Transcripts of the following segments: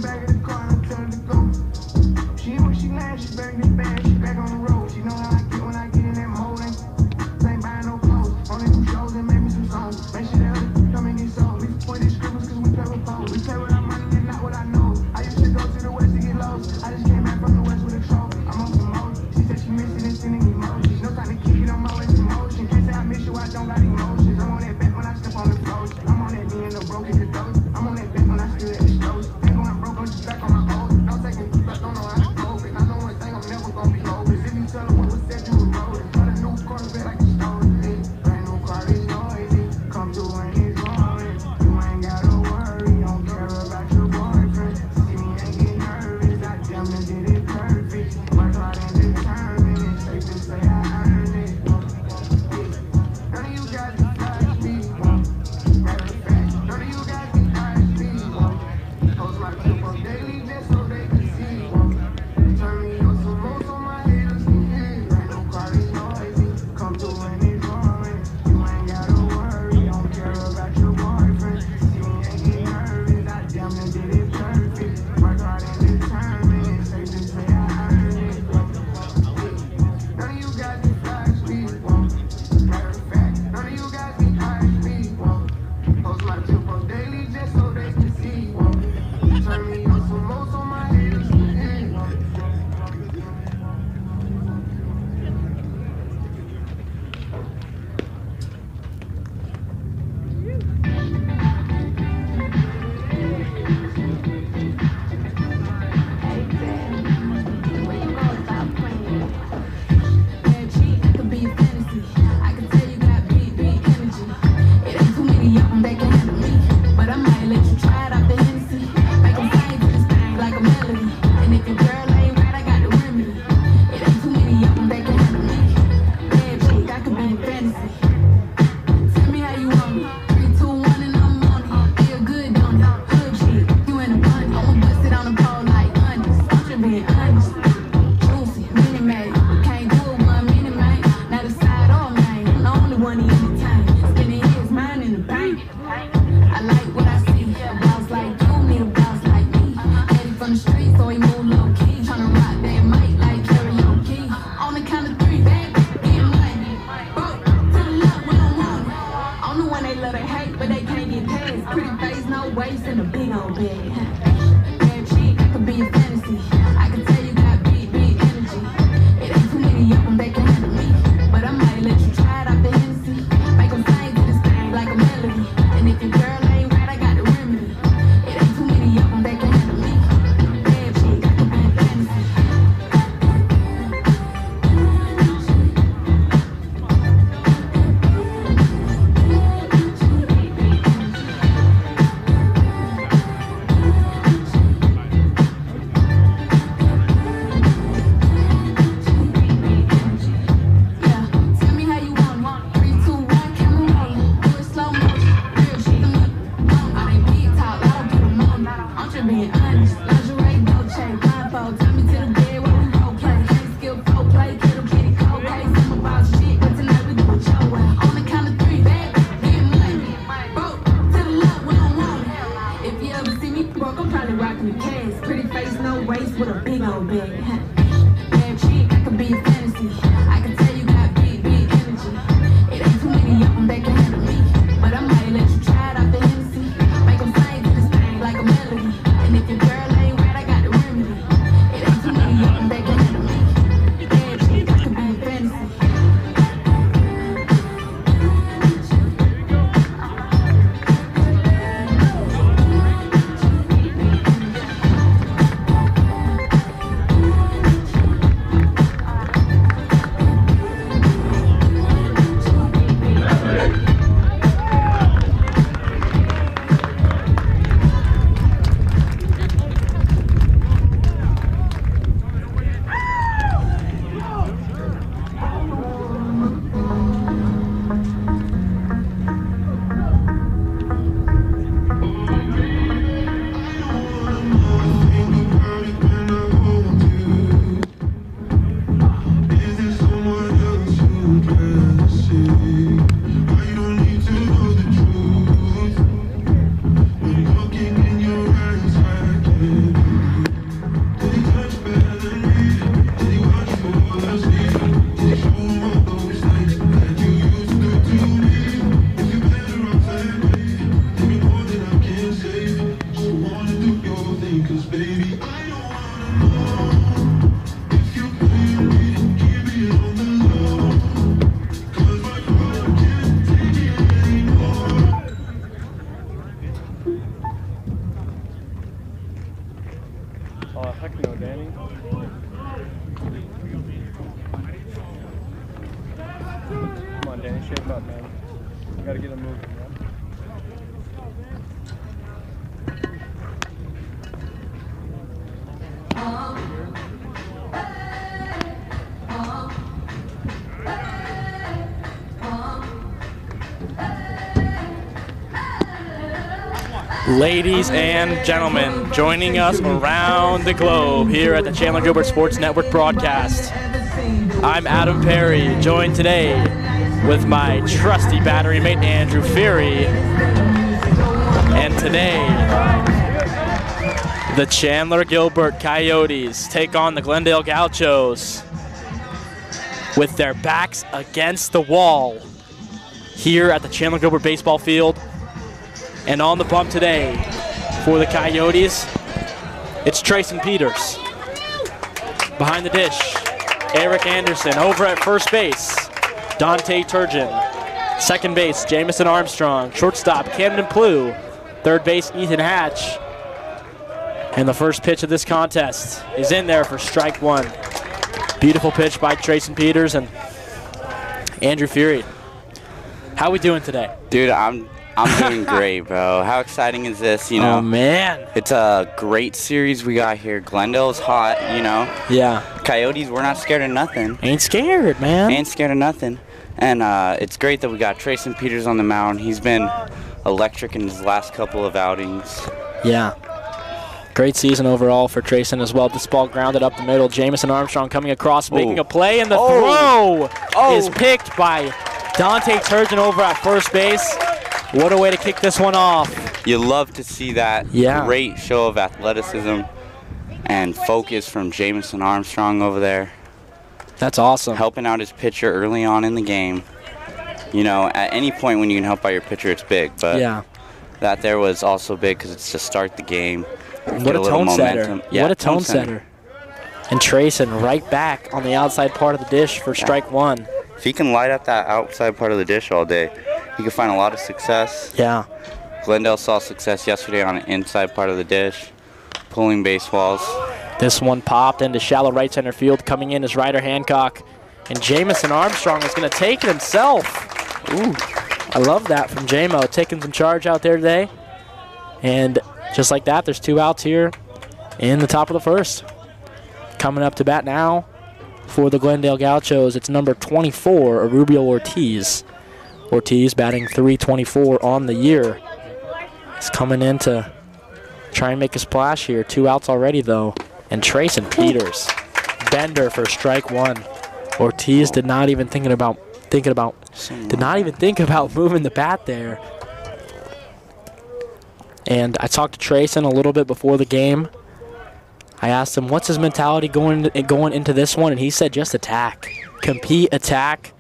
back of the car and I tell her to go. She when she lands, she better get back. She back on the road. She know how I get when I get in that mode. Ain't buying no clothes. Only do shows and make me some songs. Make sure that other come and get sold. We point these scribbles cause we play with phones. We play with our money and not what I know. I used to go to the west to get lost. I just came back from the west with a trophy. I'm on some mode. She said she missing and sending emojis. No time to keep it on my waist in motion. Can't say I miss you, I don't got emotions. I'm on that bet when I step on the floor. I'm on that being no broken the dose. I'm on that bet when I still at the shows. Ain't going broke, I'm just back on my old. Don't take me back, don't know how to cope it. I know one thing, I'm never gonna be over. If you tell her what was said, you was rolling. Got a new Corvette like you stole it. Brand new car is noisy. Come through and it's roaring. You ain't gotta worry, don't care about your boyfriend. See me ain't get nervous, I damn near did it perfect. Work hard and determined, it's safe to say I earned it. None of you guys be like me. Matter of fact, none of you guys be like me. Post my clip up daily just so they can see. Turn me on some moves on my haters can hear. Brand new car is noisy. Come through and it's roaring. You ain't gotta worry, don't care about your boyfriend. See me ain't get nervous, I damn near did it perfect. Work hard and determined, it's safe to say I earned it. None of you guys be like me. Matter of fact, none of you guys be like me. Post my clip up daily just so they can see. Turn me on some moves on my haters can hear. Heck no, Danny. Come on, Danny, shape up, man. You gotta get him moving, man. Ladies and gentlemen, joining us around the globe here at the Chandler-Gilbert Sports Network broadcast. I'm Adam Perry, joined today with my trusty battery mate Andrew Fury. And today, the Chandler-Gilbert Coyotes take on the Glendale Gauchos with their backs against the wall here at the Chandler-Gilbert baseball field. And on the bump today for the Coyotes, it's Trayson Peters. Behind the dish, Eric Anderson. Over at first base, Dante Turgeon. Second base, Jamison Armstrong. Shortstop, Camden Plew. Third base, Ethan Hatch. And the first pitch of this contest is in there for strike one. Beautiful pitch by Trayson Peters and Andrew Fury. How we doing today? Dude, I'm doing great, bro. How exciting is this, you know? Oh, man. It's a great series we got here. Glendale's hot, you know? Yeah. Coyotes, we're not scared of nothing. Ain't scared, man. Ain't scared of nothing. And it's great that we got Trayson Peters on the mound. He's been electric in his last couple of outings. Yeah. Great season overall for Trayson as well. This ball grounded up the middle. Jamison Armstrong coming across, making a play, and the throw is picked by Dante Turgeon over at first base. What a way to kick this one off. You love to see that great show of athleticism and focus from Jamison Armstrong over there. That's awesome. Helping out his pitcher early on in the game. You know, at any point when you can help out your pitcher, it's big. But that there was also big because it's to start the game. What a tone setter. Yeah, what a tone setter. And Trayson right back on the outside part of the dish for strike one. If he can light up that outside part of the dish all day, he can find a lot of success. Yeah. Glendale saw success yesterday on the inside part of the dish, pulling baseballs. This one popped into shallow right center field. Coming in is Ryder Hancock. And Jamison Armstrong is going to take it himself. Ooh, I love that from J-Mo, taking some charge out there today. And just like that, there's 2 outs here in the top of the first. Coming up to bat now for the Glendale Gauchos, it's number 24, Rubio Ortiz. Ortiz batting .324 on the year. He's coming in to try and make a splash here. 2 outs already, though. And Trayson Peters, bender for strike one. Ortiz did not even think about moving the bat there. And I talked to Trayson a little bit before the game. I asked him, what's his mentality going into this one? And he said, just attack. Compete, attack,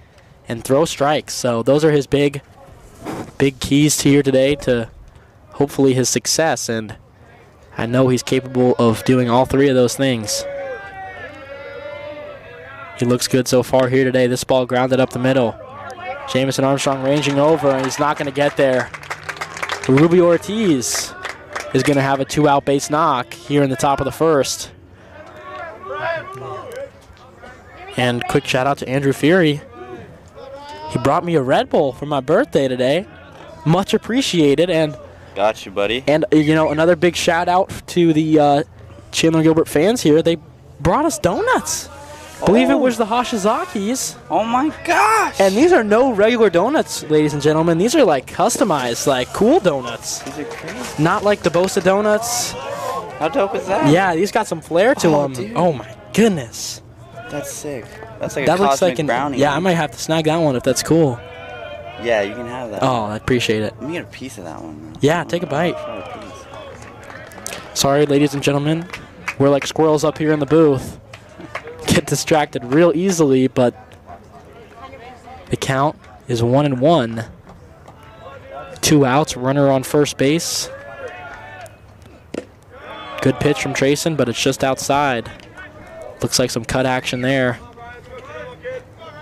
and throw strikes. So those are his big keys here today to hopefully his success. And I know he's capable of doing all 3 of those things. He looks good so far here today. This ball grounded up the middle. Jamison Armstrong ranging over, and he's not going to get there. Rubio Ortiz is going to have a 2-out base knock here in the top of the first. And quick shout out to Andrew Fury. He brought me a Red Bull for my birthday today. Much appreciated. And got you, buddy. And you know, another big shout out to the Chandler-Gilbert fans here. They brought us donuts. I believe it was the Hashizakis. Oh my gosh! And these are no regular donuts, ladies and gentlemen. These are like customized, like cool donuts. These are crazy. Not like the Bosa donuts. How dope is that? Yeah, these got some flair to them. Dude. Oh my goodness. That's sick. That's like that a looks cosmic like an brownie. Yeah, I might have to snag that one if that's cool. Yeah, you can have that. Oh, I appreciate it. Let me get a piece of that one, man. Yeah, take a bite. Sorry, ladies and gentlemen. We're like squirrels up here in the booth. Get distracted real easily, but the count is 1-1. 2 outs, runner on first base. Good pitch from Trayson, but it's just outside. Looks like some cut action there.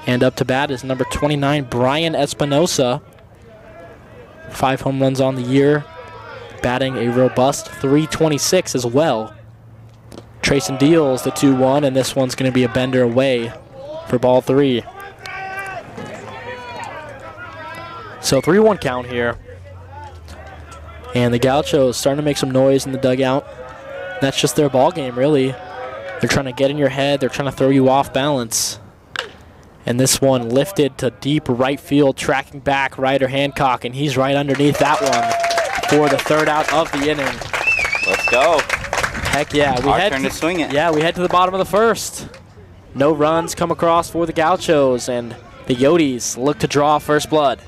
And up to bat is number 29, Brian Espinosa. 5 home runs on the year, batting a robust .326 as well. Trayson deals the 2-1, and this one's going to be a bender away for ball 3. So 3-1 count here. And the Gauchos starting to make some noise in the dugout. That's just their ball game, really. They're trying to get in your head. They're trying to throw you off balance. And this one lifted to deep right field, tracking back Ryder Hancock, and he's right underneath that one for the 3rd out of the inning. Let's go. Heck yeah. Our turn to swing it. Yeah, we head to the bottom of the 1st. No runs come across for the Gauchos, and the Coyotes look to draw first blood.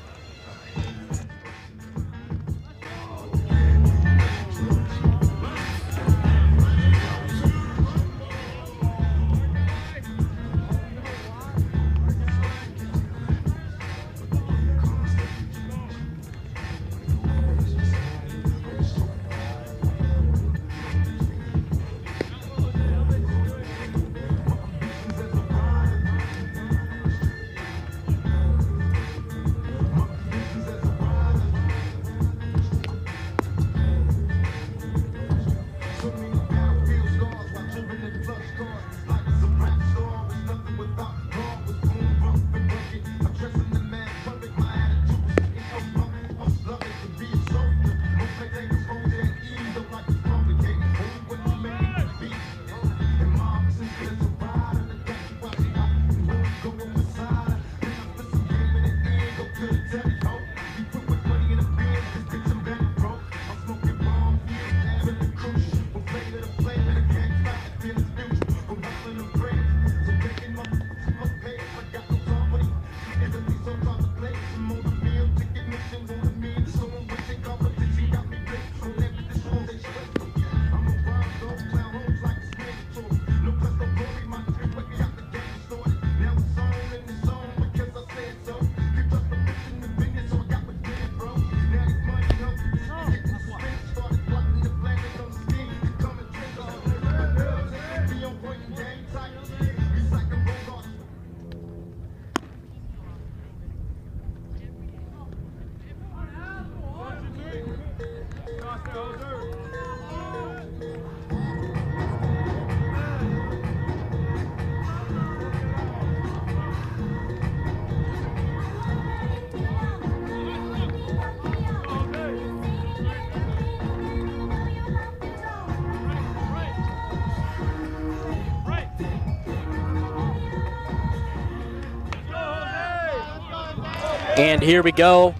And here we go.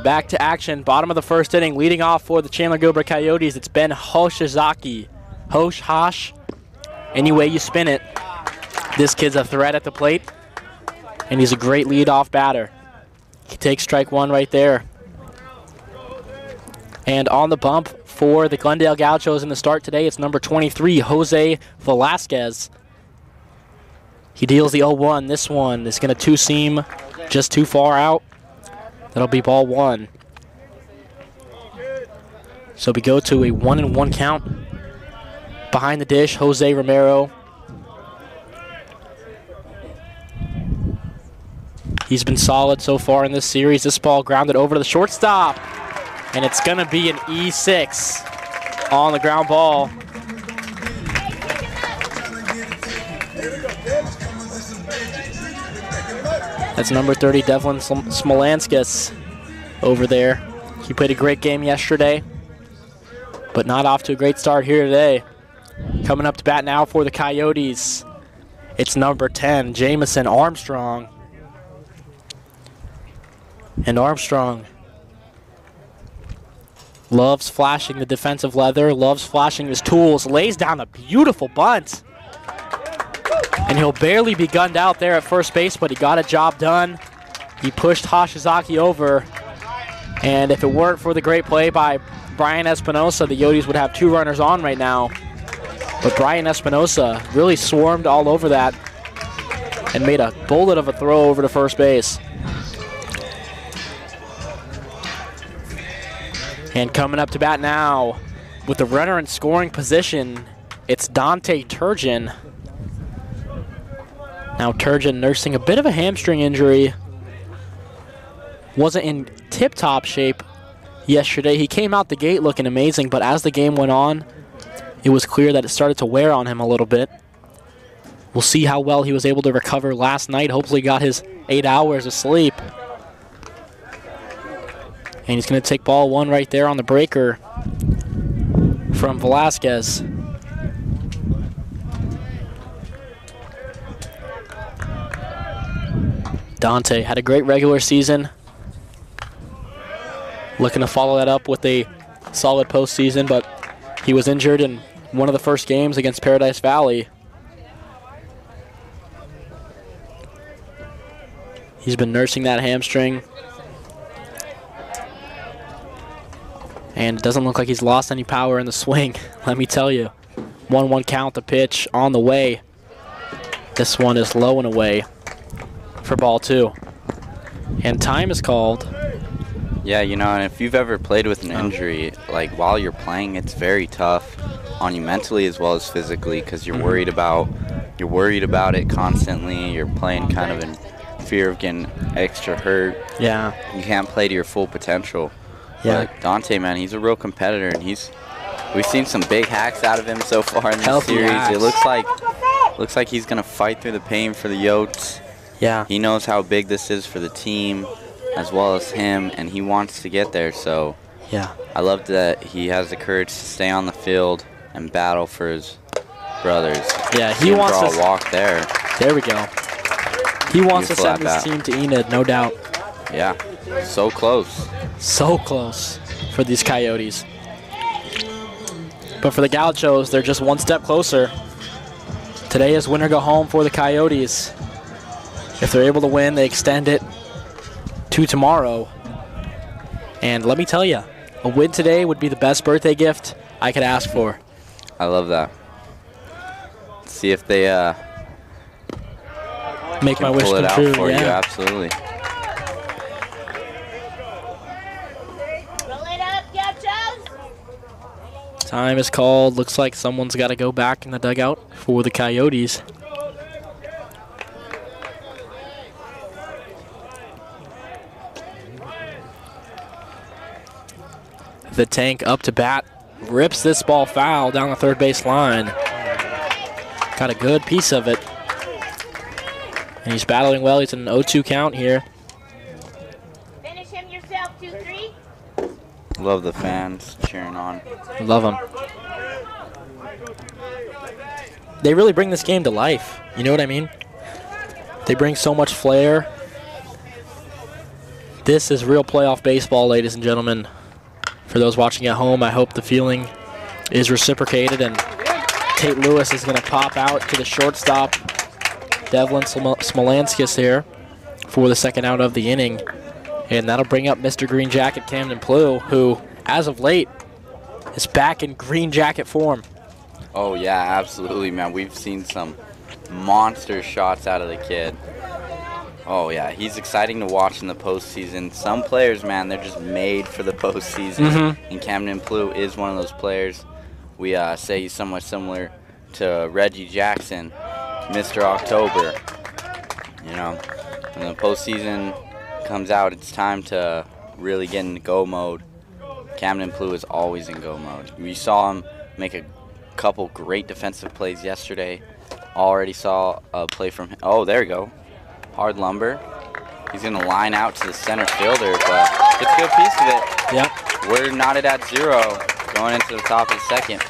Back to action. Bottom of the 1st inning. Leading off for the Chandler-Gilbert Coyotes, it's Ben Hoshizaki. Hosh. Any way you spin it. This kid's a threat at the plate, and he's a great leadoff batter. He takes strike 1 right there. And on the bump for the Glendale Gauchos in the start today, it's number 23, Jose Velasquez. He deals the 0-1. This one is going to 2-seam just too far out. That'll be ball 1. So we go to a 1-1 count. Behind the dish, Jose Romero. He's been solid so far in this series. This ball grounded over to the shortstop. And it's going to be an E6 on the ground ball. That's number 30, Devlin Smolanskis over there. He played a great game yesterday, but not off to a great start here today. Coming up to bat now for the Coyotes, it's number 10, Jamison Armstrong. And Armstrong loves flashing the defensive leather, loves flashing his tools, lays down a beautiful bunt. And he'll barely be gunned out there at first base, but he got a job done. He pushed Hoshizaki over. And if it weren't for the great play by Brian Espinosa, the Coyotes would have 2 runners on right now. But Brian Espinosa really swarmed all over that and made a bullet of a throw over to first base. And coming up to bat now with the runner in scoring position, it's Dante Turgeon. Now Turgeon nursing a bit of a hamstring injury. Wasn't in tip-top shape yesterday. He came out the gate looking amazing, but as the game went on, it was clear that it started to wear on him a little bit. We'll see how well he was able to recover last night. Hopefully got his 8 hours of sleep. And he's going to take ball 1 right there on the breaker from Velasquez. Dante had a great regular season. Looking to follow that up with a solid postseason, but he was injured in one of the first games against Paradise Valley. He's been nursing that hamstring. And it doesn't look like he's lost any power in the swing, let me tell you. 1-1 count, the pitch on the way. This one is low and away for ball 2. And time is called. Yeah, you know, and if you've ever played with an injury, like while you're playing, it's very tough on you mentally as well as physically, because you're worried about it constantly. You're playing kind of in fear of getting extra hurt. Yeah. You can't play to your full potential. Yeah. But Dante, man, he's a real competitor, and we've seen some big hacks out of him so far in this Healthy series. hacks. It looks like he's gonna fight through the pain for the Yotes. Yeah. He knows how big this is for the team as well as him, and he wants to get there. So yeah, I love that he has the courage to stay on the field and battle for his brothers. Yeah, he wants to walk there. There we go. He wants to Beautiful send this team to Enid, no doubt. Yeah, so close. So close for these Coyotes. But for the Gauchos, they're just one step closer. Today is win or go home for the Coyotes. If they're able to win, they extend it to tomorrow. And let me tell you, a win today would be the best birthday gift I could ask for. I love that. Let's see if they make my wish pull it come out true. for Yeah. you. Absolutely. Time is called. Looks like someone's got to go back in the dugout for the Coyotes. The tank up to bat, rips this ball foul down the third base line. Got a good piece of it. And he's battling well. He's in an 0-2 count here. Finish him yourself, 2-3. Love the fans cheering on. Love them. They really bring this game to life. You know what I mean? They bring so much flair. This is real playoff baseball, ladies and gentlemen. For those watching at home, I hope the feeling is reciprocated, and Tate Lewis is going to pop out to the shortstop, Devlin Smolanskis here, for the second out of the inning. And that'll bring up Mr. Green Jacket Camden Plew, who, as of late, is back in green jacket form. Oh, yeah, absolutely, man. We've seen some monster shots out of the kid. Oh, yeah, he's exciting to watch in the postseason. Some players, man, they're just made for the postseason. And Camden Plew is one of those players. We say he's somewhat similar to Reggie Jackson, Mr. October. You know, when the postseason comes out, it's time to really get in go mode. Camden Plew is always in go mode. We saw him make a couple great defensive plays yesterday. Already saw a play from him. Oh, there we go. Hard lumber. He's going to line out to the center fielder, but gets a good piece of it. Yep. We're knotted at 0 going into the top of the second.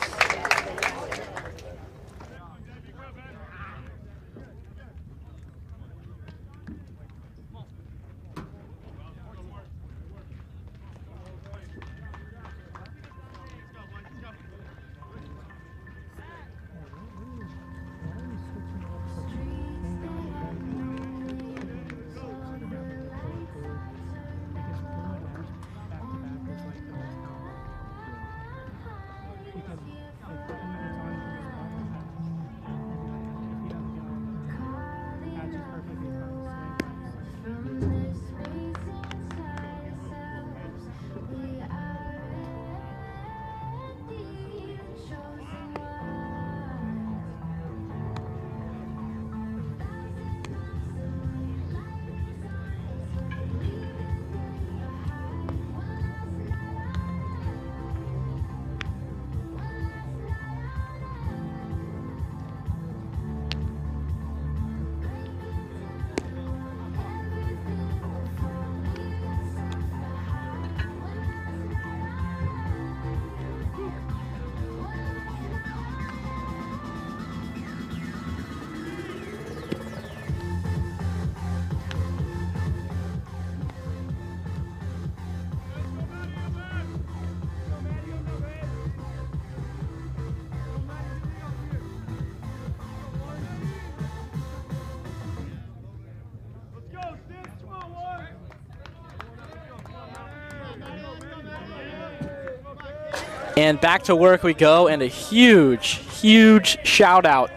And back to work we go, and a huge, huge shout out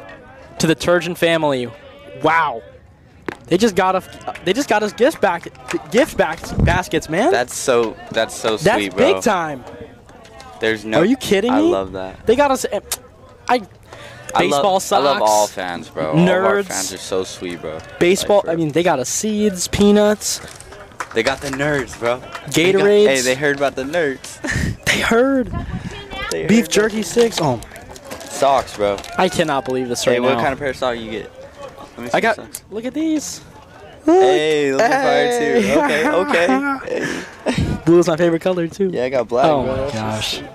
to the Turgeon family. Wow. They just got us gift baskets, man. That's so sweet, That's bro. big time. There's no. Are you kidding me? I love that. They got us. Baseball socks. I love all fans, bro. Nerds. All of our fans are so sweet, bro. Baseball. Like, I mean, they got us seeds, peanuts. They got the nerds, bro. Gatorades. Hey, they heard about the nerds. They heard. Beef jerky sticks. Oh, socks, bro. I cannot believe this right Hey, now. what kind of pair of socks you get? Let me see I got. the socks. Look at these. Hey, those are fire too. Okay. Hey. Blue is my favorite color too. Yeah, I got black, Oh bro. my That's gosh. sick.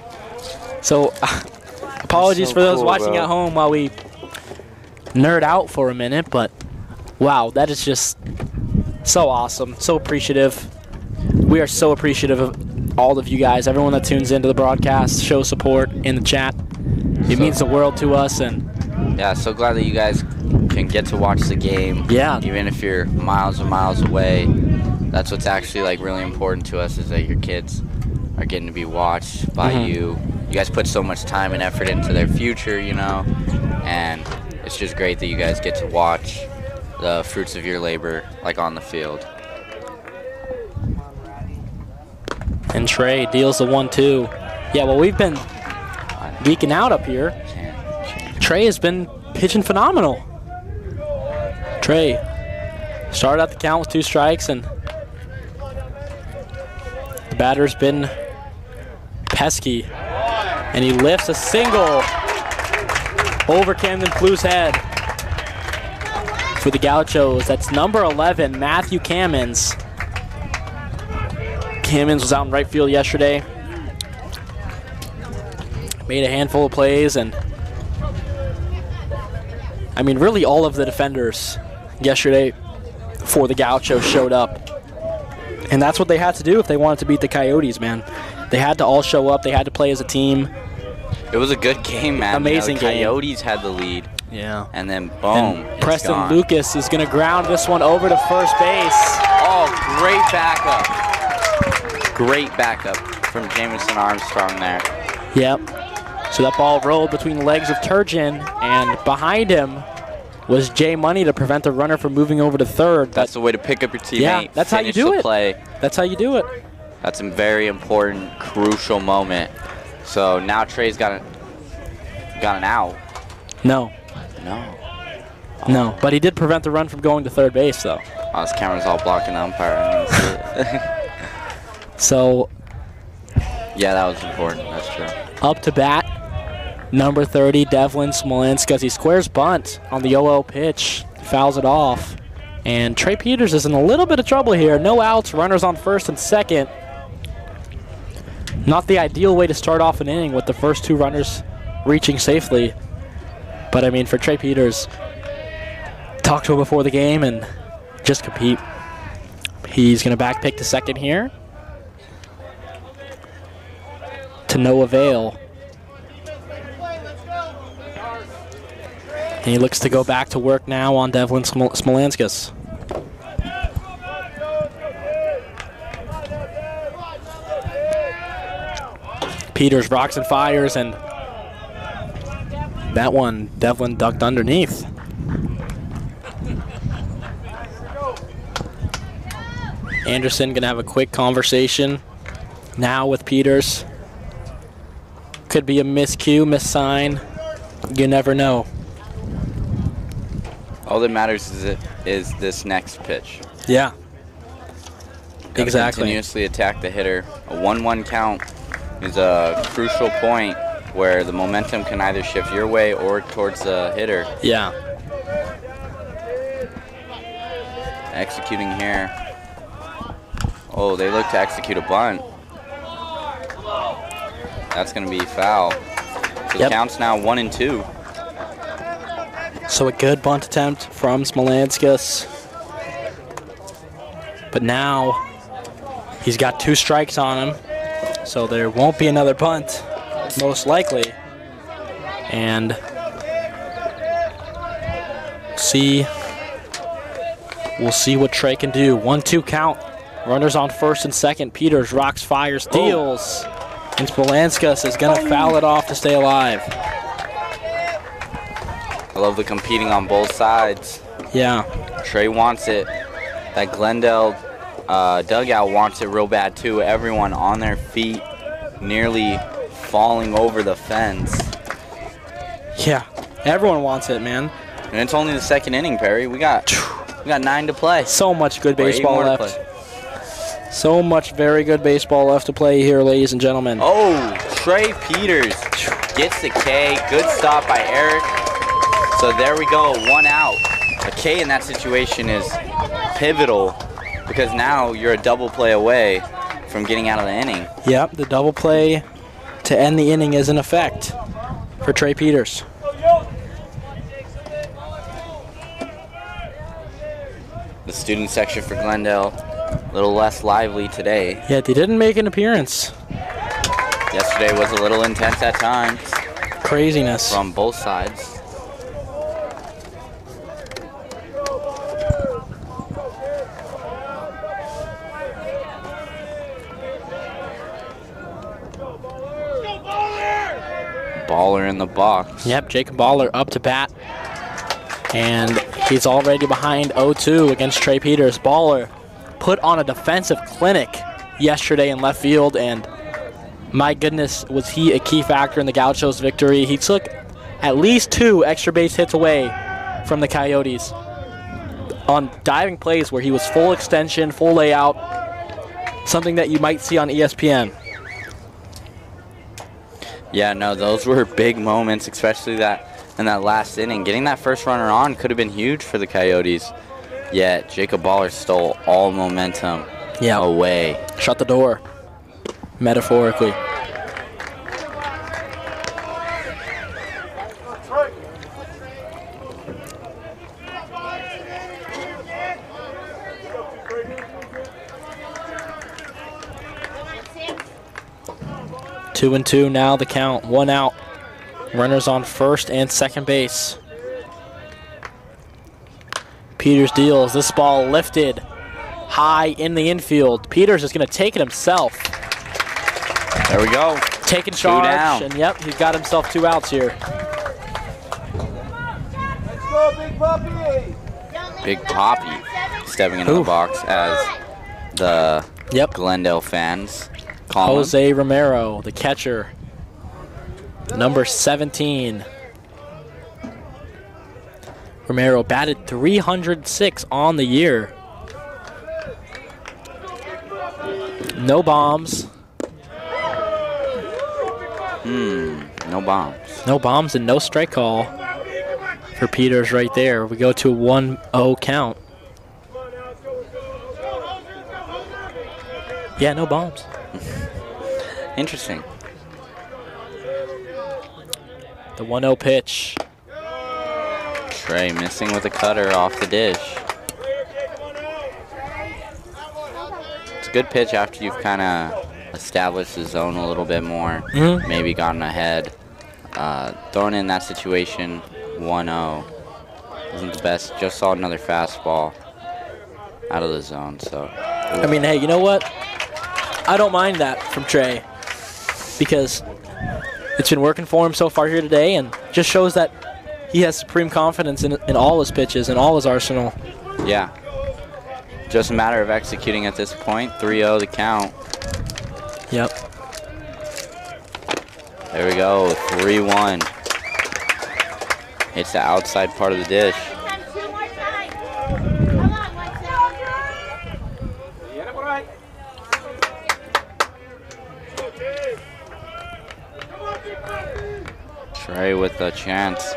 So, apologies so for those cool, watching bro. at home while we nerd out for a minute, but wow, that is just so awesome. So appreciative. We are so appreciative of all of you guys, everyone that tunes into the broadcast, show support in the chat. It means the world to us, and Yeah, so glad that you guys can get to watch the game. Yeah. Even if you're miles and miles away, that's what's actually like really important to us, is that your kids are getting to be watched by you. You guys put so much time and effort into their future, you know, and it's just great that you guys get to watch the fruits of your labor, like on the field. And Trey deals the 1-2. Yeah, well, we've been geeking out up here. Trey has been pitching phenomenal. Trey started out the count with 2 strikes, and the batter's been pesky. And he lifts a single over Camden Blue's head for the Gauchos. That's number 11, Matthew Cammons. Cammons was out in right field yesterday. Made a handful of plays, and I mean, really all of the defenders yesterday for the Gauchos showed up. And that's what they had to do if they wanted to beat the Coyotes, man. They had to all show up. They had to play as a team. It was a good game, man. Amazing the game. Coyotes had the lead, Yeah. and then boom, And it's Preston gone. Lucas is going to ground this one over to first base. Oh, great backup. Great backup from Jamison Armstrong there. Yep. So that ball rolled between the legs of Turgeon, and behind him was Jay Money to prevent the runner from moving over to third. That's the way to pick up your teammate. Yeah, that's how you finish do the it. Play. That's how you do it. That's a very important, crucial moment. So now Trey's got an out. No. No, but he did prevent the run from going to third base, though. Oh, this camera's all blocking the umpire. I didn't see it. So Yeah, that was important. That's true. up to bat, number 30, Devlin Smolensk, he squares bunt on the 0-0 pitch, fouls it off. And Trey Peters is in a little bit of trouble here. No outs, runners on first and second. Not the ideal way to start off an inning with the first 2 runners reaching safely. But I mean, for Trey Peters, talk to him before the game and just compete. He's going to back pick to second here. To no avail. And he looks to go back to work now on Devlin Smolenskis. Peters rocks and fires, and that one Devlin ducked underneath. Anderson gonna have a quick conversation now with Peters. Could be a miscue, missign. You never know. All that matters is this next pitch. Yeah. Gotta Exactly. Continuously attack the hitter. A 1-1 count is a crucial point where the momentum can either shift your way or towards the hitter. Yeah. Executing here. Oh, they look to execute a bunt. That's going to be foul. So the count's now 1-2. So a good bunt attempt from Smolenskis. But now he's got 2 strikes on him. So there won't be another bunt, most likely. And we'll see what Trey can do. 1-2 count. Runners on first and second. Peters rocks, fires, steals. And Spolanskas is going to foul it off to stay alive. I love the competing on both sides. Yeah. Trey wants it. That Glendale dugout wants it real bad too. Everyone on their feet, nearly falling over the fence. Yeah, everyone wants it, man. And it's only the second inning, Perry. We got 9 to play. So much good Or 8 baseball more to left. play. So much very good baseball left to play here, ladies and gentlemen. Oh, Trey Peters gets the K. Good stop by Eric. So there we go, 1 out. A K in that situation is pivotal because now you're a double play away from getting out of the inning. Yep, the double play to end the inning is in effect for Trey Peters. The student section for Glendale, a little less lively today. Yeah, they didn't make an appearance. Yesterday was a little intense at times Craziness. from both sides. Baller in the box. Yep, Jacob Baller up to bat. And he's already behind 0-2 against Trey Peters. Baller put on a defensive clinic yesterday in left field, and my goodness, was he a key factor in the Gauchos' victory. He took at least 2 extra base hits away from the Coyotes on diving plays where he was full extension, full layout, something that you might see on ESPN. Yeah, no, those were big moments, especially that in that last inning. Getting that first runner on could have been huge for the Coyotes. Yet Jacob Baller stole all momentum away. Shut the door, metaphorically. Two and two now, the count. 1 out. Runners on first and second base. Peters deals. This ball lifted high in the infield. Peters is going to take it himself. There we go. Taking 2 charge, down. and yep, he's got himself 2 outs here. Big Poppy stepping into the box as the Glendale fans call him. Jose Romero, the catcher, number 17. Romero batted 306 on the year. No bombs. No bombs. No bombs and no strike call for Peters right there. We go to a 1-0 count. Yeah, no bombs. Interesting. The 1-0 pitch. Trey missing with a cutter off the dish. It's a good pitch after you've kind of established the zone a little bit more. Maybe gotten ahead. Thrown in that situation, 1-0. Wasn't the best. Just saw another fastball out of the zone. So, I mean, hey, you know what? I don't mind that from Trey because it's been working for him so far here today, and just shows that he has supreme confidence in all his pitches and all his arsenal. Yeah. Just a matter of executing at this point. 3-0 the count. Yep. There we go. 3-1. It's the outside part of the dish. Trey with a chance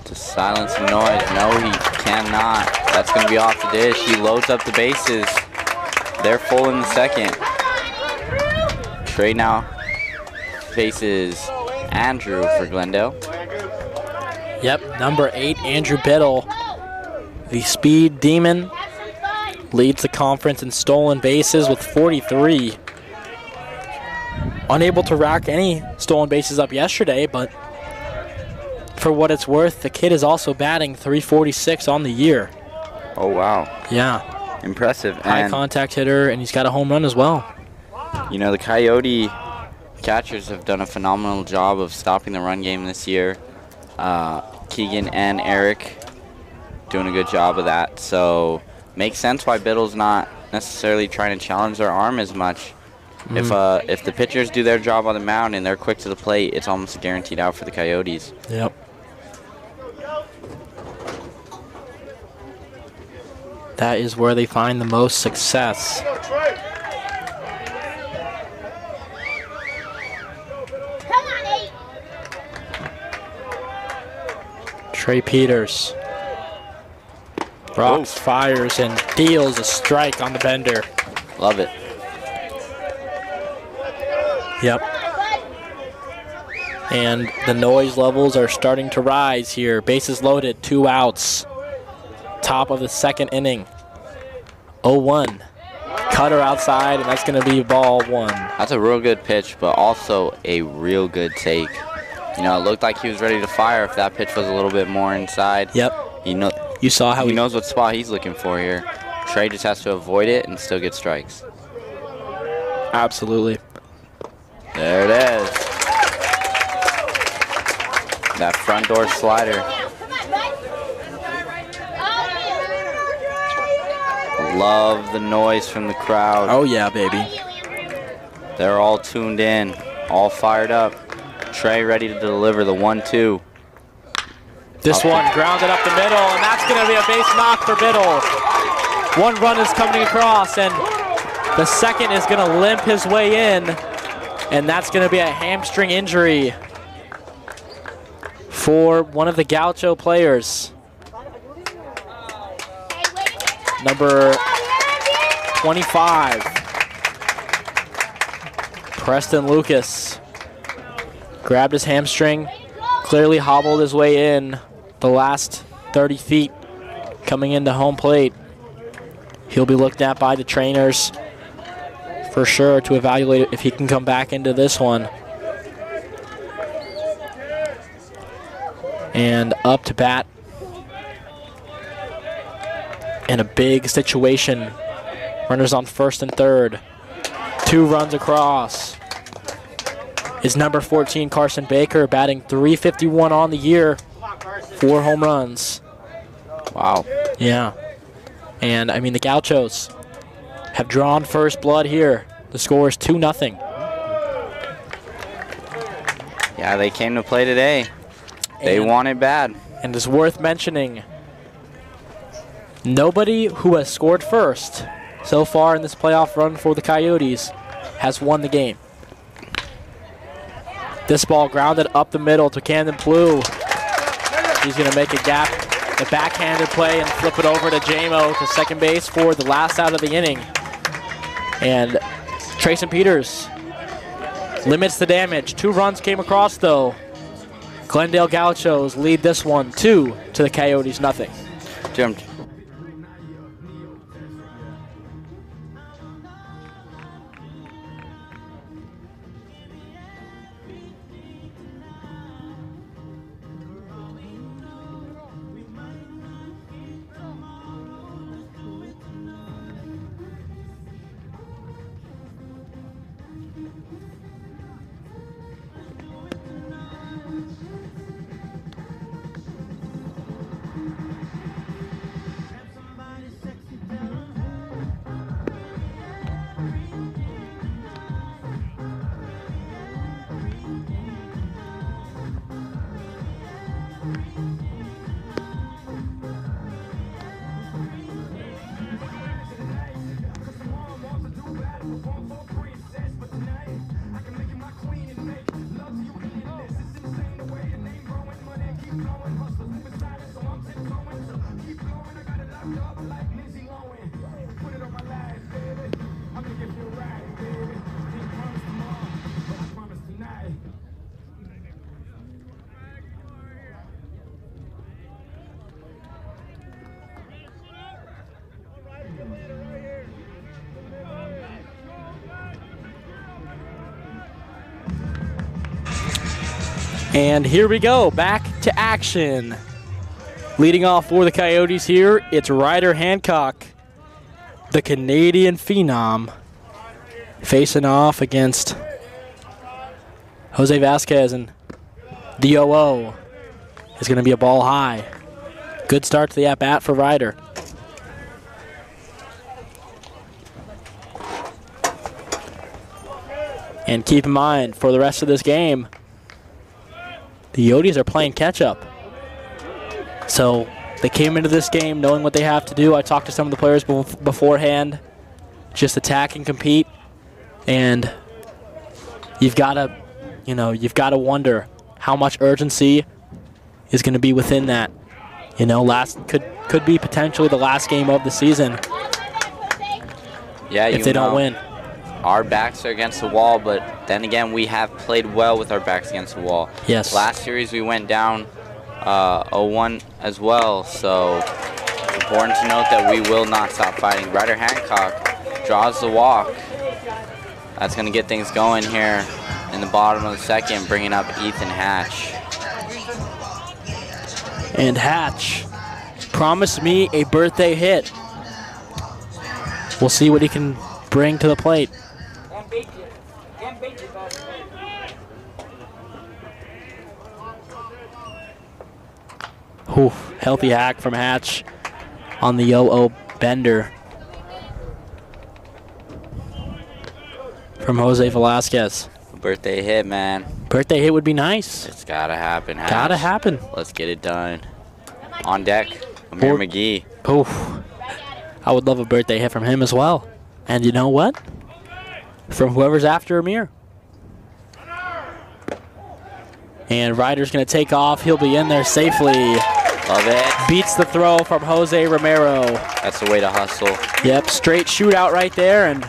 to silence the noise. No, he cannot. That's going to be off the dish. He loads up the bases. They're full in the second. Trey now faces Andrew for Glendale. Yep, number 8, Andrew Biddle. The speed demon leads the conference in stolen bases with 43. Unable to rack any stolen bases up yesterday, but for what it's worth, the kid is also batting .346 on the year. Oh, wow. Yeah. Impressive. High contact hitter, and he's got a home run as well. You know, the Coyote catchers have done a phenomenal job of stopping the run game this year. Keegan and Eric doing a good job of that. So makes sense why Biddle's not necessarily trying to challenge their arm as much. If the pitchers do their job on the mound and they're quick to the plate, it's almost a guaranteed out for the Coyotes. Yep. That is where they find the most success. Trey Peters. Rocks, fires, and deals a strike on the bender. Love it. Yep. And the noise levels are starting to rise here. Bases loaded, 2 outs. Top of the second inning. 0-1. Cutter outside, and that's going to be ball 1. That's a real good pitch, but also a real good take. You know, it looked like he was ready to fire if that pitch was a little bit more inside. Yep. You saw how he knows what spot he's looking for here. Trey just has to avoid it and still get strikes. Absolutely. There it is. That front door slider. Love the noise from the crowd. Oh, yeah, baby. They're all tuned in, all fired up. Trey ready to deliver the 1-2. This one grounded up the middle, and that's going to be a base knock for Biddle. 1 run is coming across, and the second is going to limp his way in, and that's going to be a hamstring injury for one of the Gaucho players. Number 25, Preston Lucas, grabbed his hamstring, clearly hobbled his way in the last 30 feet coming into home plate. He'll be looked at by the trainers for sure to evaluate if he can come back into this one. And up to bat in a big situation. Runners on first and third. 2 runs across. Is number 14 Carson Baker, batting .351 on the year. 4 home runs. Wow. Yeah. And I mean, the Gauchos have drawn first blood here. The score is 2-0. Yeah, they came to play today. They want it bad. And it's worth mentioning, nobody who has scored first so far in this playoff run for the Coyotes has won the game. This ball grounded up the middle to Camden Plew. He's going to make a gap, the backhanded play, and flip it over to Jamo to second base for the last out of the inning. And Trayson Peters limits the damage. 2 runs came across, though. Glendale Gauchos lead this one 2 to the Coyotes, 0. Jim. And here we go, back to action. Leading off for the Coyotes here, it's Ryder Hancock, the Canadian phenom. facing off against Jose Vasquez, and the 0-0 is going to be a ball high. Good start to the at-bat for Ryder. And keep in mind, for the rest of this game, the Coyotes are playing catch-up. So they came into this game knowing what they have to do. I talked to some of the players beforehand. Just attack and compete. And you've got to wonder how much urgency is going to be within that. You know, could be potentially the last game of the season. Yeah, if they don't win. Our backs are against the wall, but then again, we have played well with our backs against the wall. Yes. Last series, we went down 0-1 as well, so it's important to note that we will not stop fighting. Ryder Hancock draws the walk. That's going to get things going here in the bottom of the second, bringing up Ethan Hatch. And Hatch promised me a birthday hit. We'll see what he can bring to the plate. Ooh, healthy hack from Hatch on the 0-0 bender from Jose Velasquez. Birthday hit, man. Birthday hit would be nice. It's gotta happen, Hatch. Gotta happen. Let's get it done. On deck, Amir McGee. Oof. I would love a birthday hit from him as well. And you know what? From whoever's after Amir. And Ryder's going to take off. He'll be in there safely. Love it. Beats the throw from Jose Romero. That's the way to hustle. Yep, straight shootout right there. And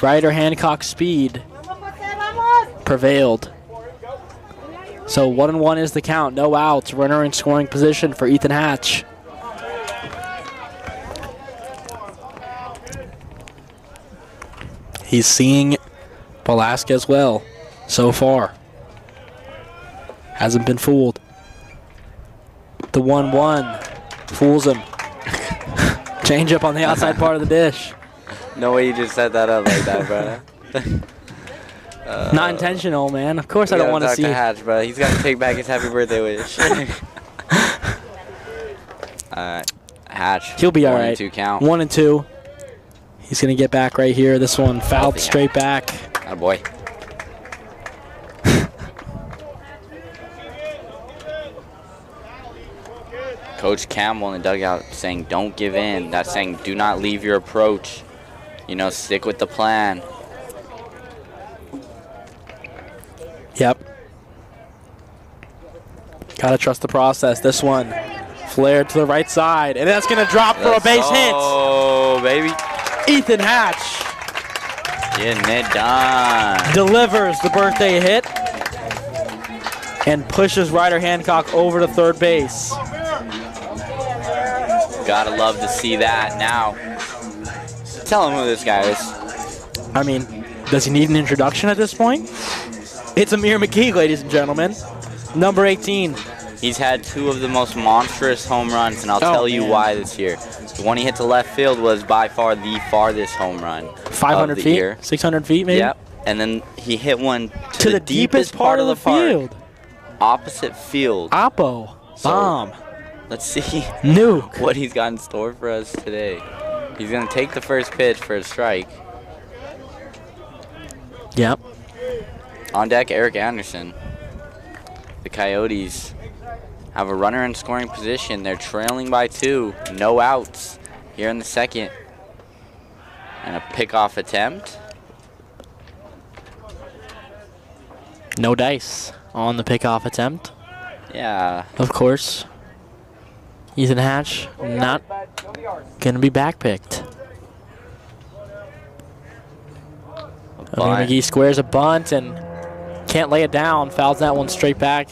Ryder Hancock's speed prevailed. So 1-1 is the count. No outs. Runner in scoring position for Ethan Hatch. He's seeing Velasquez well so far. Hasn't been fooled. The 1-1 fools him. Change up on the outside part of the dish. No way you just set that up like that, bro. Not intentional, man. Of course I don't want to see Hatch, bro. He's got to take back his happy birthday wish. Hatch. He'll be all right. 1-2 count. 1-2. He's going to get back right here. This one fouled straight back. Oh boy. Coach Campbell in the dugout saying, don't give in. That's saying, do not leave your approach. You know, stick with the plan. Yep. Gotta trust the process. This one flared to the right side, and that's gonna drop for a base hit. Oh, baby. Ethan Hatch getting it done. delivers the birthday hit and pushes Ryder Hancock over to third base. Gotta love to see that. Now, tell him who this guy is. I mean, does he need an introduction at this point? It's Amir McGee, ladies and gentlemen. Number 18. He's had two of the most monstrous home runs, and I'll tell you why this year. The one he hit to left field was by far the farthest home run 500 of the feet? year. 600 feet, maybe? Yep. And then he hit one To the deepest part of the field. Opposite field. Oppo. So, Bomb. Let's see Nuke. what he's got in store for us today. He's going to take the first pitch for a strike. Yep. On deck, Eric Anderson. The Coyotes have a runner in scoring position. They're trailing by 2. No outs here in the second. And a pickoff attempt. No dice on the pickoff attempt. Yeah. Of course. Ethan Hatch not going to be backpicked. Amir McGee squares a bunt and can't lay it down. Fouls that one straight back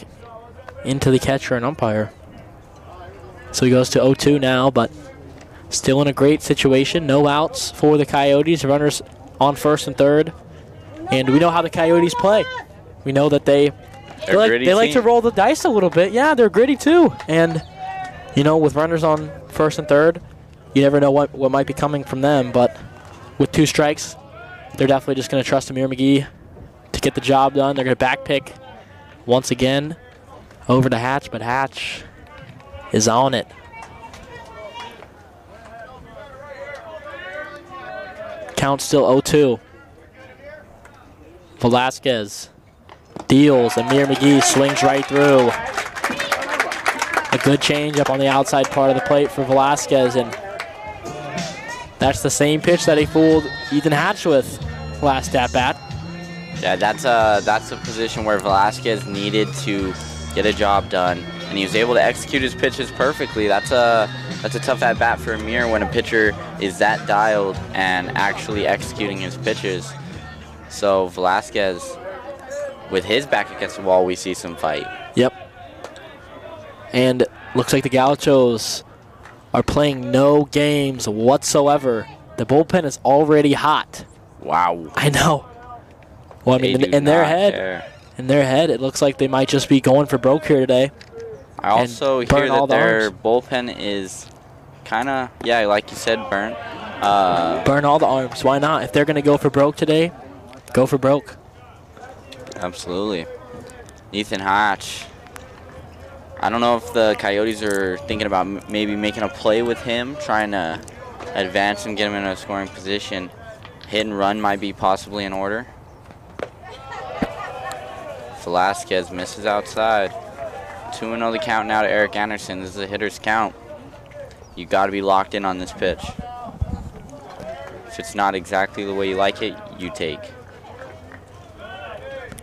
into the catcher and umpire. So he goes to 0-2 now, but still in a great situation. No outs for the Coyotes. Runners on first and third. And we know how the Coyotes play. We know that they like to roll the dice a little bit. Yeah, they're gritty too. And, you know, with runners on first and third, you never know what might be coming from them. But with 2 strikes, they're definitely just going to trust Amir McGee to get the job done. They're going to back pick once again over to Hatch, but Hatch is on it. Count still 0-2. Velasquez deals. Amir McGee swings right through. A good change up on the outside part of the plate for Velasquez, and that's the same pitch that he fooled Ethan Hatch with last at bat. Yeah, that's a position where Velasquez needed to get a job done, and he was able to execute his pitches perfectly. That's a tough at bat for Amir when a pitcher is that dialed and actually executing his pitches. So Velasquez, with his back against the wall, we see some fight. Yep. And looks like the Gauchos are playing no games whatsoever. The bullpen is already hot. Wow. I know. Well, I mean, in their head, it looks like they might just be going for broke here today. I also hear that their bullpen is kind of, yeah, like you said, burnt. Burn all the arms. Why not? If they're going to go for broke today, go for broke. Absolutely. Ethan Hatch. I don't know if the Coyotes are thinking about maybe making a play with him, trying to advance and get him in a scoring position. Hit and run might be possibly in order. Velasquez misses outside. 2-0 the count now to Eric Anderson. This is a hitter's count. You got to be locked in on this pitch. If it's not exactly the way you like it, you take.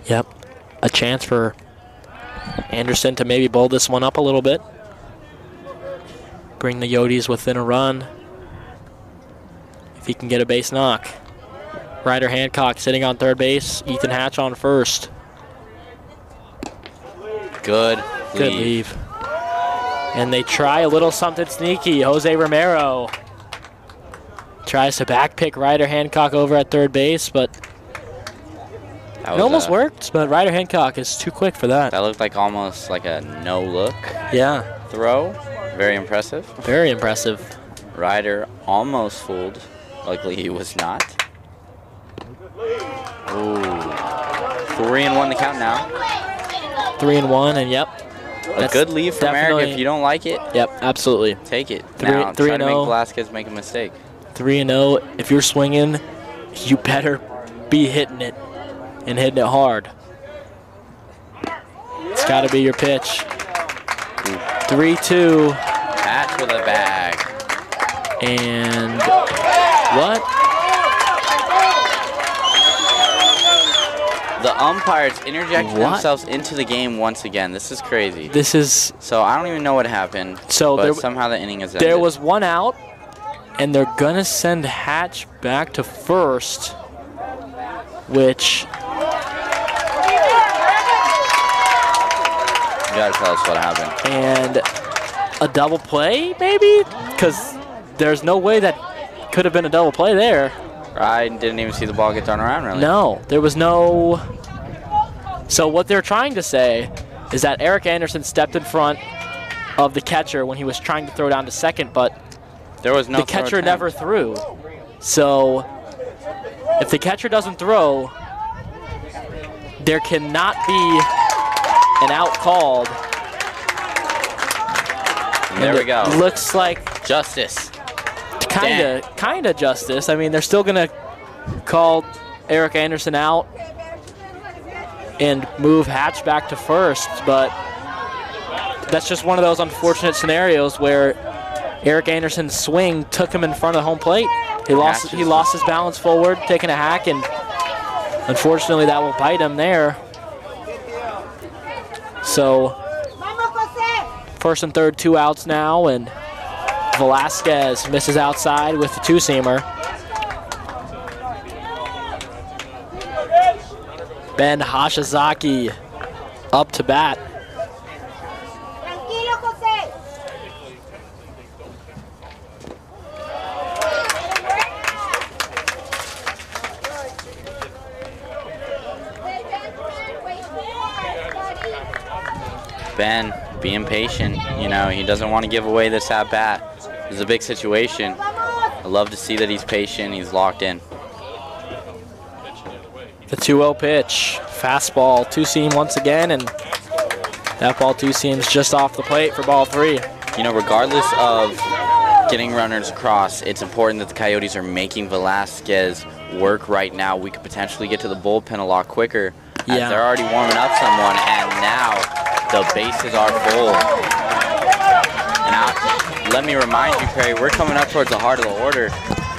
Yep. A chance for Anderson to maybe bowl this one up a little bit. Bring the Coyotes within a run. If he can get a base knock. Ryder Hancock sitting on third base. Ethan Hatch on first. Good leave. And they try a little something sneaky. Jose Romero tries to back pick Ryder Hancock over at third base, but it almost worked, but Ryder Hancock is too quick for that. That looked like almost like a no-look throw. Very impressive. Very impressive. Ryder almost fooled. Luckily, he was not. Ooh. 3-1 the count now. 3-1, and yep. A good leave from Eric. If you don't like it, yep, absolutely. Take it. Now, try to make Velasquez make a mistake. 3-0. If you're swinging, you better be hitting it and hitting it hard. It's got to be your pitch. 3-2. Hatch with a bag. And what? The umpires interjected themselves into the game once again. This is crazy. This is... So I don't even know what happened, but somehow the inning is ended. There was one out, and they're going to send Hatch back to first, which... You got to tell us what happened. And a double play, maybe? Because there's no way that could have been a double play there. I didn't even see the ball get thrown around, really. No, there was no... So what they're trying to say is that Eric Anderson stepped in front of the catcher when he was trying to throw down to second, but there was no the catcher never threw. So if the catcher doesn't throw, there cannot be an out called. And there we go. Looks like justice. Kind of justice. I mean, they're still going to call Eric Anderson out and move Hatch back to first, but that's just one of those unfortunate scenarios where Eric Anderson's swing took him in front of the home plate. He lost his balance forward, taking a hack, and unfortunately that will bite him there. So first and third, 2 outs now, and Velasquez misses outside with the two-seamer. Ben Hashizaki up to bat. Ben being patient, you know, he doesn't want to give away this at bat. This is a big situation. I love to see that he's patient, he's locked in. The 2-0 pitch. Fastball, two-seam once again, and that ball two seams just off the plate for ball 3. You know, regardless of getting runners across, it's important that the Coyotes are making Velasquez work right now. We could potentially get to the bullpen a lot quicker. As they're already warming up someone, and now the bases are full. Now, let me remind you, Perry, we're coming up towards the heart of the order.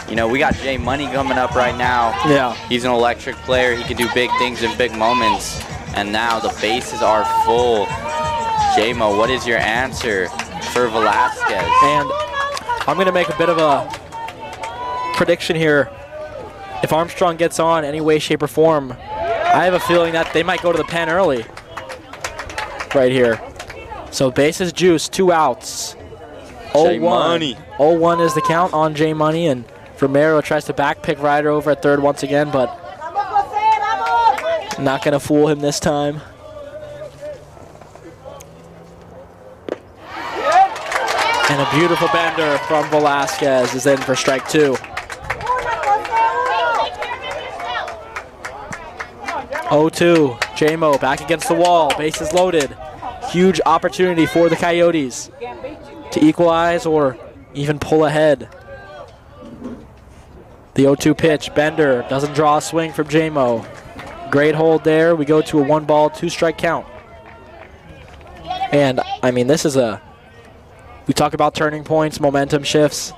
You know, we got Jay Money coming up right now. Yeah. He's an electric player. He can do big things in big moments. And now the bases are full. J-Mo, what is your answer for Velasquez? And I'm going to make a bit of a prediction here. If Armstrong gets on any way, shape, or form, I have a feeling that they might go to the pen early right here. So bases juice, 2 outs. J Money. 0-1 is the count on J Money, and Romero tries to back pick Ryder over at third once again, but not going to fool him this time. And a beautiful bender from Velasquez is in for strike 2. 0-2, J-Mo back against the wall, bases loaded. Huge opportunity for the Coyotes to equalize or even pull ahead. The 0-2 pitch, Bender doesn't draw a swing from J-Mo. Great hold there. We go to a 1-ball, 2-strike count. And, I mean, this is we talk about turning points, momentum shifts.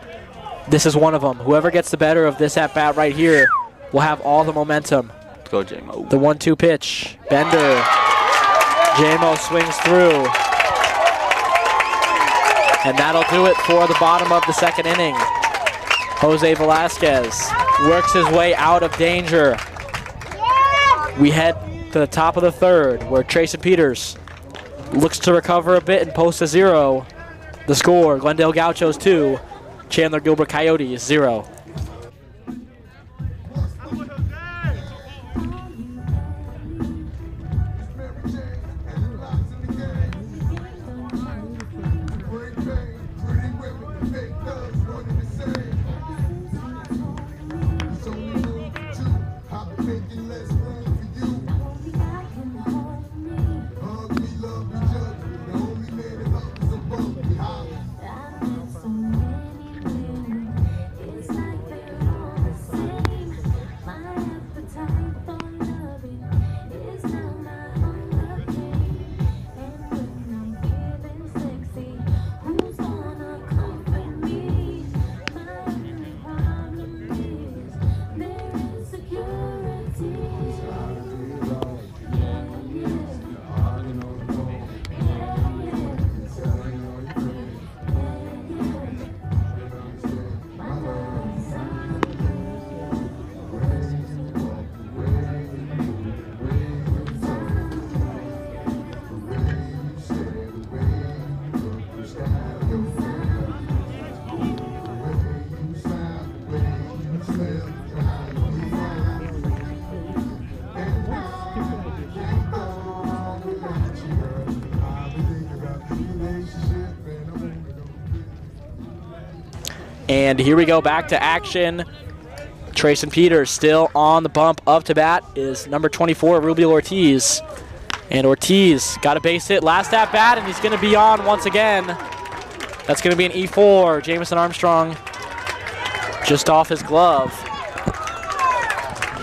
This is one of them. Whoever gets the better of this at-bat right here will have all the momentum. Go, J-Mo. The 1-2 pitch, Bender. J-Mo swings through. And that'll do it for the bottom of the second inning. Jose Velasquez works his way out of danger. We head to the top of the third, where Trayson Peters looks to recover a bit and post a 0. The score, Glendale Gauchos 2, Chandler-Gilbert Coyotes 0. And here we go, back to action. Trayson Peters still on the bump. Up to bat is number 24, Rubio Ortiz. And Ortiz got a base hit last at bat, and he's going to be on once again. That's going to be an E4. Jamison Armstrong just off his glove.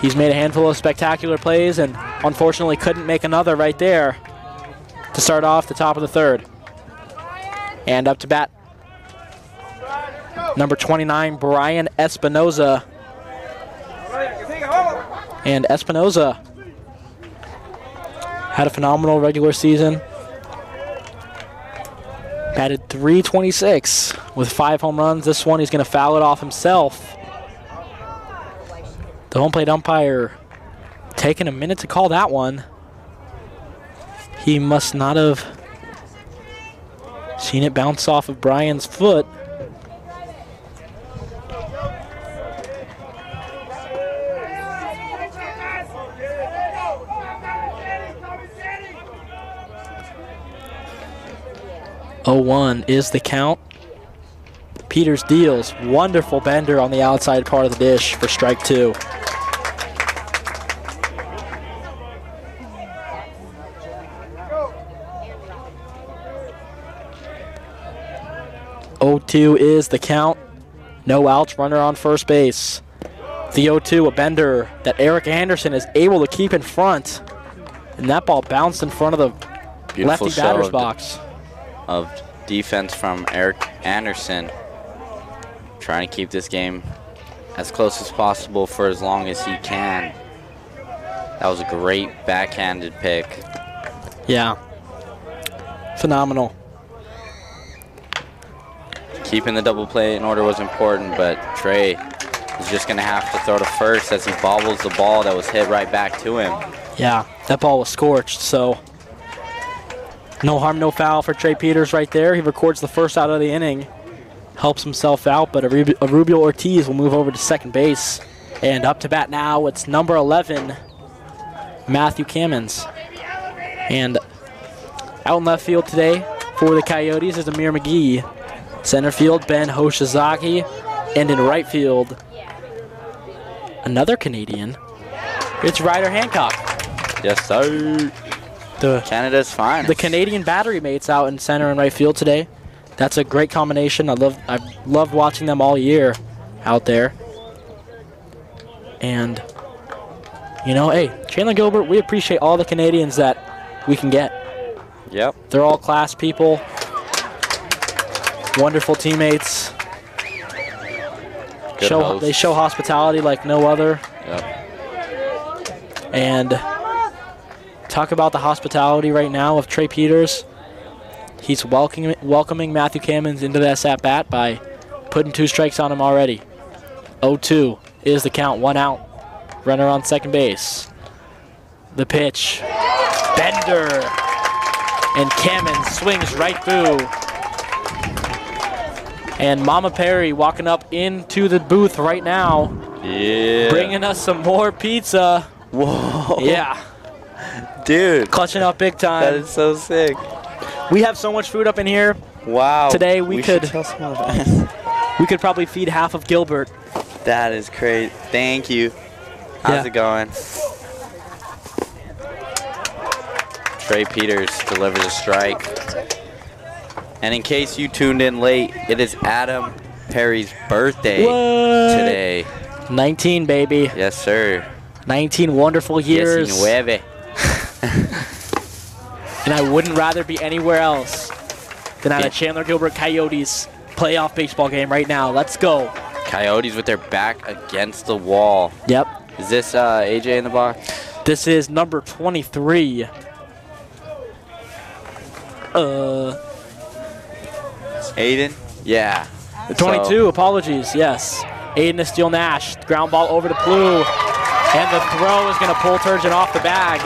He's made a handful of spectacular plays and unfortunately couldn't make another right there to start off the top of the third. And up to bat, number 29, Brian Espinoza. And Espinoza had a phenomenal regular season. Batted .326 with 5 home runs. This one he's going to foul it off himself. The home plate umpire taking a minute to call that one. He must not have seen it bounce off of Brian's foot. .01 is the count. Peters deals. Wonderful bender on the outside part of the dish for strike 2. 0-2 is the count. No outs, runner on first base. The 0-2, a bender that Eric Anderson is able to keep in front. And that ball bounced in front of the Beautiful lefty batter's show box. of defense from Eric Anderson. Trying to keep this game as close as possible for as long as he can. That was a great backhanded pick. Yeah. Phenomenal. Keeping the double play in order was important, but Trey is just going to have to throw to first as he bobbles the ball that was hit right back to him. Yeah, that ball was scorched, so no harm, no foul for Trey Peters right there. He records the first out of the inning, helps himself out, but Rubio Ortiz will move over to second base. And up to bat now, it's number 11, Matthew Cammons. And out in left field today for the Coyotes is Amir McGee. Center field, Ben Hoshizaki. And in right field, another Canadian, it's Ryder Hancock. Yes, sir. Canada's finest. The Canadian battery mates out in center and right field today. That's a great combination. I've loved watching them all year out there. And, you know, hey, Chandler-Gilbert, we appreciate all the Canadians that we can get. Yep. They're all class people, wonderful teammates. They show hospitality like no other. Yep. And talk about the hospitality right now of Trey Peters. He's welcoming Matthew Cammons into this at-bat by putting 2 strikes on him already. 0-2 is the count, 1 out. Runner on second base. The pitch. Bender. And Cammons swings right through. And Mama Perry walking up into the booth right now. Yeah. Bringing us some more pizza. Whoa. Yeah. Dude. Clutching up big time. That is so sick. We have so much food up in here. Wow. Today we could should tell some of us. we could probably feed half of Gilbert. That is great. Thank you. How's it going? Trey Peters delivers a strike. And in case you tuned in late, it is Adam Perry's birthday today. 19, baby. Yes, sir. 19 wonderful years. 19. And I wouldn't rather be anywhere else than at a Chandler-Gilbert Coyotes playoff baseball game right now. Let's go. Coyotes with their back against the wall. Yep. Is this AJ in the box? This is number 23. Aiden? Yeah. 22, apologies, yes. Aiden Steele-Nash, ground ball over to Plu. And the throw is going to pull Turgeon off the bag.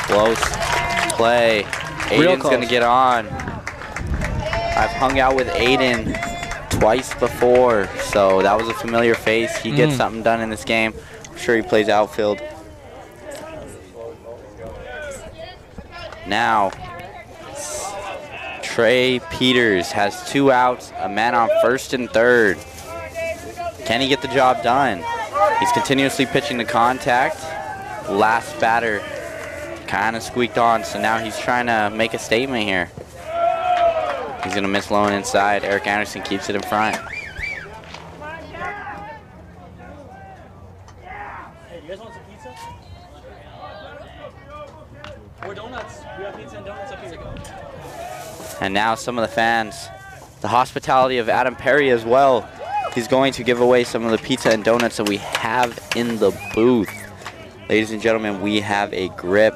Close play. Aiden's going to get on. I've hung out with Aiden twice before, so that was a familiar face. He gets something done in this game. I'm sure he plays outfield. Now, Trey Peters has 2 outs, a man on first and third. Can he get the job done? He's continuously pitching to contact. Last batter kind of squeaked on, so now he's trying to make a statement here. He's going to miss low and inside. Eric Anderson keeps it in front. Hey, you guys want some pizza? Or donuts. We have pizza and donuts up here. And now some of the fans, the hospitality of Adam Perry as well. He's going to give away some of the pizza and donuts that we have in the booth. Ladies and gentlemen, we have a grip.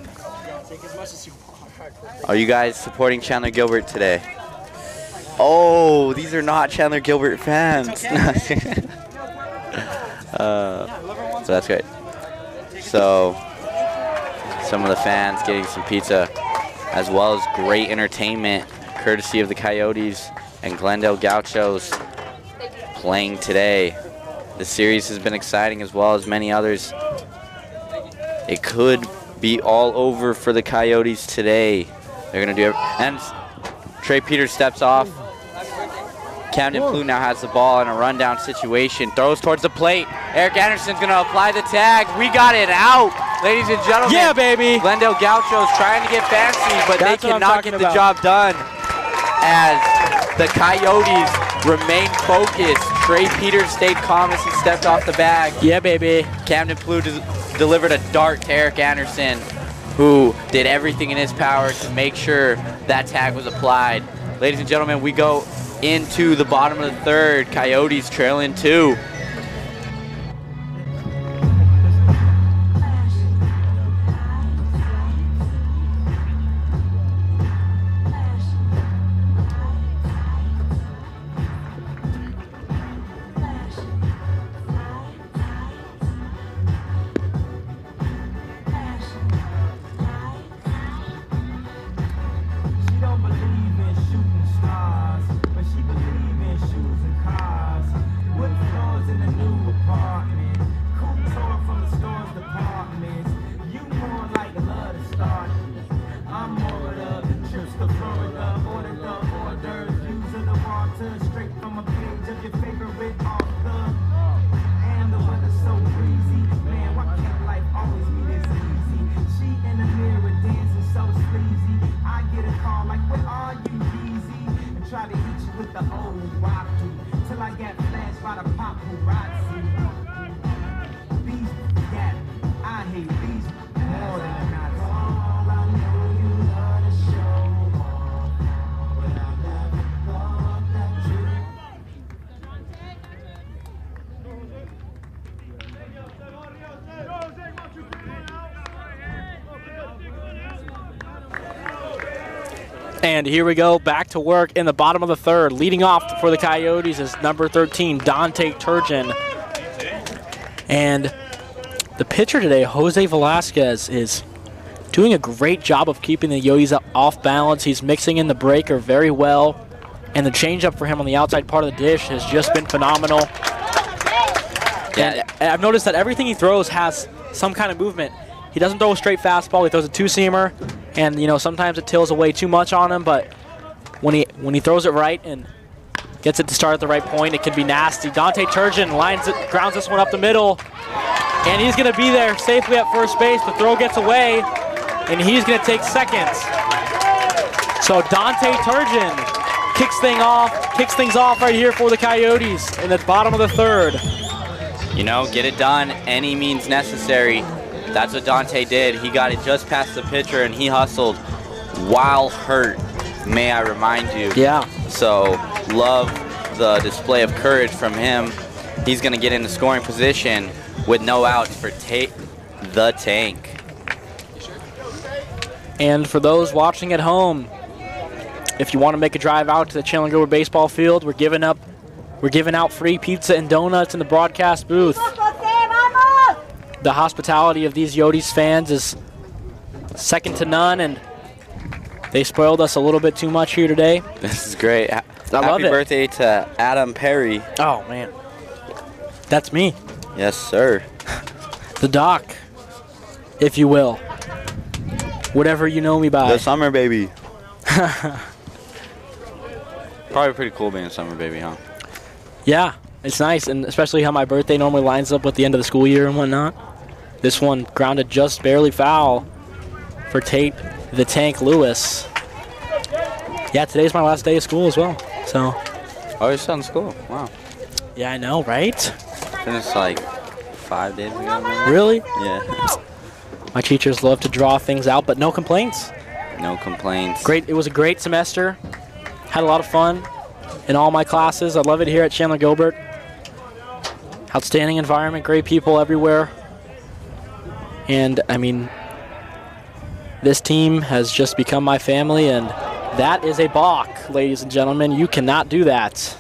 Are you guys supporting Chandler-Gilbert today? Oh, these are not Chandler-Gilbert fans. So that's great. So some of the fans getting some pizza, as well as great entertainment, courtesy of the Coyotes and Glendale Gauchos playing today. The series has been exciting, as well as many others. It could be all over for the Coyotes today. They're going to do it. And Trey Peters steps off. Camden Plu now has the ball in a rundown situation. Throws towards the plate. Eric Anderson's going to apply the tag. We got it out, ladies and gentlemen. Yeah, baby. Glendale Gauchos trying to get fancy, but they cannot get the job done. As the Coyotes remain focused. Trey Peters stayed calm as he stepped off the bag. Yeah, baby. Camden Plu delivered a dart to Eric Anderson, who did everything in his power to make sure that tag was applied. Ladies and gentlemen, we go into the bottom of the third. Coyotes trailing 2. She don't believe in shooting stars, but she believe in shoes and cars. Wood floors in the new apartment, cool tour from the store's departments. You more like love to start. I'm more of the trips to Florida, order the orders, using the water straight from a page of your favorite author. And the weather's so breezy, man, why can't life always be this easy? She in the mirror dancing so sleazy. I get a call like, where are you, Easy? And try to hit you with the old wacky till I get flashed by the paparazzi. These got, I hate these more than a Nazi. All I know you love to show off, but I never thought that you. And here we go, back to work in the bottom of the third. Leading off for the Coyotes is number 13, Dante Turgeon. And the pitcher today, Jose Velasquez, is doing a great job of keeping the Yotes off balance. He's mixing in the breaker very well. And the changeup for him on the outside part of the dish has just been phenomenal. Yeah. And I've noticed that everything he throws has some kind of movement. He doesn't throw a straight fastball. He throws a two-seamer. And, you know, sometimes it tills away too much on him, but when he throws it right and gets it to start at the right point, it can be nasty. Dante Turgeon grounds this one up the middle, and he's going to be there safely at first base. The throw gets away, and he's going to take second. So Dante Turgeon kicks things off right here for the Coyotes in the bottom of the third. You know, get it done, any means necessary. That's what Dante did. He got it just past the pitcher, and he hustled while hurt, may I remind you. Yeah. So, love the display of courage from him. He's going to get into scoring position with no outs for the Tank. And for those watching at home, if you want to make a drive out to the Chandler-Gilbert baseball field, we're giving out free pizza and donuts in the broadcast booth. The hospitality of these Yotes fans is second to none, and they spoiled us a little bit too much here today. This is great. I love Happy it. birthday to Adam Perry. Oh, man. That's me. Yes, sir. The Doc, if you will. Whatever you know me by. The Summer Baby. Probably pretty cool being a Summer Baby, huh? Yeah, it's nice, and especially how my birthday normally lines up with the end of the school year and whatnot. This one grounded just barely foul for Tate the Tank Lewis. Yeah, today's my last day of school as well. So. Oh, you're still in school. Wow. Yeah, I know, right? Finished like 5 days ago. Maybe? Really? Yeah. My teachers love to draw things out, but no complaints. No complaints. Great. It was a great semester. Had a lot of fun in all my classes. I love it here at Chandler-Gilbert. Outstanding environment, great people everywhere. And, I mean, this team has just become my family, and that is a balk, ladies and gentlemen. You cannot do that.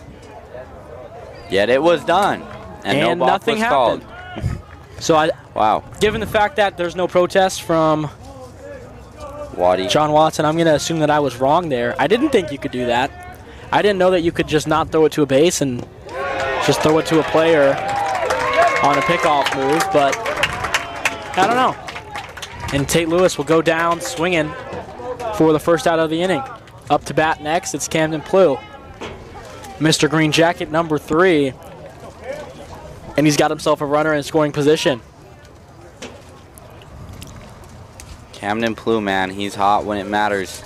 Yet it was done. And no balk nothing was happened. called. So, Wow. given the fact that there's no protest from Waddy. John Watson, I'm going to assume that I was wrong there. I didn't think you could do that. I didn't know that you could just not throw it to a base and just throw it to a player on a pickoff move, but I don't know. And Tate Lewis will go down swinging for the first out of the inning. Up to bat next, it's Camden Plu. Mr. Green Jacket, number 3. And he's got himself a runner in scoring position. Camden Plu, man, he's hot when it matters.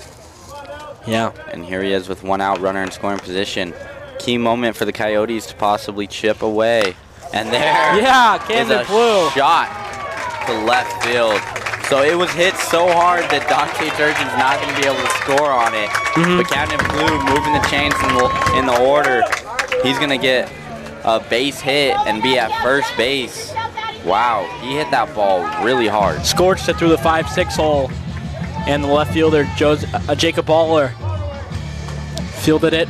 Yeah. And here he is with 1 out, runner in scoring position. Key moment for the Coyotes to possibly chip away. And there is a shot to left field. So it was hit so hard that Dante Turgeon's not going to be able to score on it. But Captain Blue moving the chains in the order. He's going to get a base hit and be at first base. Wow, he hit that ball really hard. Scorched it through the 5-6 hole. And the left fielder, Jacob Baller, fielded it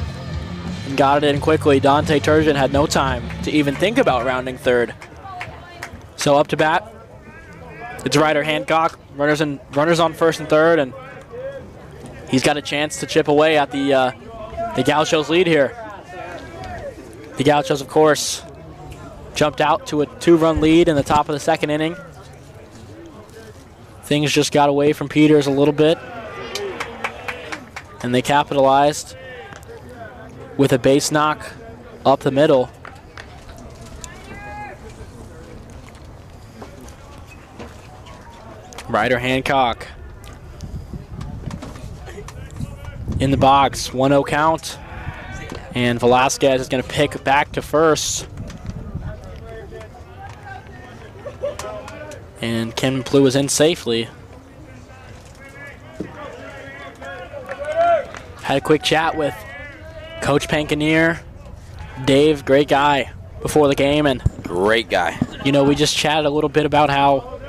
and got it in quickly. Dante Turgeon had no time to even think about rounding third. So up to bat, it's Ryder Hancock. Runners on first and third, and he's got a chance to chip away at the Gauchos' lead here. The Gauchos, of course, jumped out to a 2-run lead in the top of the 2nd inning. Things just got away from Peters a little bit, and they capitalized with a base knock up the middle. Ryder Hancock in the box, 1-0 count, and Velasquez is going to pick back to first. And Ken Blue is in safely. Had a quick chat with Coach Pankanier. Dave, great guy, before the game. And great guy. You know, we just chatted a little bit about how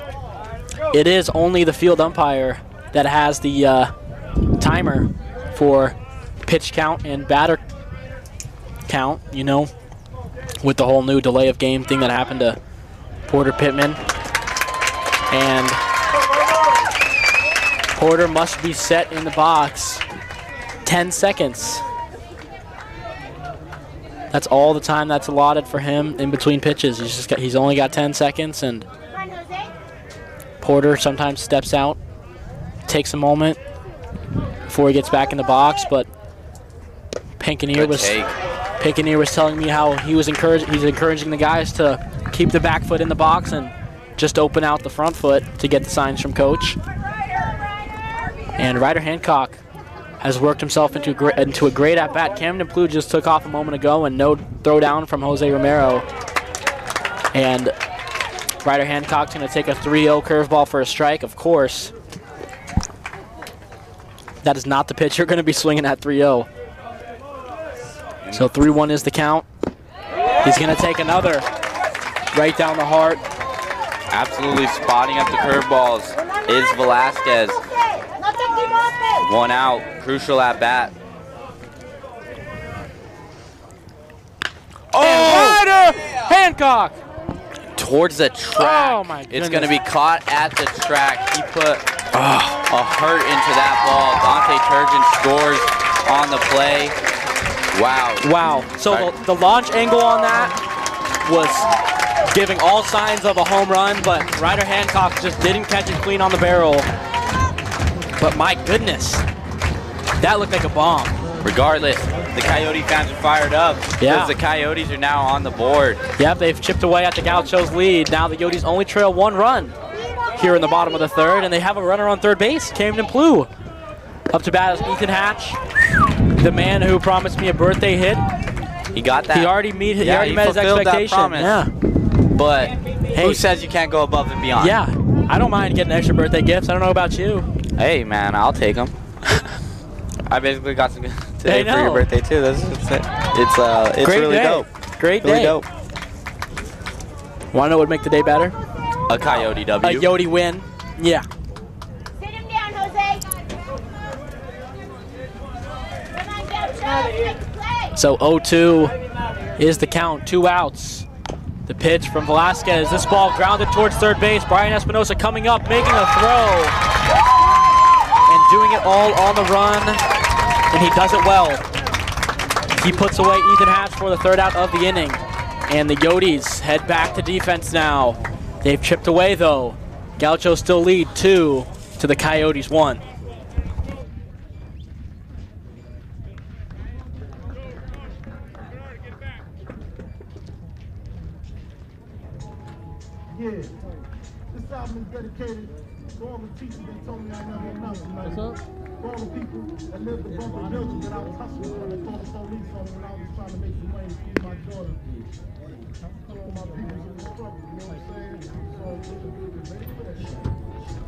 it is only the field umpire that has the timer for pitch count and batter count, you know, with the whole new delay of game thing that happened to Porter Pittman. And Porter must be set in the box 10 seconds. That's all the time that's allotted for him in between pitches. He's only got 10 seconds, and Porter sometimes steps out, takes a moment before he gets back in the box. But Pankanier was telling me how he's encouraging the guys to keep the back foot in the box and just open out the front foot to get the signs from Coach. And Ryder Hancock has worked himself into a great at-bat. Camden Blue just took off a moment ago, and no throw down from Jose Romero. And Ryder Hancock's going to take a 3-0 curveball for a strike, of course. That is not the pitch you're going to be swinging at 3-0. So 3-1 is the count. He's going to take another right down the heart. Absolutely spotting up the curveballs is Velasquez. 1 out, crucial at bat. Oh! Ryder Hancock! Towards the track. Oh my goodness. It's going to be caught at the track. He put a hurt into that ball. Dante Turgeon scores on the play. Wow. Wow. So the launch angle on that was giving all signs of a home run, but Ryder Hancock just didn't catch it clean on the barrel. But my goodness, that looked like a bomb. Regardless, the Coyote fans are fired up because the Coyotes are now on the board. Yep, they've chipped away at the Gauchos' lead. Now the Coyotes only trail 1 run here in the bottom of the 3rd, and they have a runner on 3rd base, Camden Blue. Up to bat is Ethan Hatch, the man who promised me a birthday hit. He got that. He already met his expectation. Yeah. But hey, who says you can't go above and beyond? Yeah, I don't mind getting extra birthday gifts. I don't know about you. Hey, man, I'll take them. I basically got some today for your birthday too. It's really dope. Great really day. Dope. Want to know what would make the day better? A Coyote W. A Coyote win. Yeah. Sit him down, Jose. Come on, Gauchos, make the play. So 0-2 is the count. 2 outs. The pitch from Velasquez. This ball grounded towards 3rd base. Brian Espinosa coming up, making a throw, and doing it all on the run, and he does it well. He puts away Ethan Hatch for the 3rd out of the inning, and the Coyotes head back to defense now. They've chipped away though. Gauchos still lead 2 to the Coyotes 1. Yeah, this album is dedicated to all the teachers that told me I never enough. What's up? For all the people that lived above the building that I was hustling when they called the police on me when I was trying to make some money to feed my daughter. I'm still on my people in the struggle, you know what I'm saying? So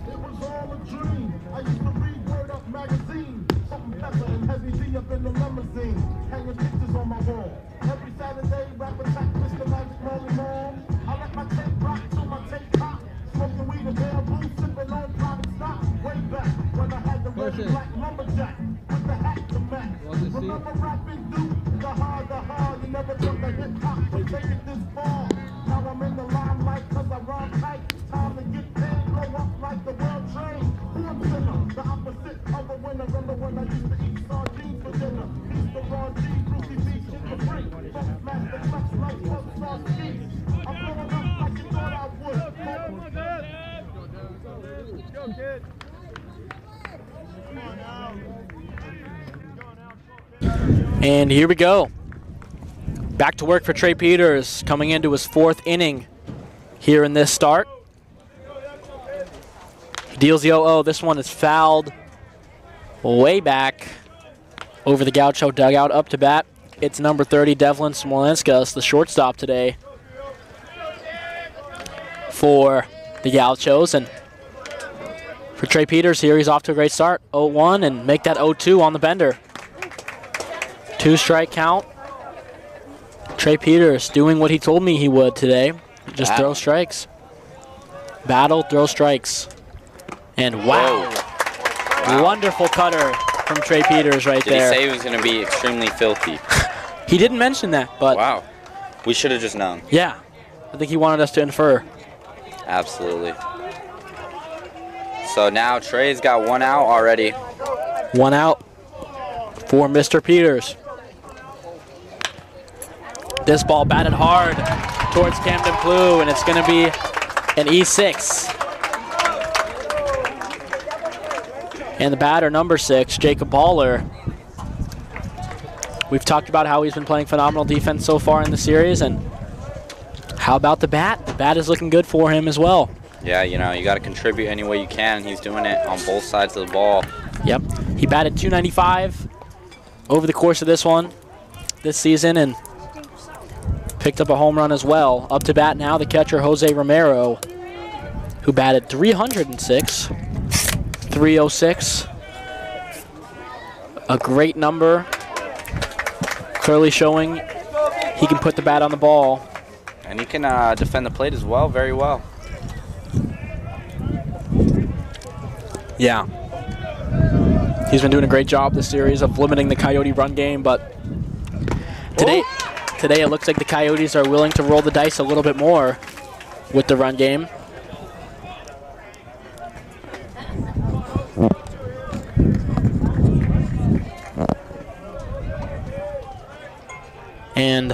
it was all a dream. I used to read Word Up magazine. Something better and heavy D up in the limousine. Hanging pictures on my wall. Every Saturday, rap attack, Mr. Magic Molly Mall. I let my tape rock till my tape pop. Smoking weed and bamboo, sipping on private stock. Way back when I had the red and black lumberjack with the hat to match. Remember rapping Duke, the hard, you never thought that hip hop would take it this far. Now I'm in the limelight cause I rhyme tight. Time to get paid, blow up like the world train. Who I'm sinner, the opposite of a winner. Remember when I used to eat sardines for dinner? Mr. Raw G, Brucey Beach, chicken free. Funk master, flex like fuck star skis. I'm blowing up like you thought I would. Go, kid. And here we go. Back to work for Trey Peters, coming into his 4th inning here in this start. He deals the 0-0. This one is fouled way back over the Gaucho dugout. Up to bat, it's number 30, Devlin Smolenskas, the shortstop today for the Gauchos. And for Trey Peters here, he's off to a great start. 0-1 and make that 0-2 on the bender. 2-strike count. Trey Peters doing what he told me he would today. Just throw strikes. Battle, throw strikes. And wow. Wonderful cutter from Trey Peters right there. Did he say he was going to be extremely filthy? He didn't mention that, but wow. We should have just known. Yeah. I think he wanted us to infer. Absolutely. So now Trey's got 1 out already. 1 out for Mr. Peters. This ball batted hard towards Camden Blue, and it's going to be an E6. And the batter, number 6, Jacob Baller. We've talked about how he's been playing phenomenal defense so far in the series, and how about the bat? The bat is looking good for him as well. Yeah, you know, you got to contribute any way you can, and he's doing it on both sides of the ball. Yep. He batted .295 over the course of this season, and picked up a home run as well. Up to bat now, the catcher, Jose Romero, who batted .306. 306. A great number. Clearly showing he can put the bat on the ball. And he can defend the plate as well, very well. Yeah. He's been doing a great job this series of limiting the Coyote run game, but today it looks like the Coyotes are willing to roll the dice a little bit more with the run game. And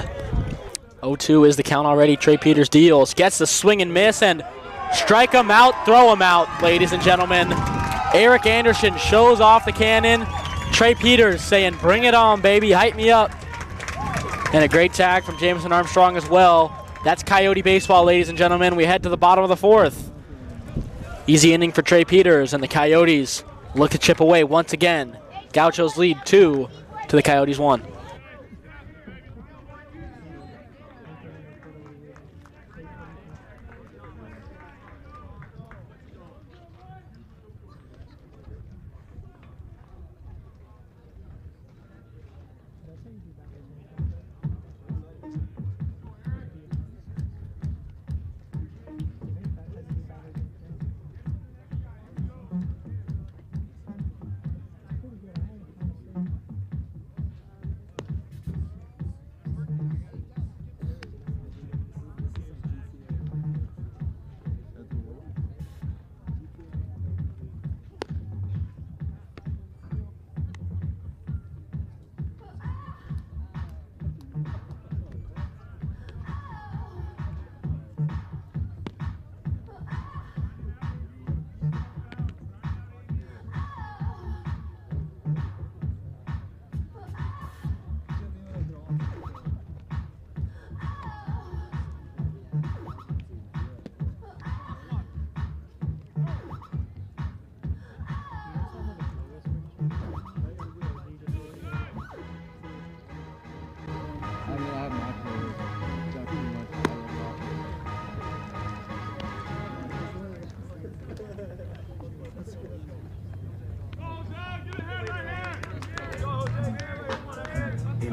0-2 is the count already. Trey Peters deals, gets the swing and miss, and strike him out, throw him out, ladies and gentlemen. Eric Anderson shows off the cannon. Trey Peters saying, bring it on, baby, hype me up. And a great tag from Jameson Armstrong as well. That's Coyote baseball, ladies and gentlemen. We head to the bottom of the 4th. Easy inning for Trey Peters, and the Coyotes look to chip away once again. Gauchos lead 2 to the Coyotes 1.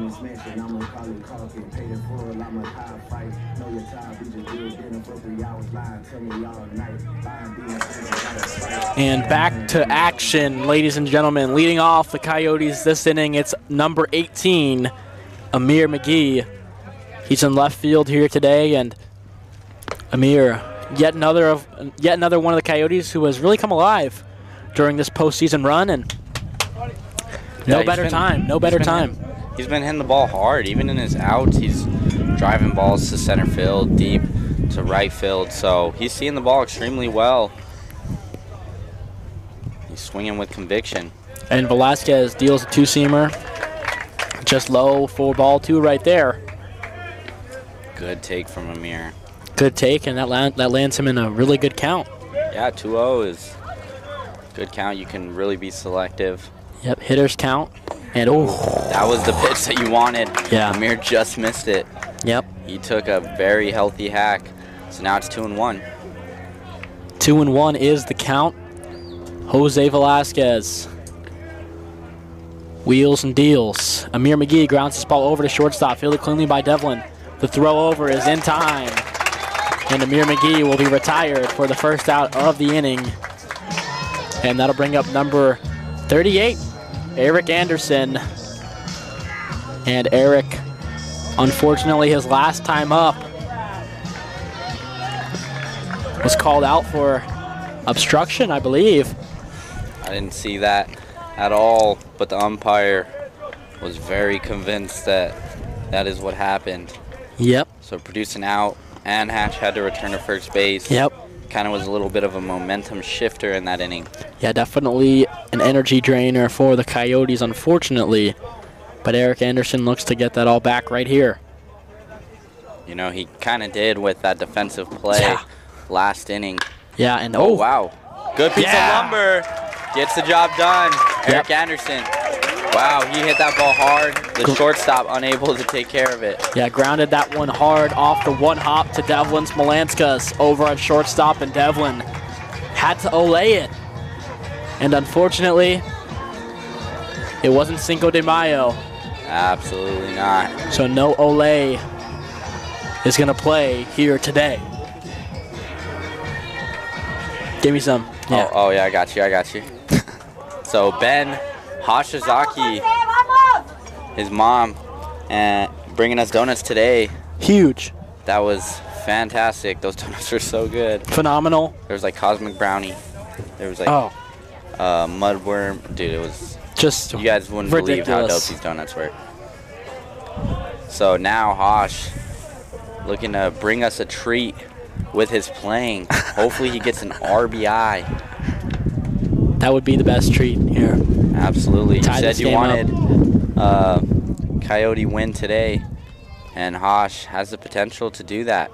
and smash it, I'ma call it coffee. Paid it for it, I'm a high fight. Know your time, we just did dinner for 3 hours. Lying to me all night. Lying, being fight. And back to action, ladies and gentlemen. Leading off the Coyotes this inning, it's number 18, Amir McGee. He's in left field here today, and Amir, yet another one of the Coyotes who has really come alive during this postseason run, and no better time. He's been hitting the ball hard, even in his outs. He's driving balls to center field, deep to right field, so he's seeing the ball extremely well. He's swinging with conviction. And Velasquez deals a two-seamer, just low, full ball two right there. Good take from Amir. Good take, and that lands him in a really good count. Yeah, 2-0 is good count. You can really be selective. Yep, hitters count. And oh, that was the pitch that you wanted. Yeah. Amir just missed it. Yep. He took a very healthy hack. So now it's 2-1. 2-1 is the count. Jose Velasquez. Wheels and deals. Amir McGee grounds this ball over to shortstop, fielded cleanly by Devlin. The throw over is in time. And Amir McGee will be retired for the first out of the inning. And that'll bring up number 38, Eric Anderson. And Eric, unfortunately, his last time up was called out for obstruction, I believe. I didn't see that at all, but the umpire was very convinced that that is what happened. Yep. So produced an out, and Hatch had to return to first base. Yep. Kind of was a little bit of a momentum shifter in that inning. Yeah, definitely an energy drainer for the Coyotes, unfortunately. But Eric Anderson looks to get that all back right here. You know, he kind of did with that defensive play last inning. Yeah, and oh, wow. Good piece of lumber. Gets the job done. Eric Anderson. Wow, he hit that ball hard. The shortstop unable to take care of it. Yeah, grounded that one hard off the one hop to Devlin's Melanskas over at shortstop, and Devlin had to olay it. And unfortunately, it wasn't Cinco de Mayo. Absolutely not. So no Olay is going to play here today. Give me some. Yeah. Oh, yeah, I got you. So Ben Hashizaki, his mom, and bringing us donuts today. Huge. That was fantastic. Those donuts were so good. Phenomenal. There was like cosmic brownie. There was like mudworm. Dude, it was just you guys wouldn't ridiculous. believe how dope these donuts were. So now Hosh looking to bring us a treat with his playing. Hopefully he gets an RBI. That would be the best treat here. Absolutely. You said you wanted Coyote win today, and Hosh has the potential to do that.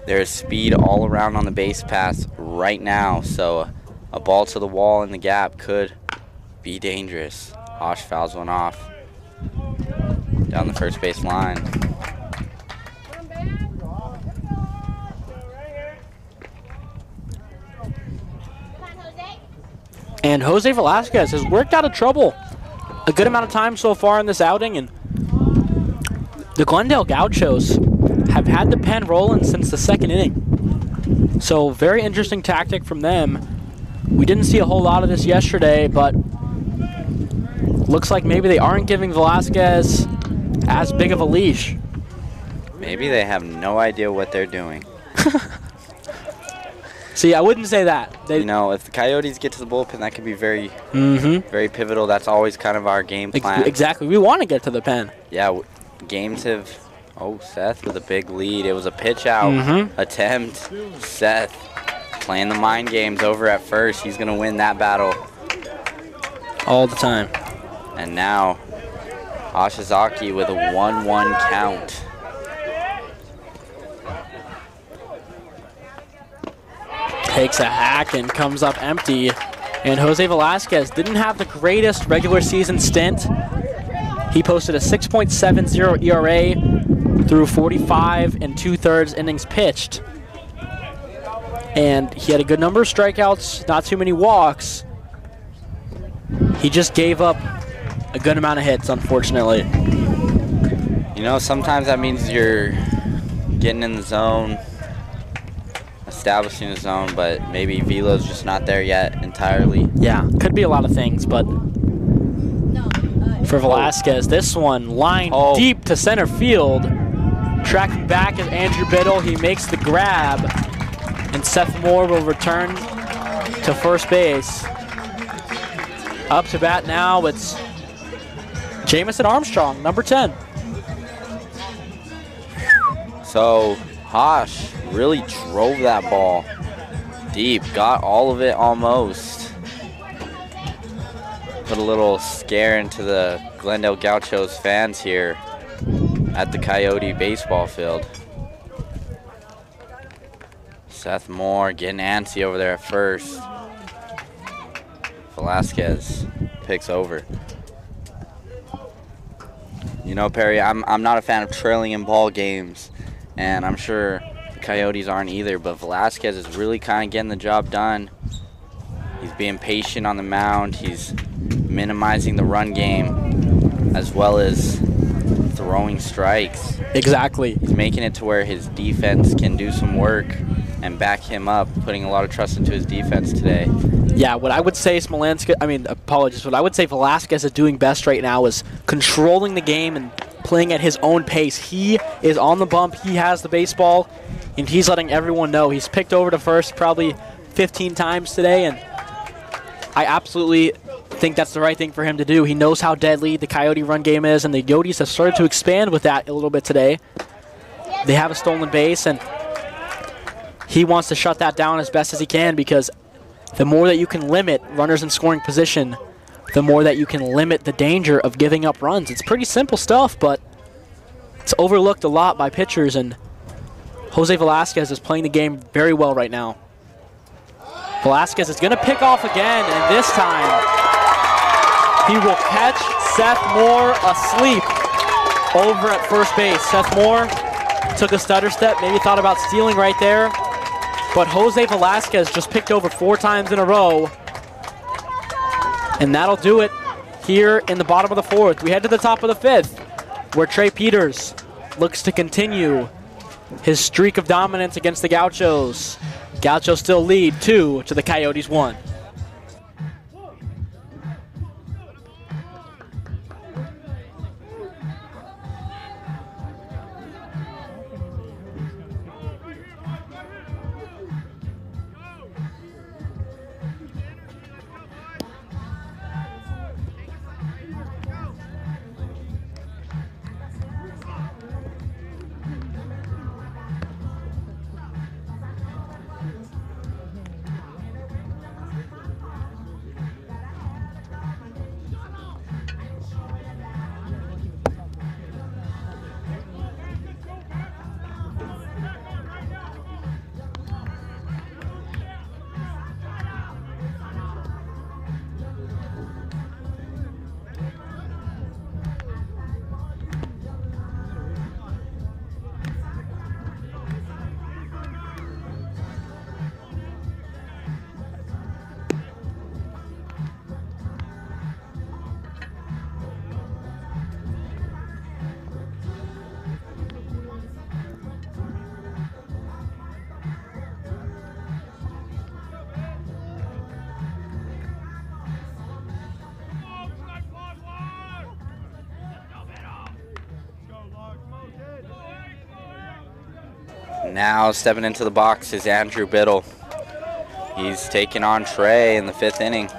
There's speed all around on the base paths right now, so a ball to the wall in the gap could be dangerous. Hosh fouls one off down the first base line. And Jose Velasquez has worked out of trouble a good amount of time so far in this outing, and the Glendale Gauchos have had the pen rolling since the second inning. So very interesting tactic from them. We didn't see a whole lot of this yesterday, but looks like maybe they aren't giving Velasquez as big of a leash. Maybe they have no idea what they're doing. See, I wouldn't say that. You know, if the Coyotes get to the bullpen, that could be very, very pivotal. That's always kind of our game plan. Exactly. We want to get to the pen. Yeah, games have... Oh, Seth with a big lead. It was a pitch out attempt. Seth playing the mind games over at first. He's going to win that battle. All the time. And now, Ashizaki with a 1-1 count. Takes a hack and comes up empty. And Jose Velasquez didn't have the greatest regular season stint. He posted a 6.70 ERA through 45 2/3 innings pitched. And he had a good number of strikeouts, not too many walks. He just gave up a good amount of hits, unfortunately. You know, sometimes that means you're getting in the zone, establishing the zone, but maybe velo's just not there yet entirely. Yeah, could be a lot of things, but for Velasquez, this one lined deep to center field. Tracking back is Andrew Biddle. He makes the grab, and Seth Moore will return to first base. Up to bat now, it's Jamison Armstrong, number 10. So Hosh really drove that ball deep, got all of it almost. Put a little scare into the Glendale Gauchos fans here at the Coyote baseball field. Seth Moore getting antsy over there at first. Velasquez picks over. You know, Perry, I'm not a fan of trailing in ball games, and I'm sure the Coyotes aren't either, but Velasquez is really kind of getting the job done. He's being patient on the mound. He's minimizing the run game as well as throwing strikes. Exactly. He's making it to where his defense can do some work and back him up, putting a lot of trust into his defense today. Yeah, what I would say what I would say Velasquez is doing best right now is controlling the game and playing at his own pace. He is on the bump, he has the baseball, and he's letting everyone know. He's picked over to first probably 15 times today, and I absolutely think that's the right thing for him to do. He knows how deadly the Coyote run game is, and the Coyotes have started to expand with that a little bit today. They have a stolen base, and he wants to shut that down as best as he can, because the more that you can limit runners in scoring position, the more that you can limit the danger of giving up runs. It's pretty simple stuff, but it's overlooked a lot by pitchers, and Jose Velasquez is playing the game very well right now. Velasquez is going to pick off again, and this time he will catch Seth Moore asleep over at first base. Seth Moore took a stutter step, maybe thought about stealing right there, but Jose Velasquez just picked over 4 times in a row, and that'll do it here in the bottom of the 4th. We head to the top of the 5th, where Trey Peters looks to continue his streak of dominance against the Gauchos. Gauchos still lead 2 to the Coyotes 1. Now stepping into the box is Andrew Biddle. He's taking on Trey in the 5th inning.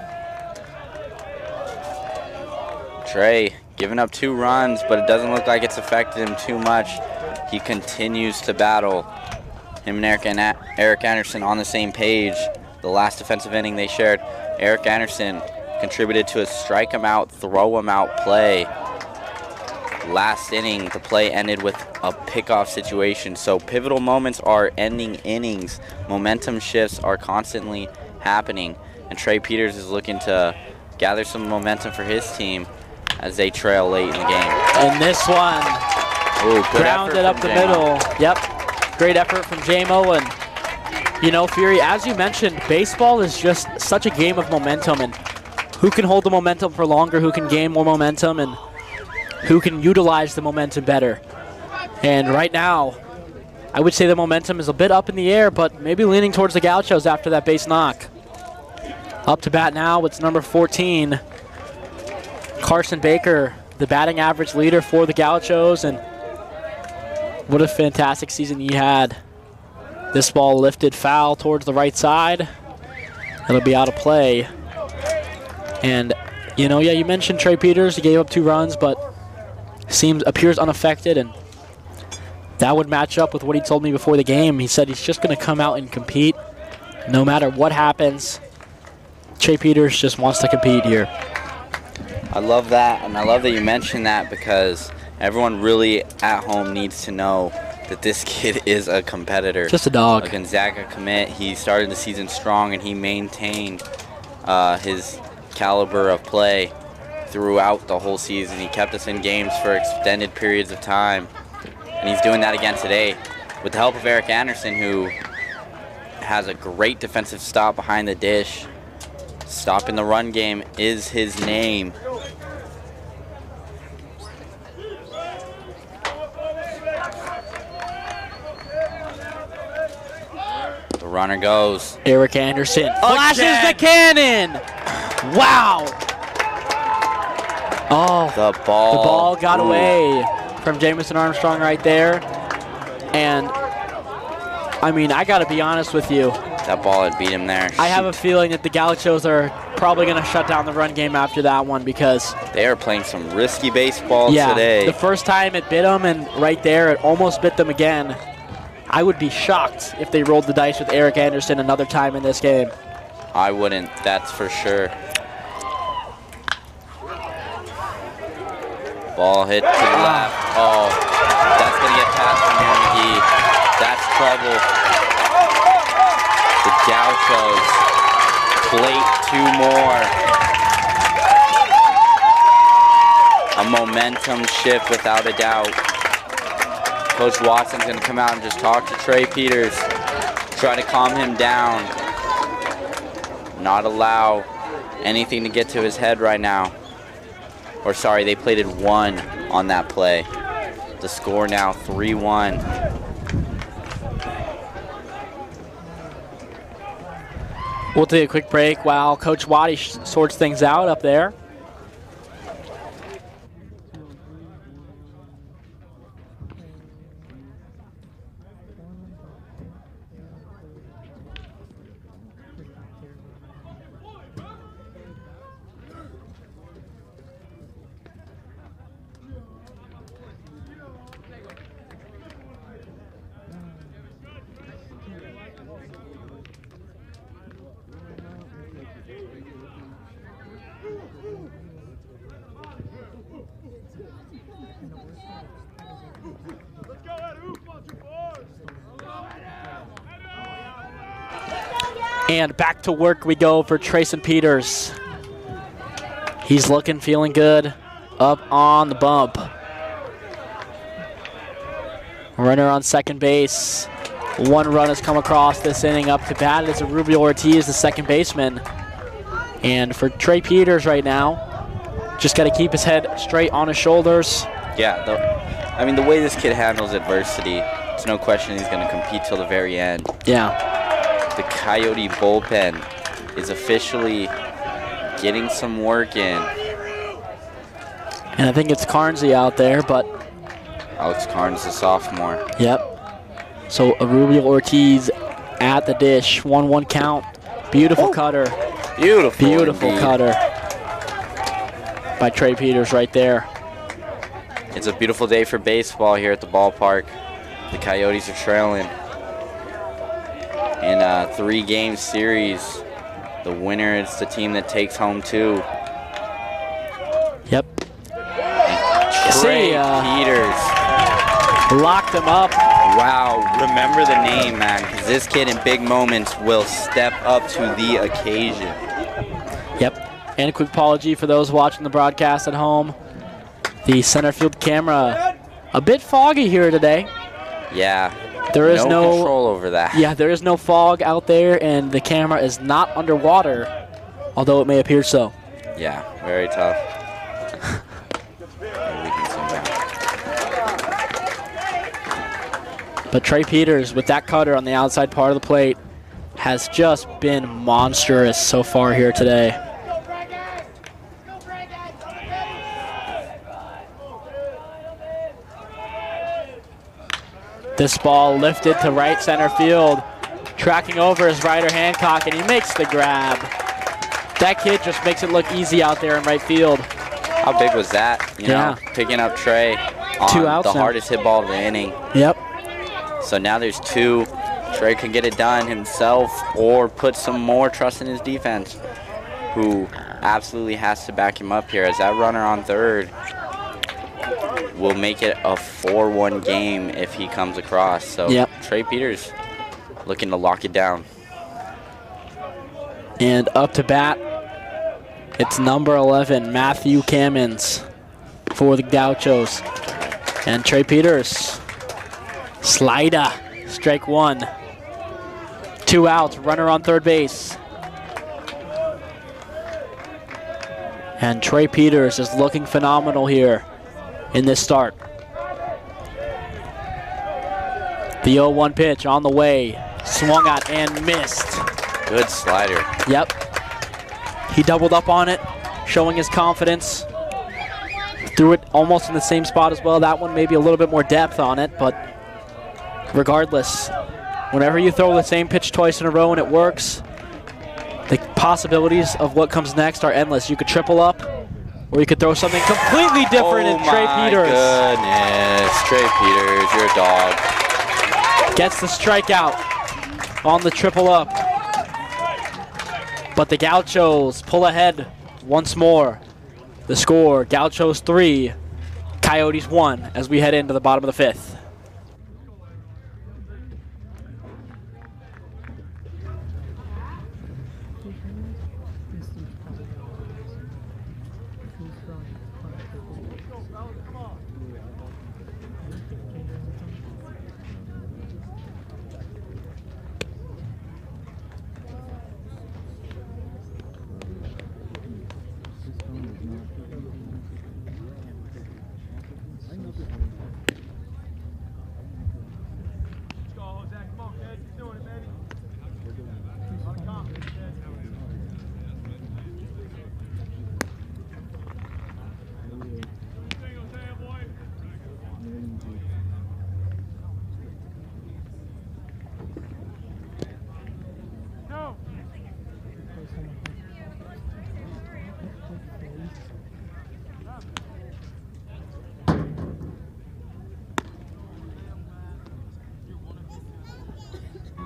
Trey giving up 2 runs, but it doesn't look like it's affected him too much. He continues to battle. Him and Eric Anderson on the same page. The last defensive inning they shared, Eric Anderson contributed to a strike him out, throw him out play. Last inning, the play ended with a pickoff situation. So pivotal moments are ending innings. Momentum shifts are constantly happening. And Trey Peters is looking to gather some momentum for his team as they trail late in the game. And this one, grounded up the middle. Yep, great effort from J-Mo. And, you know, Fury, as you mentioned, baseball is just such a game of momentum. And who can hold the momentum for longer, who can gain more momentum, and who can utilize the momentum better. And right now, I would say the momentum is a bit up in the air, but maybe leaning towards the Gauchos after that base knock. Up to bat now, it's number 14, Carson Baker, the batting average leader for the Gauchos, and what a fantastic season he had. This ball lifted foul towards the right side. It'll be out of play. And, you know, yeah, you mentioned Trey Peters. He gave up 2 runs, but appears unaffected, and that would match up with what he told me before the game. He said he's just going to come out and compete no matter what happens. Trey Peters just wants to compete here. I love that, and I love that you mentioned that because everyone really at home needs to know that this kid is a competitor. Just a dog. A Gonzaga commit. He started the season strong, and he maintained his caliber of play throughout the whole season. He kept us in games for extended periods of time, and he's doing that again today with the help of Eric Anderson, who has a great defensive stop behind the dish. Stopping the run game is his name. The runner goes. Eric Anderson flashes the cannon. Wow. Oh, The ball got away from Jamison Armstrong right there. And, I mean, I got to be honest with you. That ball had beat him there. I have a feeling that the Gauchos are probably going to shut down the run game after that one because They are playing some risky baseball yeah, today. the first time it bit them, and right there it almost bit them again. I would be shocked if they rolled the dice with Eric Anderson another time in this game. I wouldn't, that's for sure. Ball hit to the left. Oh, that's going to get past from Aaron McGee. That's trouble. The Gauchos plate 2 more. A momentum shift without a doubt. Coach Watson's going to come out and just talk to Trey Peters. Try to calm him down. Not allow anything to get to his head right now. Or sorry, they plated 1 on that play. The score now 3-1. We'll take a quick break while Coach Waddy sorts things out up there. And back to work we go for Trayson Peters. He's looking, feeling good, up on the bump. Runner on second base. 1 run has come across this inning. Up to bat is Rubio Ortiz, the second baseman. And for Trey Peters right now, just got to keep his head straight on his shoulders. Yeah, I mean, the way this kid handles adversity, it's no question he's going to compete till the very end. Yeah. The Coyote bullpen is officially getting some work in. And I think it's Carnsey out there, but... Alex Carnes, the sophomore. Yep. So Rubio Ortiz at the dish. 1-1 count. Beautiful cutter. Beautiful cutter by Trey Peters right there. It's a beautiful day for baseball here at the ballpark. The Coyotes are trailing in a 3-game series. The winner is the team that takes home 2. Yep. Trey Peters locked him up. Wow, remember the name, man, because this kid in big moments will step up to the occasion. Yep. And a quick apology for those watching the broadcast at home. The center field camera a bit foggy here today. Yeah. There is no control over that. Yeah, there is no fog out there, and the camera is not underwater, although it may appear so. Yeah, very tough. Maybe we can zoom out. But Trey Peters, with that cutter on the outside part of the plate, has just been monstrous so far here today. This ball lifted to right center field. Tracking over is Ryder Hancock, and he makes the grab. That kid just makes it look easy out there in right field. How big was that? You know, picking up Trey on 2 outs the now. hardest hit ball of the inning. Yep. So now there's 2. Trey can get it done himself or put some more trust in his defense, who absolutely has to back him up here, as that runner on third will make it a 4-1 game if he comes across. So Trey Peters looking to lock it down. And up to bat, it's number 11, Matthew Cammons for the Gauchos. And Trey Peters, slider, strike 1. 2 outs, runner on third base. And Trey Peters is looking phenomenal here in this start. The 0-1 pitch on the way, swung at and missed. Good slider. Yep. He doubled up on it, showing his confidence. Threw it almost in the same spot as well. That one maybe a little bit more depth on it, but regardless, whenever you throw the same pitch twice in a row and it works, the possibilities of what comes next are endless. You could triple up, or you could throw something completely different in Trey Peters. Oh my goodness, Trey Peters, you're a dog. Gets the strikeout on the triple up. But the Gauchos pull ahead once more. The score, Gauchos 3, Coyotes 1, as we head into the bottom of the 5th.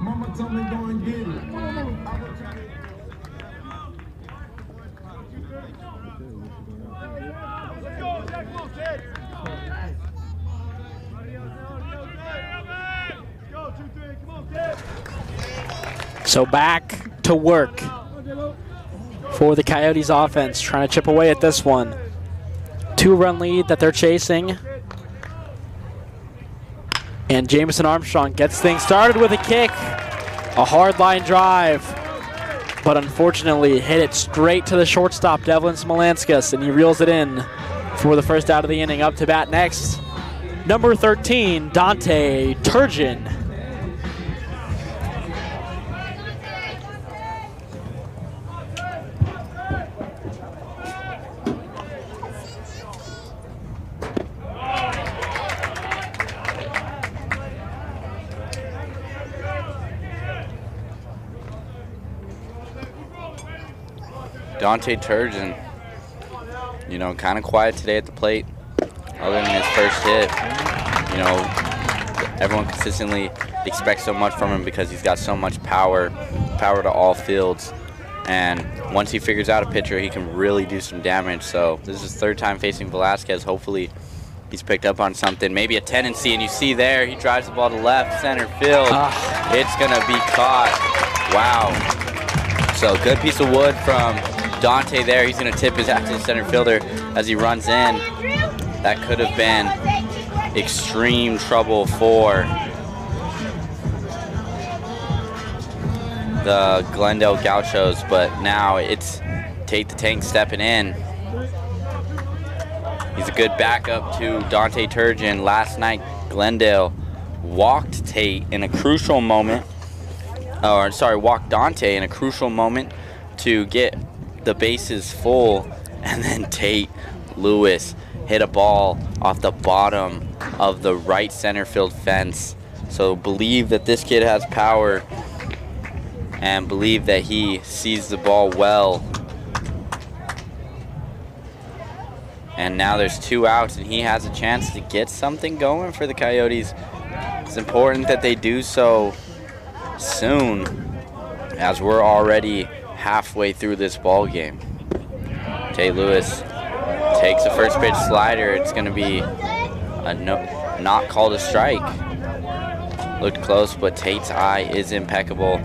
Mama told me go and get it. So back to work for the Coyotes offense, trying to chip away at this one. 2-run lead that they're chasing. And Jamison Armstrong gets things started with a kick. A hard line drive, but unfortunately hit it straight to the shortstop, Devlin Smolanskas, and he reels it in for the first out of the inning. Up to bat next, number 13, Dante Turgeon. Dante Turgeon, you know, kind of quiet today at the plate, other than his first hit. You know, everyone consistently expects so much from him because he's got so much power to all fields. And once he figures out a pitcher, he can really do some damage. So this is his 3rd time facing Velasquez. Hopefully he's picked up on something, maybe a tendency, and you see there, he drives the ball to left center field. It's gonna be caught. Wow. So good piece of wood from Dante there. He's gonna tip his active center fielder as he runs in. That could have been extreme trouble for the Glendale Gauchos, but now it's Tate the Tank stepping in. He's a good backup to Dante Turgeon. Last night, Glendale walked Tate in a crucial moment. Walked Dante in a crucial moment to get the bases full. And then Tate Lewis hit a ball off the bottom of the right center field fence. So believe that this kid has power and believe that he sees the ball well. And now there's 2 outs and he has a chance to get something going for the Coyotes. It's important that they do so soon, as we're already halfway through this ball game. Tate Lewis takes a first pitch slider. It's going to be a not called a strike. Looked close, but Tate's eye is impeccable.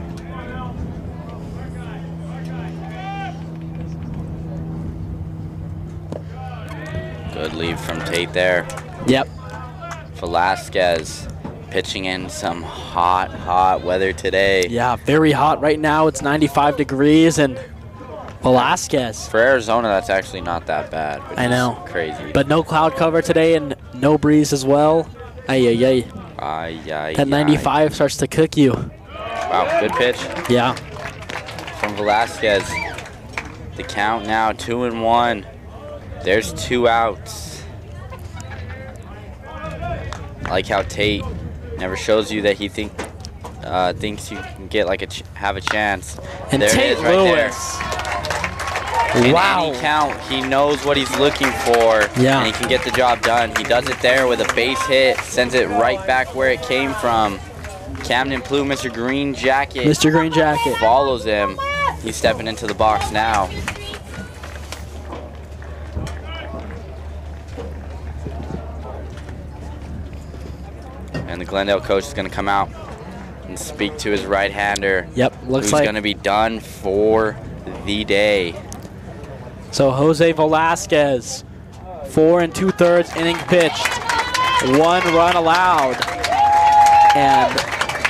Good lead from Tate there. Yep. Velasquez pitching in some hot weather today. Yeah, very hot right now. It's 95 degrees, and Velasquez. For Arizona, that's actually not that bad. I know. Crazy. But no cloud cover today and no breeze as well. Ay. That 95 starts to cook you. Wow, good pitch. Yeah. From Velasquez. The count now 2-1. There's 2 outs. I like how Tate never shows you that he thinks you can get have a chance. And there Tate it is right Lewis. there. Wow. In any count, he knows what he's looking for. Yeah. And he can get the job done. He does it there with a base hit, sends it right back where it came from. Camden Plough, Mr. Green Jacket. Mr. Green Jacket. Follows him. He's stepping into the box now. And the Glendale coach is going to come out and speak to his right-hander. Yep, looks who's like going to be done for the day. So Jose Velasquez, 4 2/3 innings pitched, 1 run allowed. And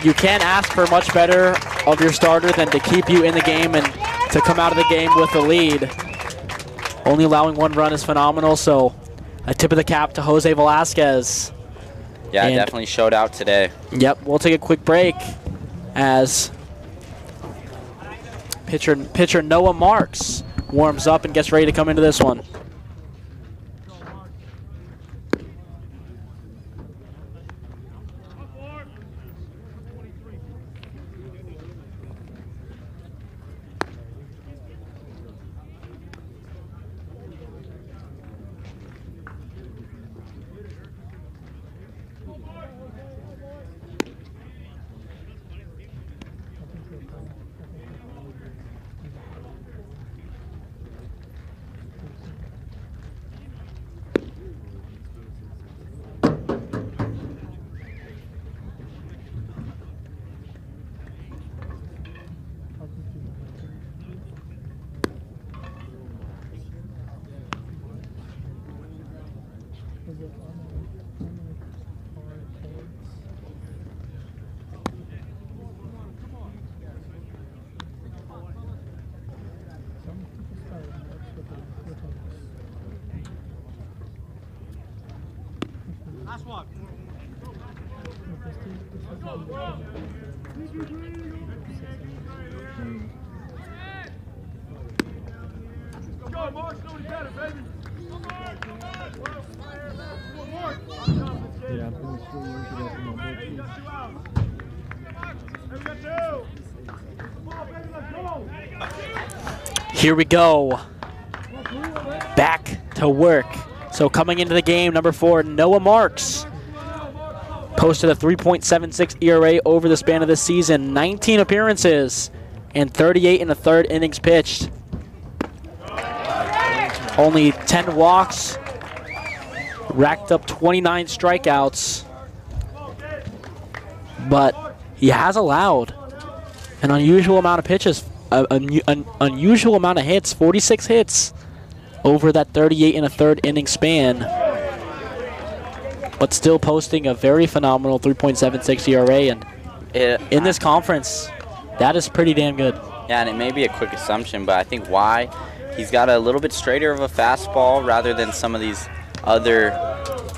you can't ask for much better of your starter than to keep you in the game and to come out of the game with the lead. Only allowing 1 run is phenomenal, so a tip of the cap to Jose Velasquez. Yeah, And definitely showed out today. Yep, we'll take a quick break as pitcher Noah Marks warms up and gets ready to come into this one. Here we go. Back to work. So coming into the game, number 4, Noah Marks. Posted a 3.76 ERA over the span of this season. 19 appearances and 38 1/3 innings pitched. Only 10 walks. Racked up 29 strikeouts. But he has allowed an unusual amount of pitches, an unusual amount of hits, 46 hits over that 38 1/3 inning span. But still posting a very phenomenal 3.76 ERA, and in this conference, that is pretty damn good. Yeah, and it may be a quick assumption, but I think why He's got a little bit straighter of a fastball rather than some of these other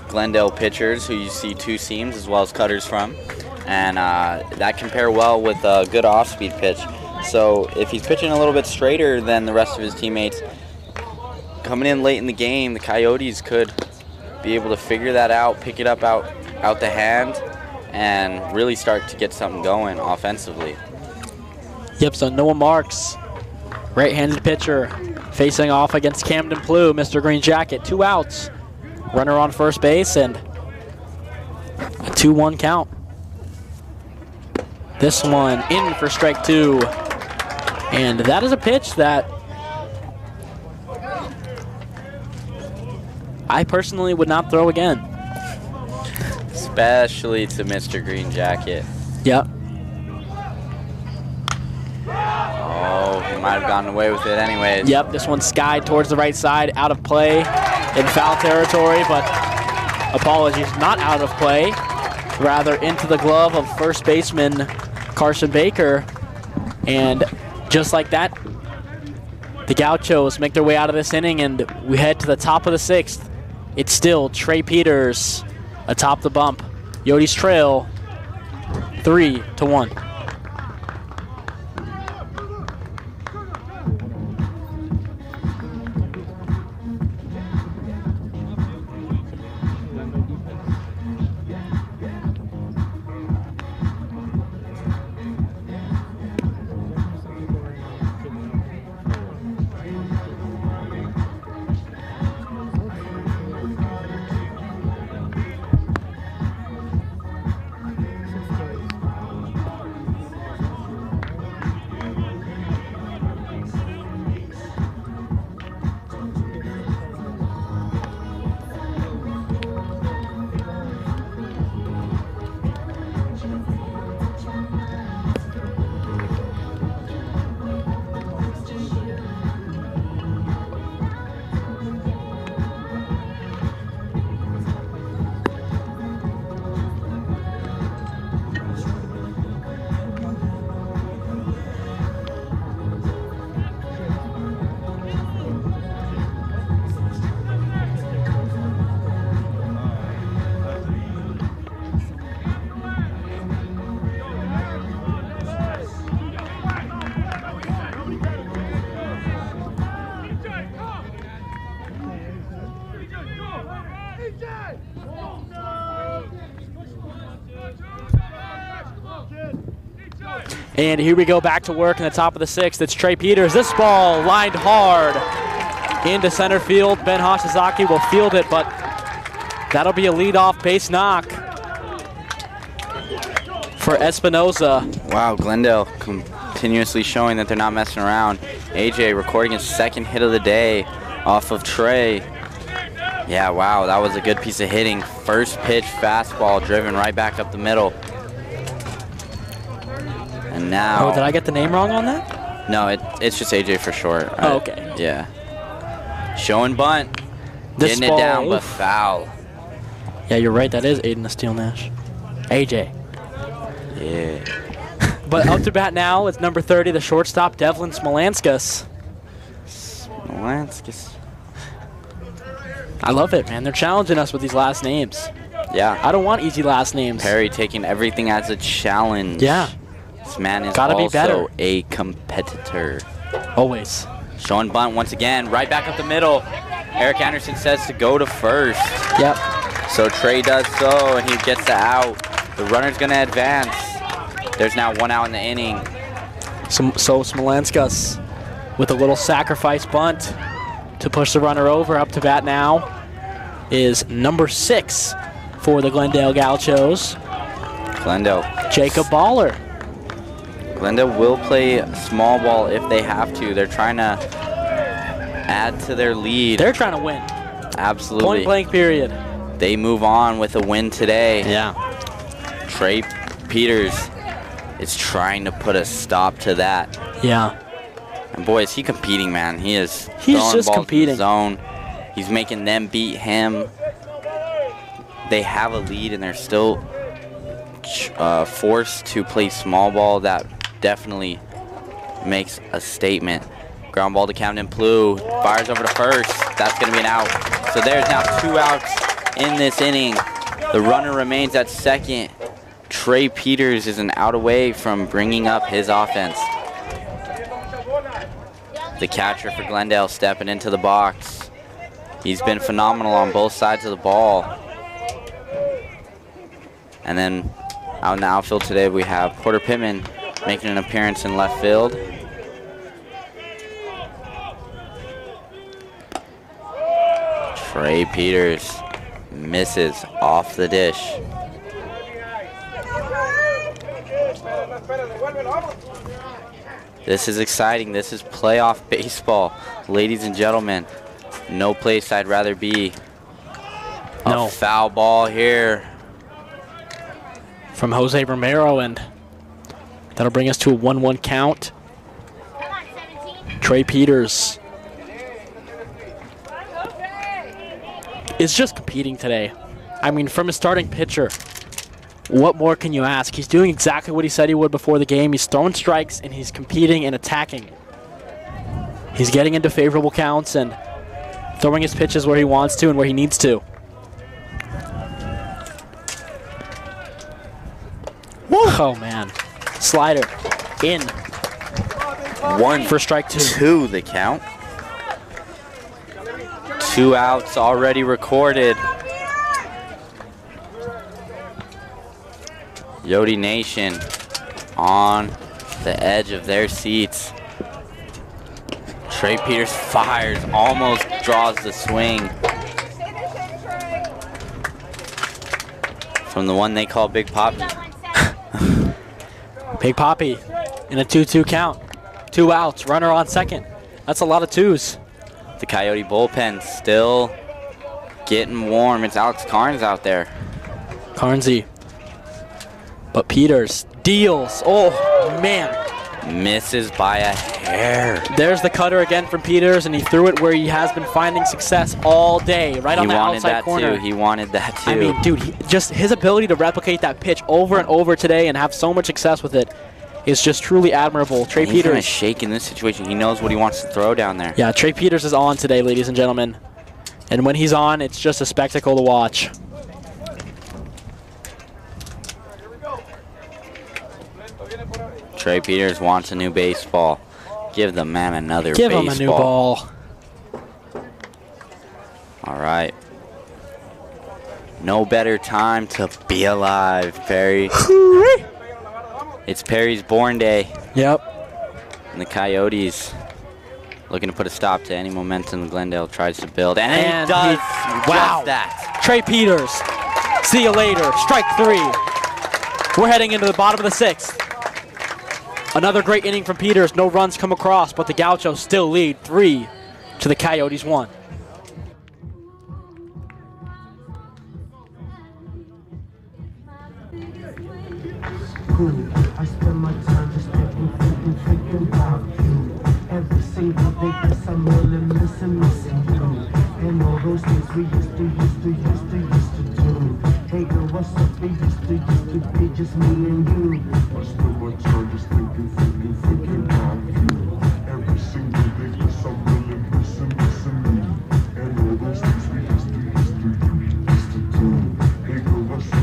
Glendale pitchers who you see two seams as well as cutters from. And that can pair well with a good off-speed pitch. So if he's pitching a little bit straighter than the rest of his teammates, coming in late in the game, the Coyotes could be able to figure that out, pick it up out the hand, and really start to get something going offensively. Yep, so Noah Marks, right-handed pitcher, facing off against Camden Plew, Mr. Green Jacket. 2 outs, runner on first base, and a 2-1 count. This one in for strike 2. And that is a pitch that I personally would not throw again. Especially to Mr. Green Jacket. Yep. Oh, he might have gotten away with it anyways. Yep, this one skied towards the right side, out of play in foul territory, but apologies, not out of play. Rather into the glove of first baseman Carson Baker. And just like that, the Gauchos make their way out of this inning, and we head to the top of the 6th. It's still Trey Peters atop the bump. Coyotes trail 3-1. And here we go back to work in the top of the 6th. It's Trey Peters. This ball lined hard into center field. Ben Hashizaki will field it, but that'll be a leadoff base knock for Espinoza. Wow, Glendale continuously showing that they're not messing around. AJ recording his 2nd hit of the day off of Trey. Yeah, wow, that was a good piece of hitting. First pitch fastball driven right back up the middle. And now... Oh, did I get the name wrong on that? No, it's just AJ for short. Oh, okay. Yeah. Showing bunt. This getting ball, it down, oof. but foul. Yeah, you're right. That is Aiden the Steel Nash. AJ. Yeah. But up to bat now, it's number 30, the shortstop, Devlin Smolanskas. Smolanskas. I love it, man. They're challenging us with these last names. Yeah. I don't want easy last names. Perry taking everything as a challenge. Yeah. This man is Gotta be also better. a competitor. Always. Showing bunt once again, right back up the middle. Eric Anderson says to go to first. Yep. So Trey does so, and he gets the out. The runner's going to advance. There's now 1 out in the inning. So Smolanskas with a little sacrifice bunt to push the runner over. Up to bat now is number 6 for the Glendale Gauchos, Glendale. Jacob Baller. Glendale will play small ball if they have to. They're trying to add to their lead. They're trying to win. Absolutely. Point blank period. They move on with a win today. Yeah. Trey Peters is trying to put a stop to that. Yeah. And boy, is he competing, man. He's just balls competing. in the zone. He's making them beat him. They have a lead, and they're still forced to play small ball. That definitely makes a statement. Ground ball to Camden Blue. Fires over to first. That's going to be an out. So there's now 2 outs in this inning. The runner remains at second. Trey Peters is an out away from bringing up his offense. The catcher for Glendale stepping into the box. He's been phenomenal on both sides of the ball. And then out in the outfield today, we have Porter Pittman making an appearance in left field. Trey Peters misses off the dish. This is exciting. This is playoff baseball. Ladies and gentlemen, no place I'd rather be. No. A foul ball here. From Jose Romero, and that'll bring us to a 1-1 count. Come on, 17. Trey Peters is just competing today. I mean, from his starting pitcher, what more can you ask? He's doing exactly what he said he would before the game. He's throwing strikes, and he's competing and attacking. He's getting into favorable counts and throwing his pitches where he wants to and where he needs to. Woo. Oh, man. Slider in. 1 for strike 2. 2 the count. 2 outs already recorded. Yodi Nation on the edge of their seats. Trey Peters fires, almost draws the swing from the one they call Big Poppy. Big Poppy in a 2-2 count. 2 outs, runner on second. That's a lot of 2s. The Coyote bullpen still getting warm. It's Alex Carnes out there. Carnsey. But Peters deals. Oh, man. Misses by a hair. There's the cutter again from Peters, and he threw it where he has been finding success all day, right on the outside corner. He wanted that too. I mean, dude, just his ability to replicate that pitch over and over today and have so much success with it is just truly admirable. Trey Peters Peters is shake in this situation. He knows what he wants to throw down there. Yeah, Trey Peters is on today, ladies and gentlemen. And when he's on, it's just a spectacle to watch. Trey Peters wants a new baseball. Give the man another baseball. Give him a new ball. All right. No better time to be alive, Perry. It's Perry's born day. Yep. And the Coyotes looking to put a stop to any momentum Glendale tries to build. And he does wow. just that. Trey Peters. See you later. Strike 3. We're heading into the bottom of the 6th. Another great inning from Peters. No runs come across, but the Gauchos still lead 3 to the Coyotes 1. I spend my time just thinking about you. Every single day, 'cause I'm really missing you. And all those things we used to do. Hey girl, what's up? It used to be just me and you. I spend my time just thinking about you. Every single day, 'cause I'm really missing you. And all those things we used to do. Hey girl, what's up?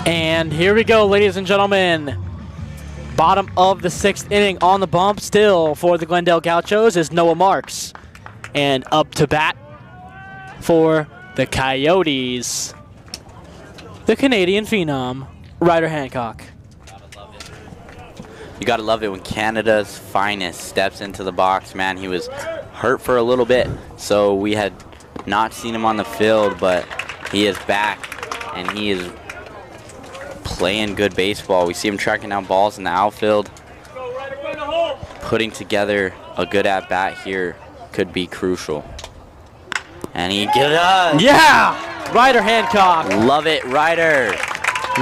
And here we go, ladies and gentlemen. Bottom of the 6th inning. On the bump still for the Glendale Gauchos is Noah Marks. And up to bat for the Coyotes, the Canadian Phenom, Ryder Hancock. You gotta love it when Canada's finest steps into the box, man. He was hurt for a little bit, so we had not seen him on the field, but he is back, and he is playing good baseball. We see him tracking down balls in the outfield. Putting together a good at-bat here could be crucial. And he get it up. Yeah! Ryder Hancock. Love it, Ryder.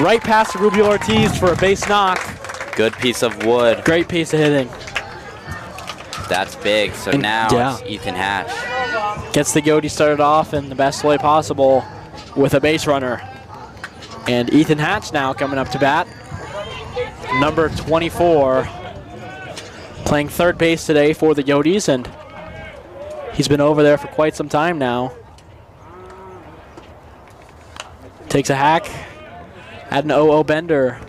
Right past Rubio Ortiz for a base knock. Good piece of wood. Great piece of hitting. That's big. So And now it's Ethan Hatch. Gets the Coyotes started off in the best way possible with a base runner. And Ethan Hatch now coming up to bat. Number 24. Playing third base today for the Coyotes, and he's been over there for quite some time now. Takes a hack at an 0-0 bender,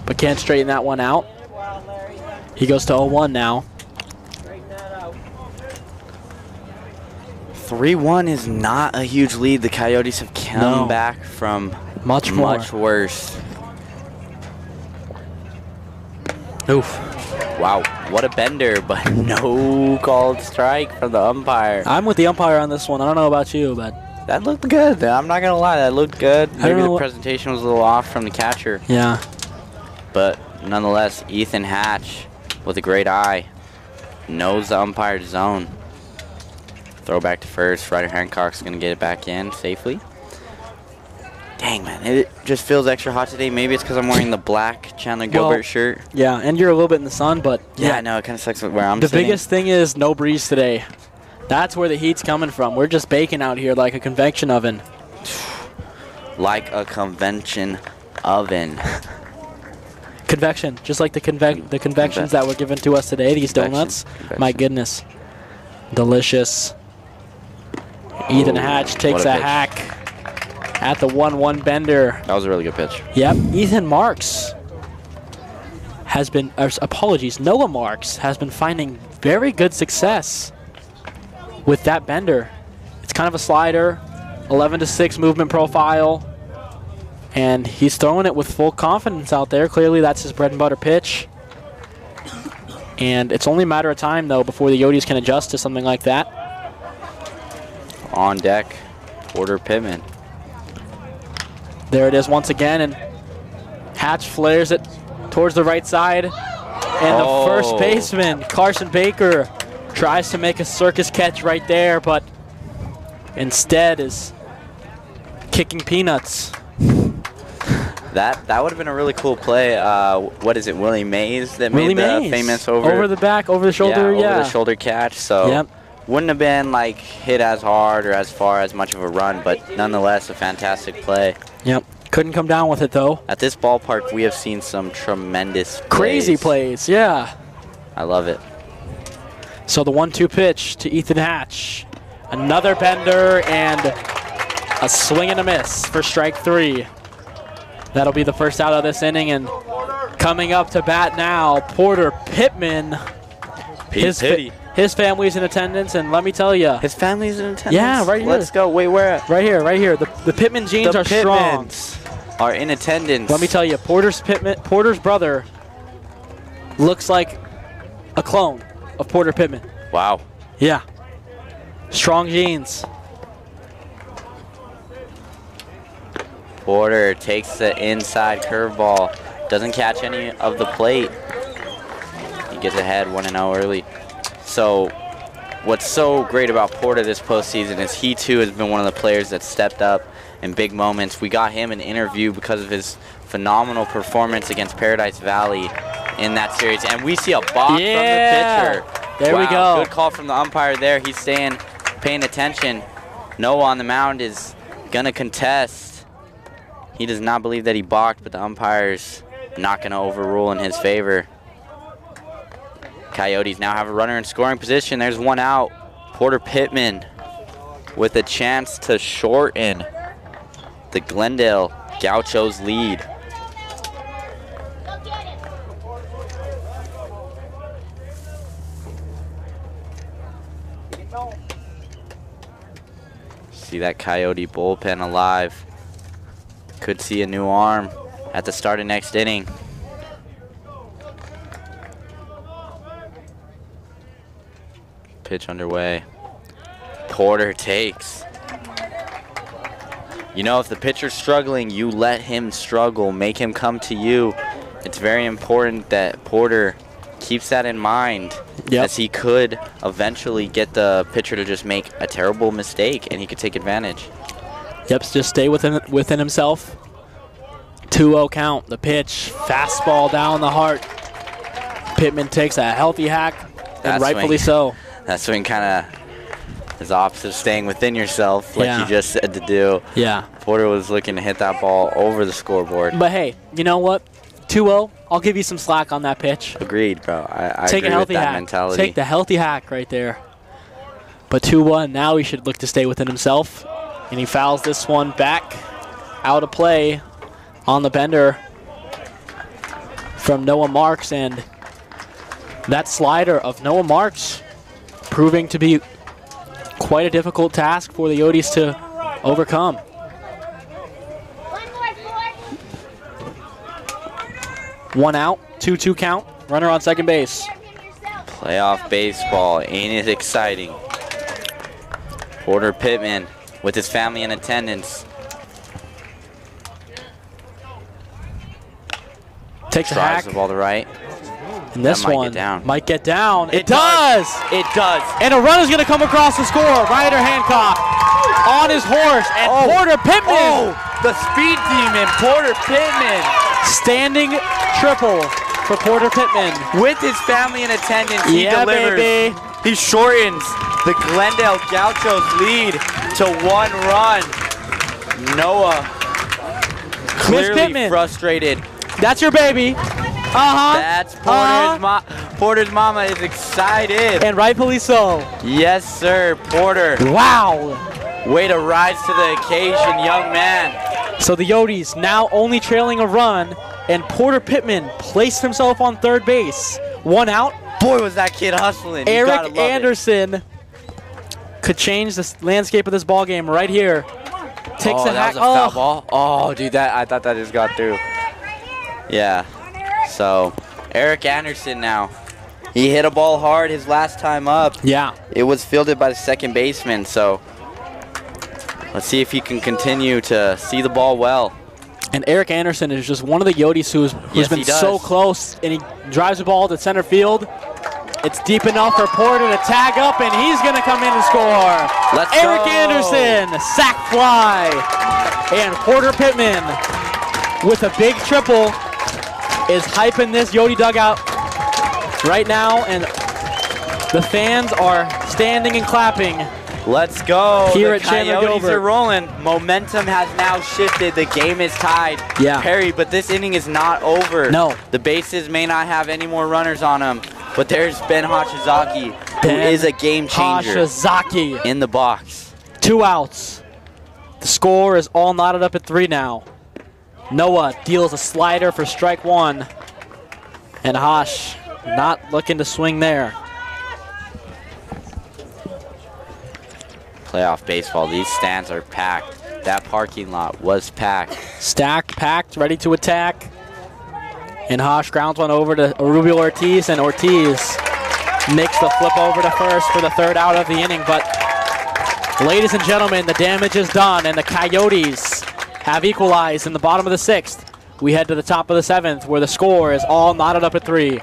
but can't straighten that one out. He goes to 0-1 now. 3-1 is not a huge lead. The Coyotes have come back from much worse. Oof. Wow, what a bender, but no called strike from the umpire. I'm with the umpire on this one. I don't know about you, but That looked good. I'm not going to lie, that looked good. I Maybe don't know the what- presentation was a little off from the catcher. yeah. But nonetheless, Ethan Hatch with a great eye knows the umpire's zone. Throw back to first. Ryder Hancock's going to get it back in safely. Dang, man, it just feels extra hot today. Maybe it's because I'm wearing the black Chandler-Gilbert shirt. Yeah, and you're a little bit in the sun, but Yeah, no, it kind of sucks where I'm the sitting. biggest thing is no breeze today. That's where the heat's coming from. We're just baking out here like a convection oven. Like a convention oven. Convection, just like the convections that were given to us today, these donuts. Convection. My goodness. Delicious. Ethan Hatch takes what a a pitch. hack at the 1-1 bender. That was a really good pitch. Yep, Ethan Marks has been, Noah Marks has been finding very good success with that bender. It's kind of a slider, 11-6 movement profile, and he's throwing it with full confidence out there. Clearly that's his bread and butter pitch. And it's only a matter of time, though, before the Coyotes can adjust to something like that. On deck, Porter Pittman. There it is once again, and Hatch flares it towards the right side. And the first baseman, Carson Baker, tries to make a circus catch right there, but instead is kicking peanuts. That would have been a really cool play. What is it, Willie Mays that made the famous over the back, over the shoulder, over the shoulder catch. So Yep. wouldn't have been like hit as hard or as far as much of a run, but nonetheless a fantastic play. Yep. Couldn't come down with it though. At this ballpark, we have seen some tremendous Crazy plays, yeah. I love it. So the 1-2 pitch to Ethan Hatch. Another bender and a swing and a miss for strike 3. That'll be the first out of this inning, and coming up to bat now, Porter Pittman. His family's in attendance, and let me tell you. His family's in attendance? Yeah, right here. Let's go. Wait, where at? Right here. The Pittman genes are strong. Pittmans are in attendance. Let me tell you, Porter's brother looks like a clone of Porter Pittman. Wow. Yeah. Strong genes. Porter takes the inside curveball. Doesn't catch any of the plate. He gets ahead 1-0 early. So what's so great about Porter this postseason is he too has been one of the players that stepped up in big moments. We got him an interview because of his phenomenal performance against Paradise Valley in that series. And we see a balk from the pitcher. There we go. Good call from the umpire there. He's paying attention. Noah on the mound is gonna contest. He does not believe that he balked, but the umpire's not gonna overrule in his favor. Coyotes now have a runner in scoring position. There's one out. Porter Pittman with a chance to shorten the Glendale Gauchos lead. See that Coyote bullpen alive. Could see a new arm at the start of next inning. Pitch underway. Porter takes. You know, if the pitcher's struggling, you let him struggle. Make him come to you. It's very important that Porter keeps that in mind, as he could eventually get the pitcher to just make a terrible mistake, and he could take advantage. Yep, just stay within himself. 2-0 count. The pitch, fastball down the heart. Pittman takes a healthy hack, and rightfully so. That swing kind of is opposite of staying within yourself, like you just said to do. Yeah. Porter was looking to hit that ball over the scoreboard. But hey, you know what? 2-0, I'll give you some slack on that pitch. Agreed, bro. I Take agree a healthy with that hack. mentality. Take the healthy hack right there. But 2-1, now he should look to stay within himself. And he fouls this one back out of play on the bender from Noah Marks. And that slider of Noah Marks proving to be quite a difficult task for the Coyotes to overcome. 1 out, 2-2 count, runner on second base. Playoff baseball, ain't it exciting? Porter Pittman with his family in attendance. Takes a Drives hack. the ball to right. And this That might one get down. might get down. It does. It does. And a runner's going to come across the score. Ryder Hancock on his horse. And Porter Pittman. The speed demon, Porter Pittman. Standing triple for Porter Pittman. With his family in attendance, he delivers. Baby. He shortens the Glendale Gauchos lead to 1 run. Noah clearly frustrated. That's your baby. That's Porter's mama is excited. And rightfully so. Yes, sir, Porter. Wow. Way to rise to the occasion, young man. So the Coyotes now only trailing a run, and Porter Pittman placed himself on third base. 1 out. Boy, was that kid hustling. Eric Anderson could change the landscape of this ball game right here. Takes a hack. That was a foul ball. Oh, dude, I thought that just got through. Yeah. So, Eric Anderson now. He hit a ball hard his last time up. Yeah. It was fielded by the second baseman, so let's see if he can continue to see the ball well. And Eric Anderson is just one of the Coyotes who's been so close, and he drives the ball to center field. It's deep enough for Porter to tag up, and he's going to come in and score. Eric Anderson, sac fly. And Porter Pittman with a big triple is hyping this Yodi dugout right now, and the fans are standing and clapping. Let's go. Here the at Chandler-Gilbert. Coyotes are rolling. Momentum has now shifted. The game is tied. Yeah. Perry, but this inning is not over. No. The bases may not have any more runners on them, but there's Ben Hachizaki, who is a game changer Hachizaki in the box. 2 outs. The score is all knotted up at 3 now. Noah deals a slider for strike 1. And Hash not looking to swing there. Playoff baseball, these stands are packed. That parking lot was packed. Stacked, packed, ready to attack. And Hash grounds one over to Rubio Ortiz, and Ortiz makes the flip over to first for the 3rd out of the inning. But ladies and gentlemen, the damage is done, and the Coyotes have equalized in the bottom of the 6th. We head to the top of the 7th, where the score is all knotted up at 3.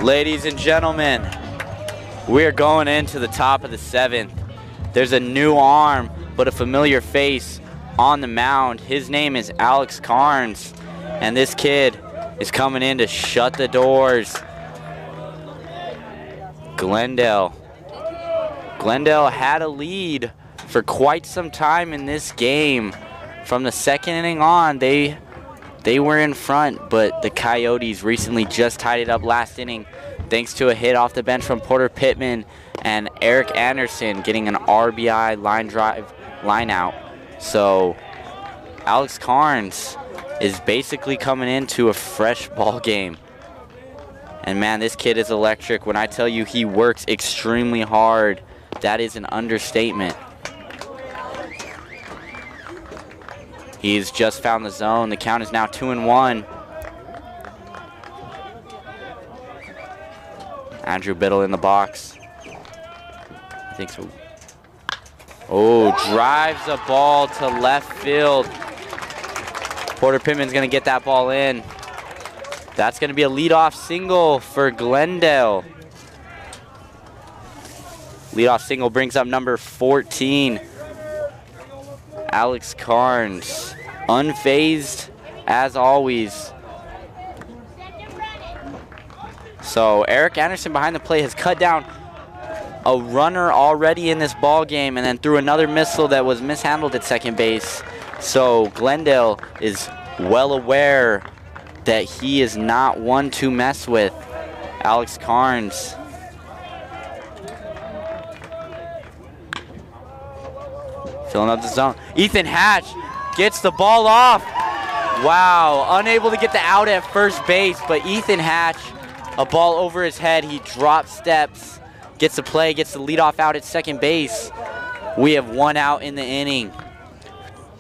Ladies and gentlemen, we're going into the top of the 7th. There's a new arm, but a familiar face on the mound. His name is Alex Carnes, and this kid is coming in to shut the doors. Glendale had a lead for quite some time in this game. From the 2nd inning on, they were in front, but the Coyotes recently just tied it up last inning thanks to a hit off the bench from Porter Pittman and Eric Anderson getting an RBI line out. So Alex Carnes is basically coming into a fresh ball game. And man, this kid is electric. When I tell you he works extremely hard, that is an understatement. He's just found the zone. The count is now 2-1. Andrew Biddle in the box. I think so. Oh, drives a ball to left field. Porter Pittman's going to get that ball in. That's going to be a leadoff single for Glendale. Leadoff single brings up number 14, Alex Carnes. Unfazed as always. So Eric Anderson behind the plate has cut down a runner already in this ball game and then threw another missile that was mishandled at second base. So Glendale is well aware that he is not one to mess with. Alex Carnes. Filling up the zone. Ethan Hatch gets the ball off. Wow, unable to get the out at first base, but Ethan Hatch, a ball over his head, he drops steps, gets the play, gets the leadoff out at second base. We have 1 out in the inning.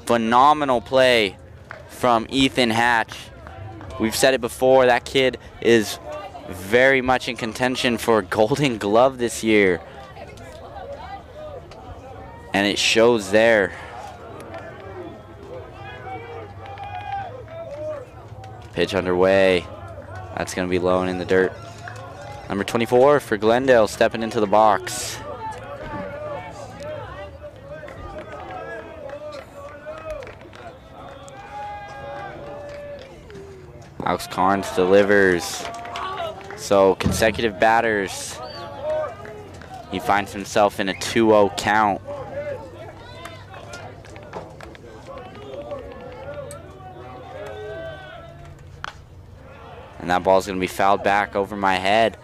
Phenomenal play from Ethan Hatch. We've said it before, that kid is very much in contention for Golden Glove this year. And it shows there. Pitch underway. That's going to be low and in the dirt. Number 24 for Glendale stepping into the box. Alex Carnes delivers. So consecutive batters. He finds himself in a 2-0 count. And that ball is going to be fouled back over my head.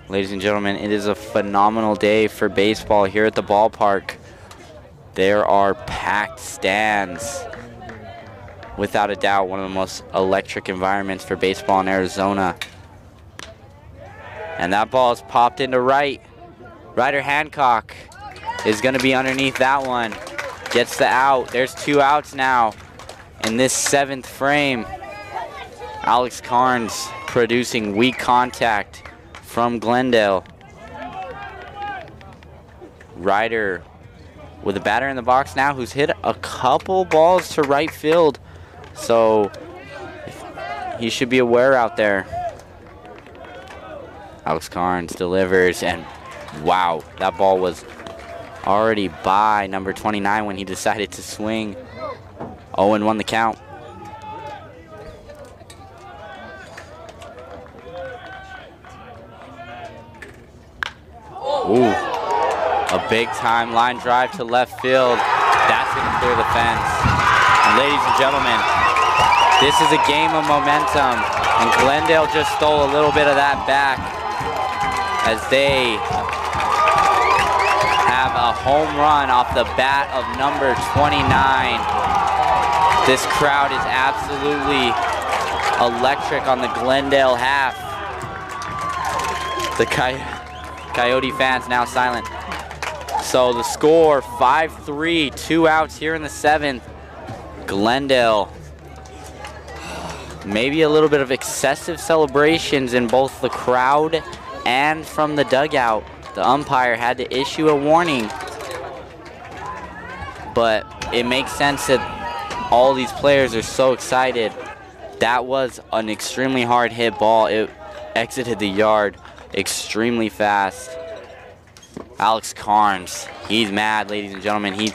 Ladies and gentlemen, it is a phenomenal day for baseball here at the ballpark. There are packed stands. Without a doubt, one of the most electric environments for baseball in Arizona. And that ball is popped into right. Ryder Hancock is going to be underneath that one. Gets the out. There's 2 outs now in this 7th frame. Alex Carnes producing weak contact from Glendale. Ryder with a batter in the box now who's hit a couple balls to right field. So he should be aware out there. Alex Carnes delivers, and wow, that ball was already by number 29 when he decided to swing. 0-1 the count. Ooh, a big time line drive to left field. That's going to clear the fence. And ladies and gentlemen, this is a game of momentum, and Glendale just stole a little bit of that back as they have a home run off the bat of number 29. This crowd is absolutely electric on the Glendale half. The Coyote fans now silent. So the score, 5-3, 2 outs here in the 7th. Glendale. Maybe a little bit of excessive celebrations in both the crowd and from the dugout. The umpire had to issue a warning. But it makes sense that all these players are so excited. That was an extremely hard hit ball. exited the yard extremely fast. Alex Carnes, he's mad, ladies and gentlemen. He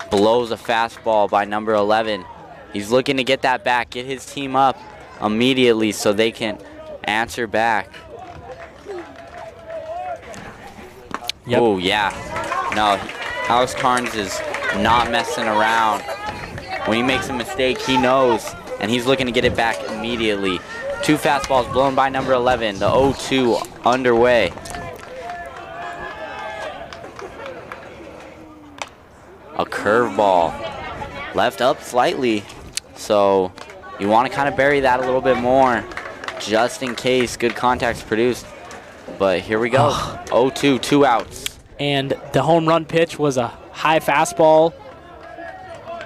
blows a fastball by number 11. He's looking to get that back, get his team up immediately so they can answer back. Yep. Oh, yeah. No, Alex Carnes is not messing around. When he makes a mistake, he knows, and he's looking to get it back immediately. 2 fastballs blown by number 11. The 0-2 underway. A curveball. Left up slightly. So you want to kind of bury that a little bit more just in case good contact's produced. But here we go. 0-2, 2 outs. And the home run pitch was a high fastball.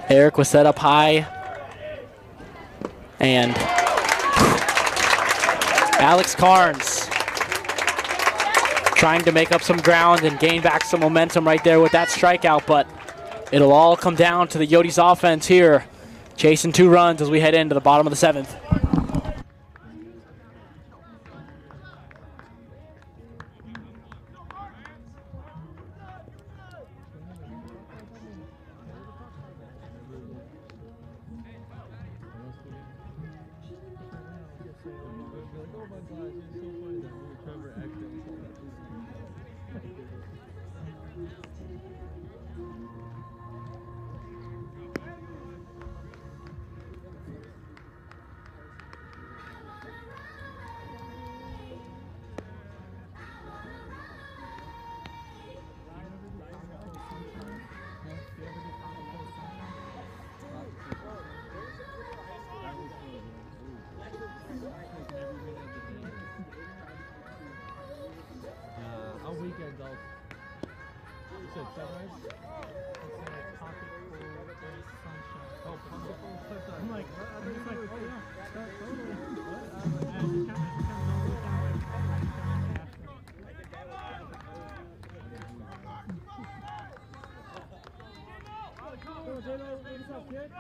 Eric was set up high. And Alex Carnes trying to make up some ground and gain back some momentum right there with that strikeout, but it'll all come down to the Coyotes offense here, chasing 2 runs as we head into the bottom of the 7th.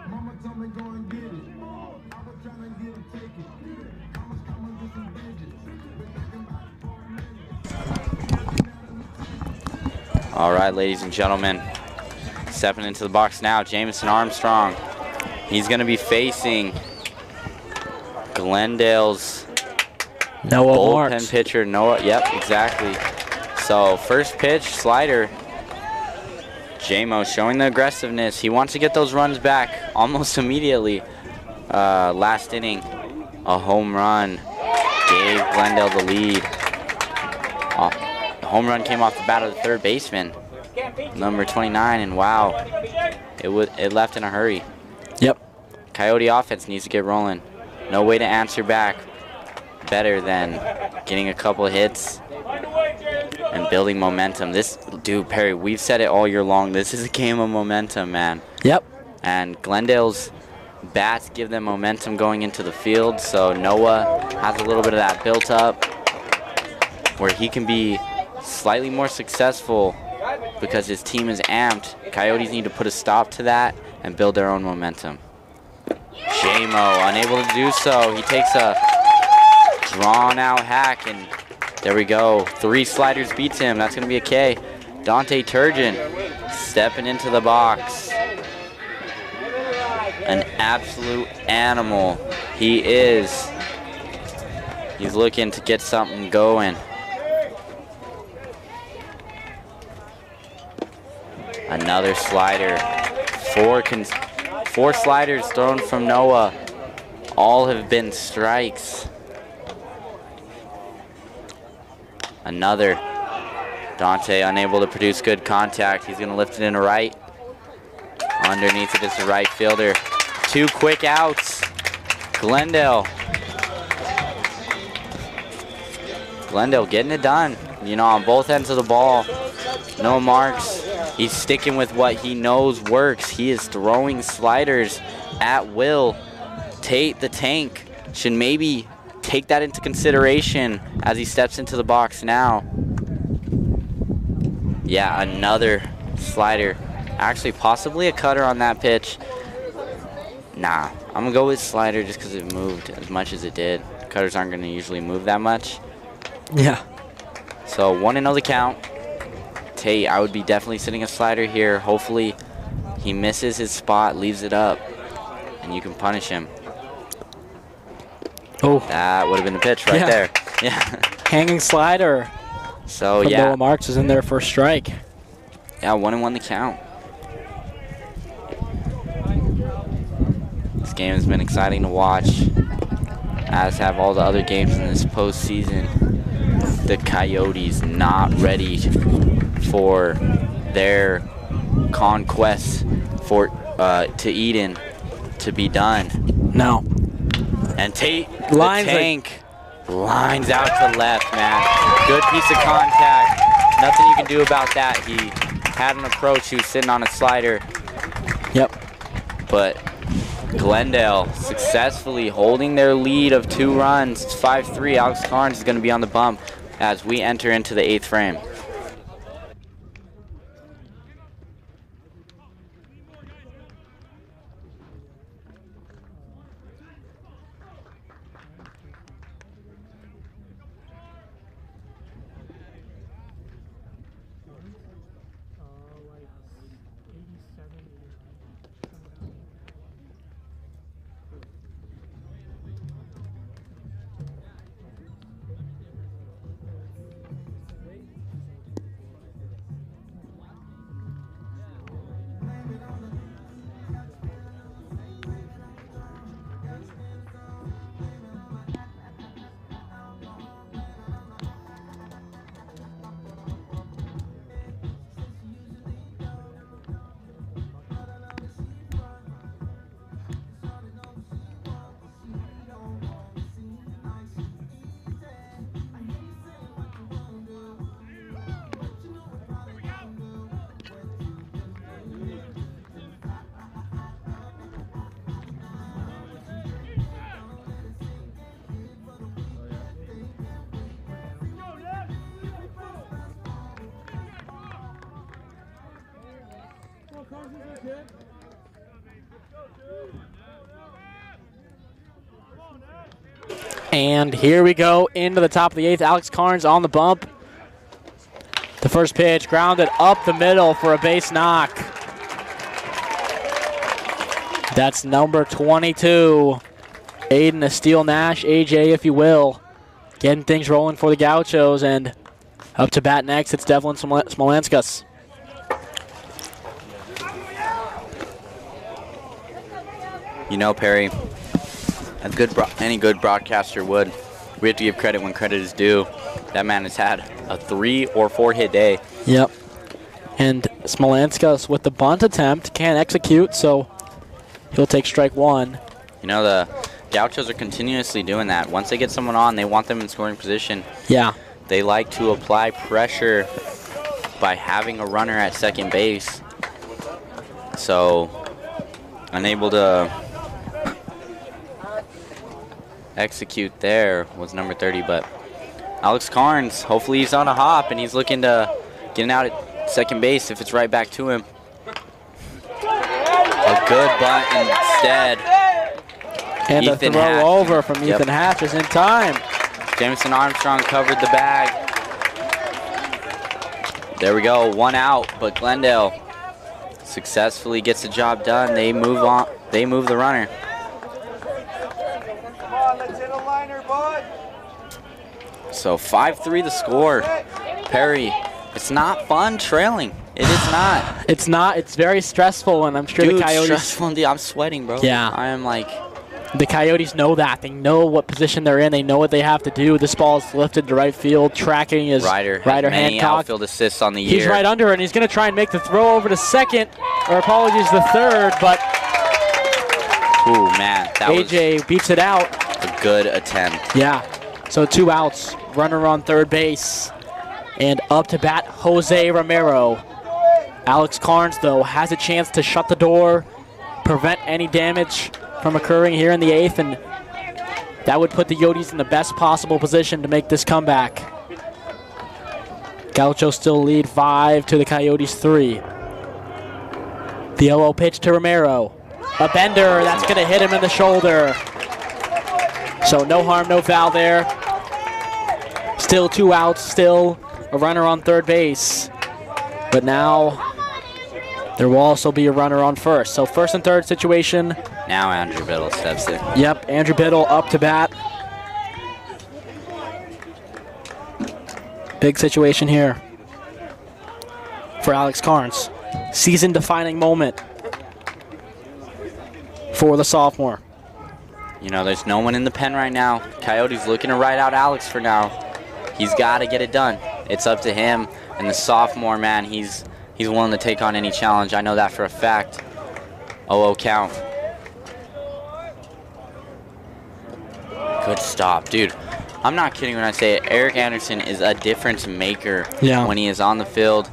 Mama told me go and get it. I was trying to get it, take it. I was coming with some digits. Been thinking about it for a minute. All right, ladies and gentlemen. Stepping into the box now, Jamison Armstrong. He's going to be facing Glendale's Noah bullpen Marks. pitcher, Noah. Yep, exactly. So first pitch, slider. J-Mo showing the aggressiveness. He wants to get those runs back almost immediately. Last inning, a home run gave Glendale the lead. The home run came off the bat of the third baseman, number 29, and wow, it left in a hurry. Yep. Coyote offense needs to get rolling. No way to answer back better than getting a couple hits and building momentum. This, dude, Perry, we've said it all year long. This is a game of momentum, man. Yep. And Glendale's bats give them momentum going into the field, so Noah has a little bit of that built up where he can be slightly more successful because his team is amped. Coyotes need to put a stop to that and build their own momentum. J-Mo unable to do so. He takes a drawn-out hack, and there we go. 3 sliders beats him. That's going to be a K. Dante Turgeon stepping into the box. An absolute animal. He is. He's looking to get something going. Another slider. 4 sliders thrown from Noah. All have been strikes. Another. Dante unable to produce good contact. He's going to lift it into right. Underneath it is the right fielder. 2 quick outs. Glendale getting it done. You know, on both ends of the ball. No marks. He's sticking with what he knows works. He is throwing sliders at will. Tate the Tank should maybe take that into consideration as he steps into the box now. Yeah, another slider. Actually, possibly a cutter on that pitch. Nah, I'm going to go with slider just because it moved as much as it did. Cutters aren't going to usually move that much. Yeah. So 1-0 the count. Tate, I would be definitely sitting a slider here. Hopefully he misses his spot, leaves it up, and you can punish him. Oh. That would have been the pitch right there. Yeah. Hanging slider. So, from yeah. Noah Marks is in there for a strike. Yeah, 1-1 the count. This game has been exciting to watch, as have all the other games in this postseason. The Coyotes not ready for their conquest to Eden to be done. No. And Tate, lines the tank, lines out to left, man. Good piece of contact. Nothing you can do about that. He had an approach. He was sitting on a slider. Yep. But Glendale successfully holding their lead of 2 runs. It's 5-3. Alex Carnes is going to be on the bump as we enter into the 8th frame. And here we go into the top of the 8th. Alex Carnes on the bump. The first pitch grounded up the middle for a base knock. That's number 22. Aiden the Steel Nash, AJ if you will. Getting things rolling for the Gauchos, and up to bat next, it's Devlin Smolenskas. You know, Perry, any good broadcaster would, we have to give credit when credit is due. That man has had a 3 or 4 hit day. Yep. And Smolenskas with the bunt attempt can't execute, so he'll take strike 1. You know, the Gauchos are continuously doing that. Once they get someone on, they want them in scoring position. Yeah. They like to apply pressure by having a runner at second base. So, unable to execute there was number 30, but Alex Carnes, hopefully he's on a hop and he's looking to get out at second base if it's right back to him. A good bunt instead. And Ethan a throw Hatch. over from Ethan Hatch is in time. Jameson Armstrong covered the bag. There we go, 1 out, but Glendale successfully gets the job done. They move on. They move the runner. Come on, let's hit a liner, bud. So 5-3 the score. Perry, it's not fun trailing. It is not. It's not. It's very stressful, and I'm sure Dude, the Coyotes. stressful indeed. I'm sweating, bro. Yeah. I am like. The Coyotes know that. They know what position they're in. They know what they have to do. This ball is lifted to right field. Tracking is Ryder Hancock. outfield assists on the year. He's right under it, and he's going to try and make the throw over to second, or apologies, the third, but Ooh, man. That AJ beats it out. was a good attempt. Yeah. So 2 outs. Runner on third base. And up to bat, Jose Romero. Alex Carnes, though, has a chance to shut the door, prevent any damage from occurring here in the 8th, and that would put the Yotes in the best possible position to make this comeback. Gauchos still lead 5 to the Coyotes 3. The 0-0 pitch to Romero. A bender, that's going to hit him in the shoulder. So no harm, no foul there. Still 2 outs, still a runner on third base. But now there will also be a runner on first. So first and third situation. Now Andrew Biddle steps in. Yep, Andrew Biddle up to bat. Big situation here for Alex Carnes. Season-defining moment for the sophomore. You know, there's no one in the pen right now. Coyotes looking to ride out Alex for now. He's got to get it done. It's up to him. And the sophomore, man, he's willing to take on any challenge. I know that for a fact. 0-0 count. Good stop, dude. I'm not kidding when I say it. Eric Anderson is a difference maker when he is on the field.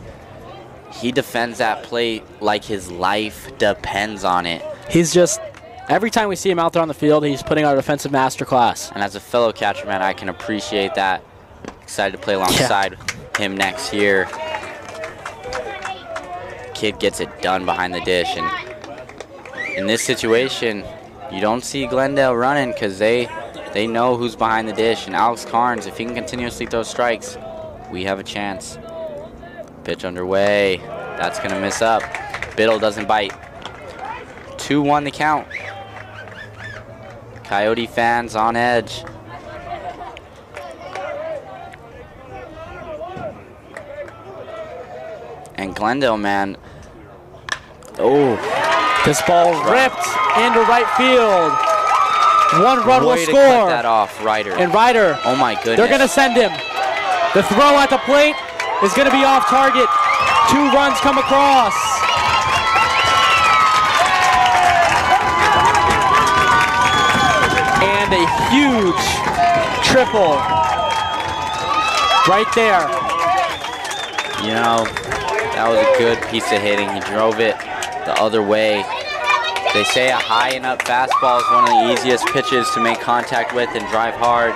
He defends that plate like his life depends on it. He's just, every time we see him out there on the field, he's putting on a defensive masterclass. And as a fellow catcher, man, I can appreciate that. Excited to play alongside him next year. Kid gets it done behind the dish. And in this situation, you don't see Glendale running because they know who's behind the dish. And Alex Carnes, if he can continuously throw strikes, we have a chance. Pitch underway. That's going to miss up. Biddle doesn't bite. 2-1 the count. Coyote fans on edge. And Glendale, man. Oh. This ball ripped into right field. 1 run will Way to score. cut that off, Ryder. And Ryder, oh my goodness. they're going to send him. The throw at the plate is going to be off target. 2 runs come across. And a huge triple right there. You know, that was a good piece of hitting. He drove it the other way. They say a high and up fastball is one of the easiest pitches to make contact with and drive hard.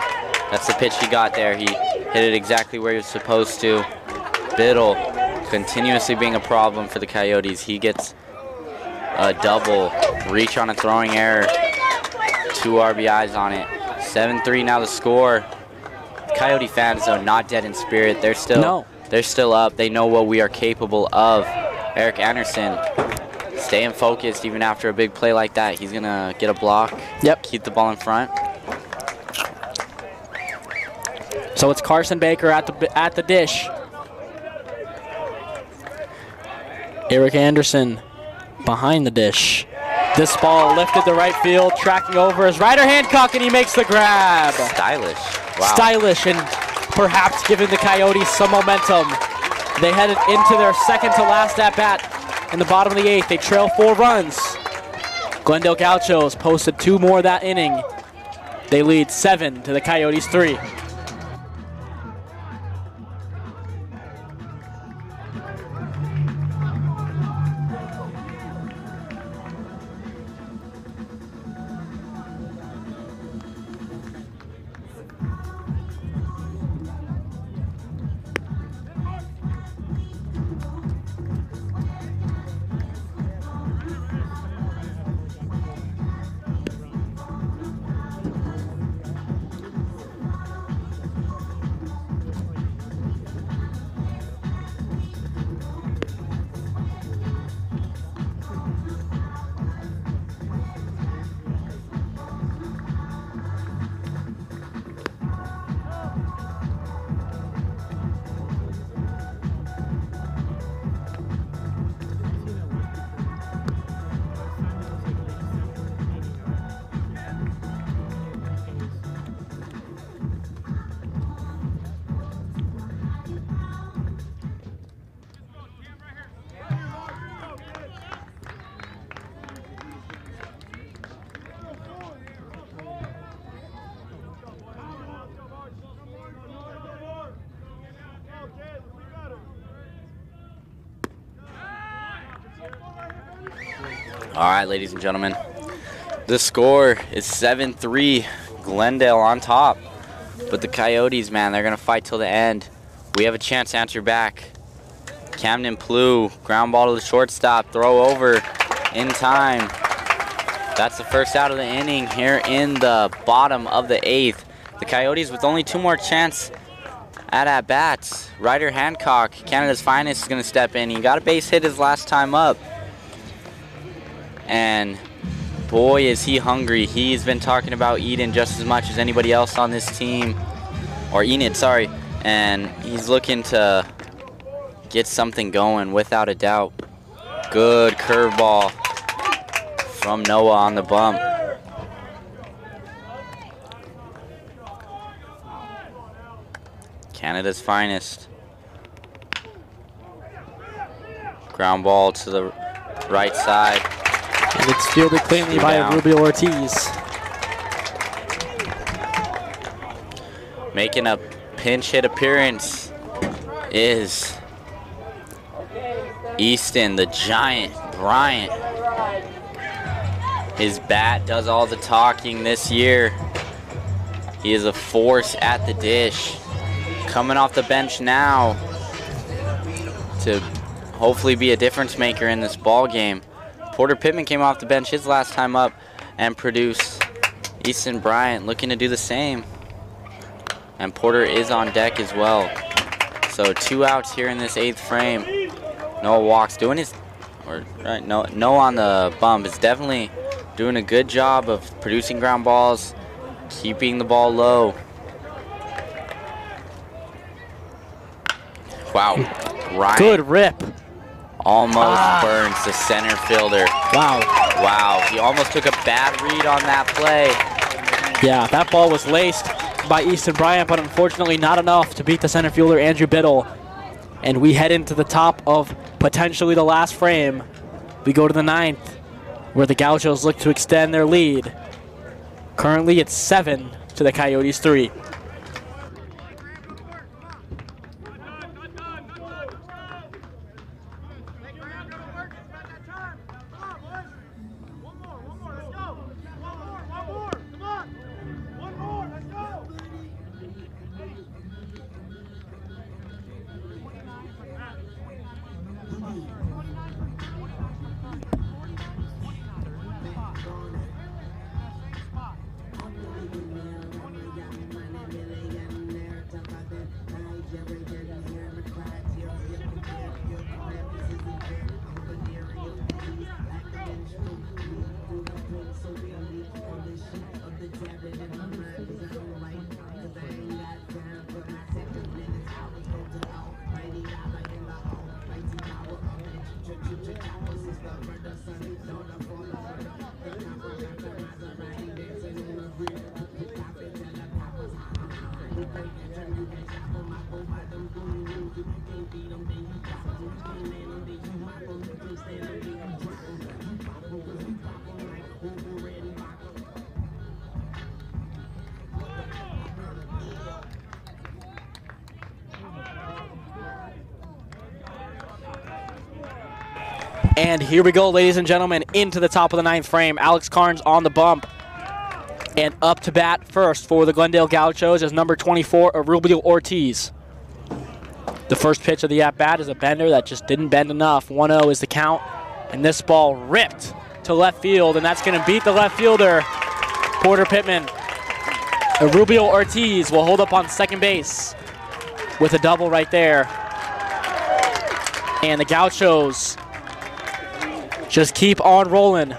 That's the pitch he got there. He hit it exactly where he was supposed to. Biddle continuously being a problem for the Coyotes. He gets a double, reach on a throwing error, 2 RBIs on it. 7-3 now the score. Coyote fans, though, not dead in spirit. They're still up. They know what we are capable of. Eric Anderson staying focused even after a big play like that. He's gonna get a block. Yep. Keep the ball in front. So it's Carson Baker at the dish. Eric Anderson behind the dish. This ball lifted to right field, tracking over as Ryder Hancock, and he makes the grab. Stylish. Wow. Stylish, and perhaps giving the Coyotes some momentum. They headed into their second to last at bat in the bottom of the 8th. They trail 4 runs. Glendale Gauchos posted 2 more that inning. They lead 7 to the Coyotes 3. All right, ladies and gentlemen, the score is 7-3, Glendale on top. But the Coyotes, man, they're going to fight till the end. We have a chance to answer back. Camden Plew, ground ball to the shortstop, throw over in time. That's the first out of the inning here in the bottom of the 8th. The Coyotes with only 2 more chances at bats. Ryder Hancock, Canada's finest, is going to step in. He got a base hit his last time up. And boy, is he hungry. He's been talking about Eden just as much as anybody else on this team. Or Enid, sorry. And he's looking to get something going without a doubt. Good curveball from Noah on the bump. Canada's finest. Ground ball to the right side. And it's fielded cleanly by Rubio Ortiz. Making a pinch hit appearance is Easton, the giant Bryant. His bat does all the talking this year. He is a force at the dish. Coming off the bench now to hopefully be a difference maker in this ball game. Porter Pittman came off the bench his last time up and produced. Easton Bryant looking to do the same. And Porter is on deck as well. So 2 outs here in this 8th frame. Noah walks, doing his, Noah on the bump is definitely doing a good job of producing ground balls, keeping the ball low. Wow, Ryan. Good rip. Almost burns the center fielder. Wow. Wow, he almost took a bad read on that play. Yeah, that ball was laced by Easton Bryant, but unfortunately not enough to beat the center fielder, Andrew Biddle. And we head into the top of potentially the last frame. We go to the 9th, where the Gauchos look to extend their lead. Currently, it's 7 to the Coyotes 3. And here we go, ladies and gentlemen, into the top of the 9th frame. Alex Carnes on the bump. And up to bat first for the Glendale Gauchos is number 24, Rubio Ortiz. The first pitch of the at-bat is a bender that just didn't bend enough. 1-0 is the count. And this ball ripped to left field, and that's going to beat the left fielder, Porter Pittman. Rubio Ortiz will hold up on second base with a double right there. And the Gauchos just keep on rolling.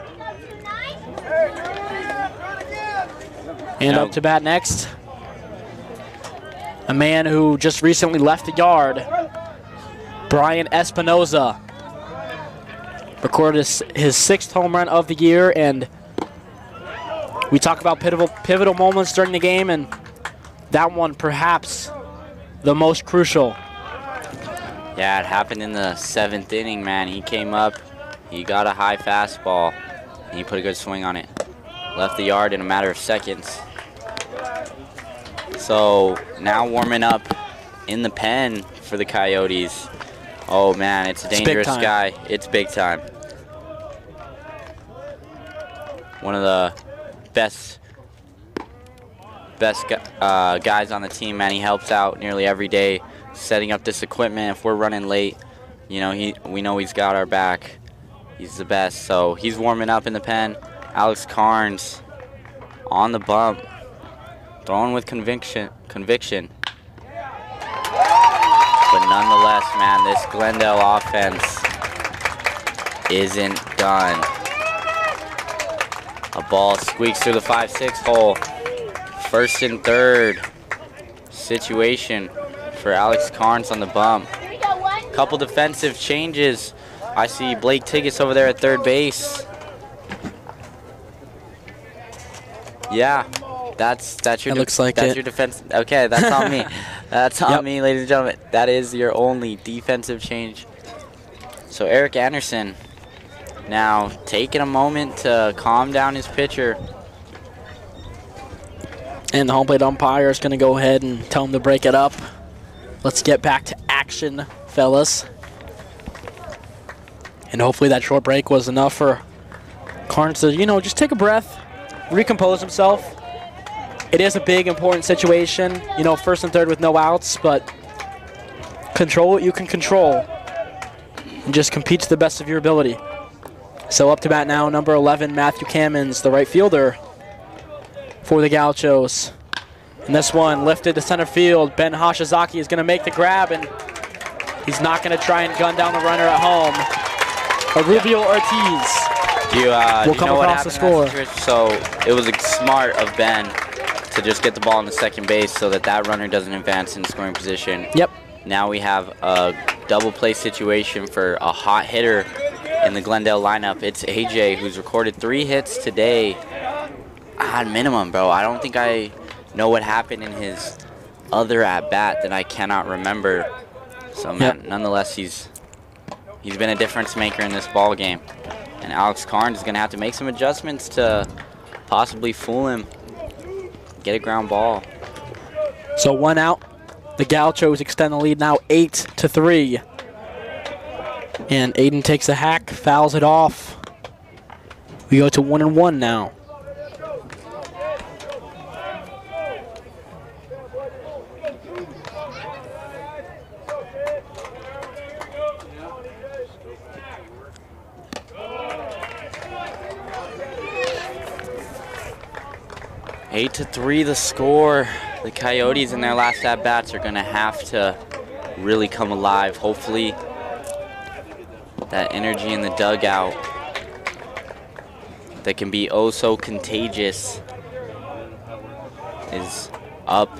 And up to bat next, a man who just recently left the yard, Brian Espinoza. Recorded his 6th home run of the year, and we talk about pivotal moments during the game, and that one perhaps the most crucial. Yeah, it happened in the 7th inning, man. He came up, he got a high fastball, and he put a good swing on it. Left the yard in a matter of seconds. So now warming up in the pen for the Coyotes. Oh man, it's a dangerous guy. It's big time. One of the best guys on the team, man. He helps out nearly every day, setting up this equipment. If we're running late, you know, we know he's got our back. He's the best. So he's warming up in the pen. Alex Carnes on the bump, throwing with conviction. But nonetheless, man, this Glendale offense isn't done. A ball squeaks through the 5-6 hole. 1st and 3rd situation for Alex Carnes on the bump. Couple defensive changes. I see Blake Tiggis over there at 3rd base. Yeah, that's your. It looks like that's it. your defense. Okay, that's on me. That's on Yep. me, ladies and gentlemen. That is your only defensive change. So Eric Anderson now taking a moment to calm down his pitcher. And the home plate umpire is going to go ahead and tell him to break it up. Let's get back to action, fellas. And hopefully that short break was enough for Carnes to, just take a breath, recompose himself. It is a big, important situation, 1st and 3rd with no outs, but control what you can control and just compete to the best of your ability. So up to bat now, number 11, Matthew Cammons, the right fielder for the Gauchos. And this one lifted to center field. Ben Hashizaki is going to make the grab, and he's not going to try and gun down the runner at home. Rubio Ortiz will come across the score. So it was smart of Ben to just get the ball in the second base so that runner doesn't advance in scoring position. Yep. Now we have a double play situation for a hot hitter in the Glendale lineup. It's AJ, who's recorded 3 hits today. Odd minimum, bro. I don't think I know what happened in his other at-bat that I cannot remember. So, man, nonetheless, he's been a difference maker in this ball game. And Alex Carnes is going to have to make some adjustments to possibly fool him. Get a ground ball. So 1 out. The Gauchos extend the lead now 8-3. And Aiden takes a hack, fouls it off. We go to 1-1 now. Eight to 3 the score. The Coyotes in their last at-bats are going to have to really come alive. Hopefully that energy in the dugout that can be oh so contagious is up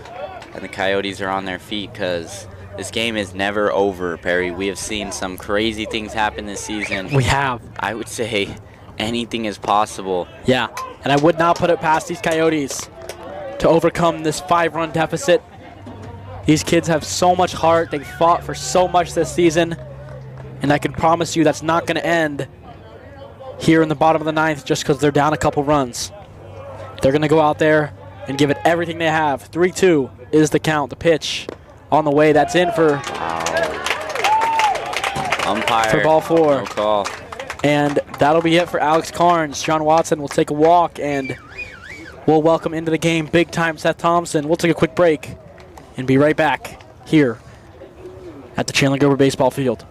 and the Coyotes are on their feet, because this game is never over, Perry. We have seen some crazy things happen this season. We have. I would say anything is possible. Yeah, and I would not put it past these Coyotes to overcome this 5-run deficit. These kids have so much heart. They've fought for so much this season, and I can promise you that's not going to end here in the bottom of the 9th just because they're down a couple runs. They're going to go out there and give it everything they have. 3-2 is the count. The pitch on the way. That's in for umpire for ball 4. No call. And that'll be it for Alex Carnes. John Watson will take a walk, and we'll welcome into the game big-time Seth Thompson. We'll take a quick break and be right back here at the Chandler-Gilbert baseball field.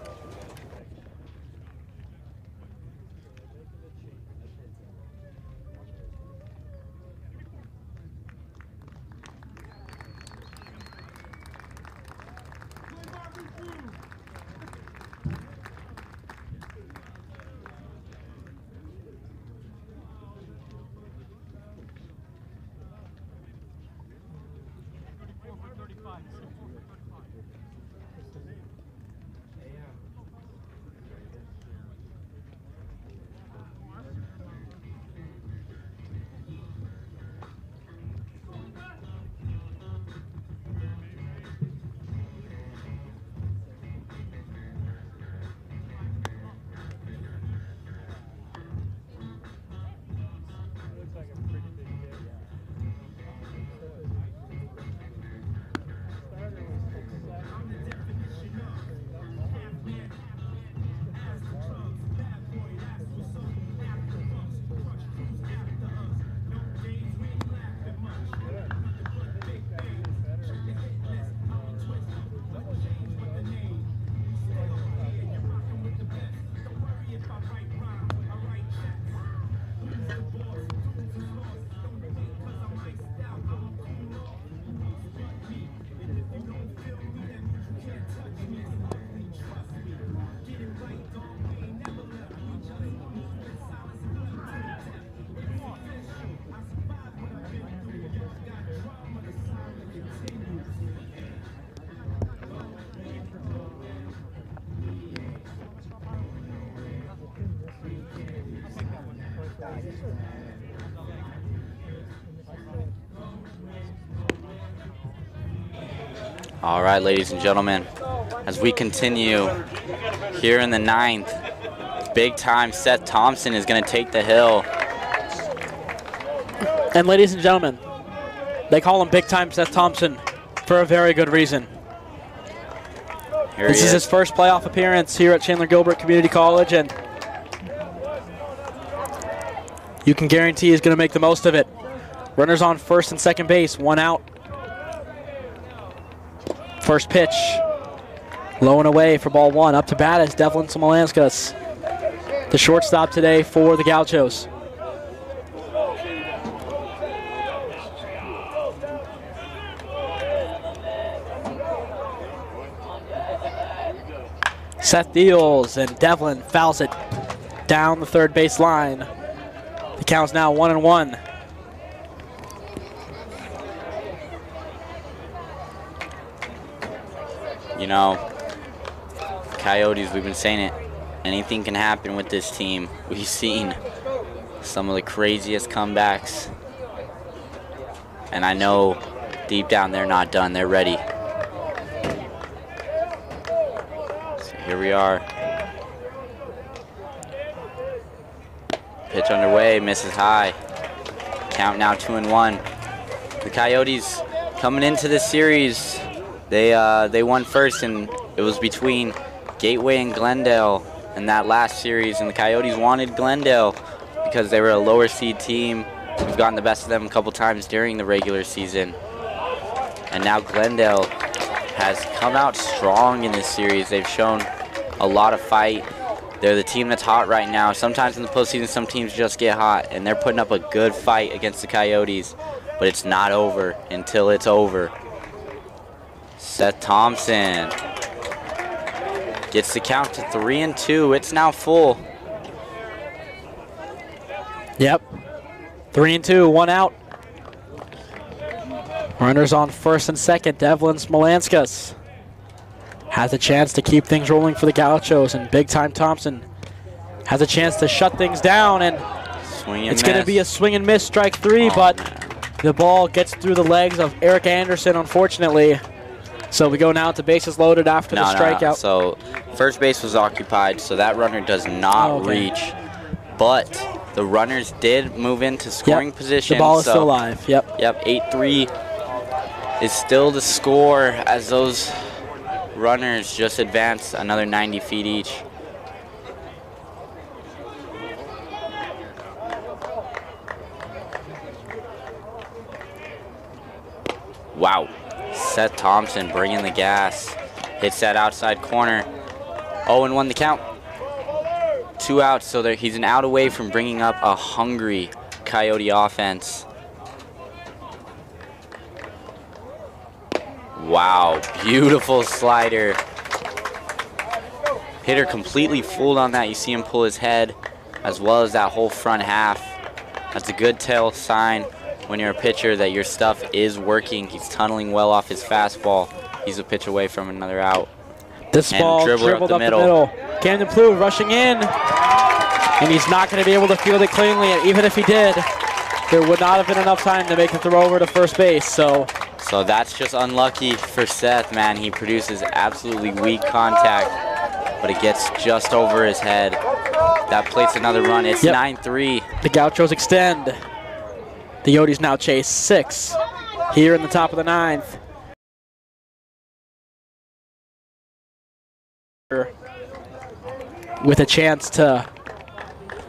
All right, ladies and gentlemen, as we continue here in the 9th, big time Seth Thompson is going to take the hill. And ladies and gentlemen, they call him big time Seth Thompson for a very good reason. This is his first playoff appearance here at Chandler-Gilbert Community College, and you can guarantee he's going to make the most of it. Runners on first and second base, 1 out. First pitch, low and away for ball 1. Up to bat is Devlin Smolanskas, the shortstop today for the Gauchos. Seth deals, and Devlin fouls it down the third base line. The count's now 1-1. You know, Coyotes, we've been saying it, anything can happen with this team. We've seen some of the craziest comebacks. And I know deep down they're not done, they're ready. So here we are. Pitch underway, misses high. Count now 2-1. The Coyotes coming into this series, they won first, and it was between Gateway and Glendale in that last series, and the Coyotes wanted Glendale because they were a lower seed team. We've gotten the best of them a couple times during the regular season. And now Glendale has come out strong in this series. They've shown a lot of fight. They're the team that's hot right now. Sometimes in the postseason, some teams just get hot, and they're putting up a good fight against the Coyotes, but it's not over until it's over. Seth Thompson gets the count to 3-2. It's now full. Yep. 3-2, 1 out. Runners on first and second. Devlin Smolanskas has a chance to keep things rolling for the Gauchos, and big time Thompson has a chance to shut things down, and it's going to be a swing and miss, strike 3, but the ball gets through the legs of Eric Anderson, unfortunately. So we go now to bases loaded after the strikeout. So first base was occupied, so that runner does not reach. But the runners did move into scoring position. The ball is still alive. Yep. 8-3 is still the score as those runners just advance another 90 feet each. Wow. Seth Thompson bringing the gas. Hits that outside corner. 0-1 the count. 2 outs, so he's an out away from bringing up a hungry Coyote offense. Wow, beautiful slider. Hitter completely fooled on that. You see him pull his head as well as that whole front half. That's a good tell sign when you're a pitcher that your stuff is working. He's tunneling well off his fastball. He's a pitch away from another out. This ball dribbled up the middle. Camden Plouffe rushing in, and he's not going to be able to field it cleanly. And even if he did, there would not have been enough time to make the throw over to first base. So that's just unlucky for Seth, man. He produces absolutely weak contact, but it gets just over his head. That plates another run. It's 9-3. The Gauchos extend. The Coyotes now chase 6 here in the top of the 9th. With a chance to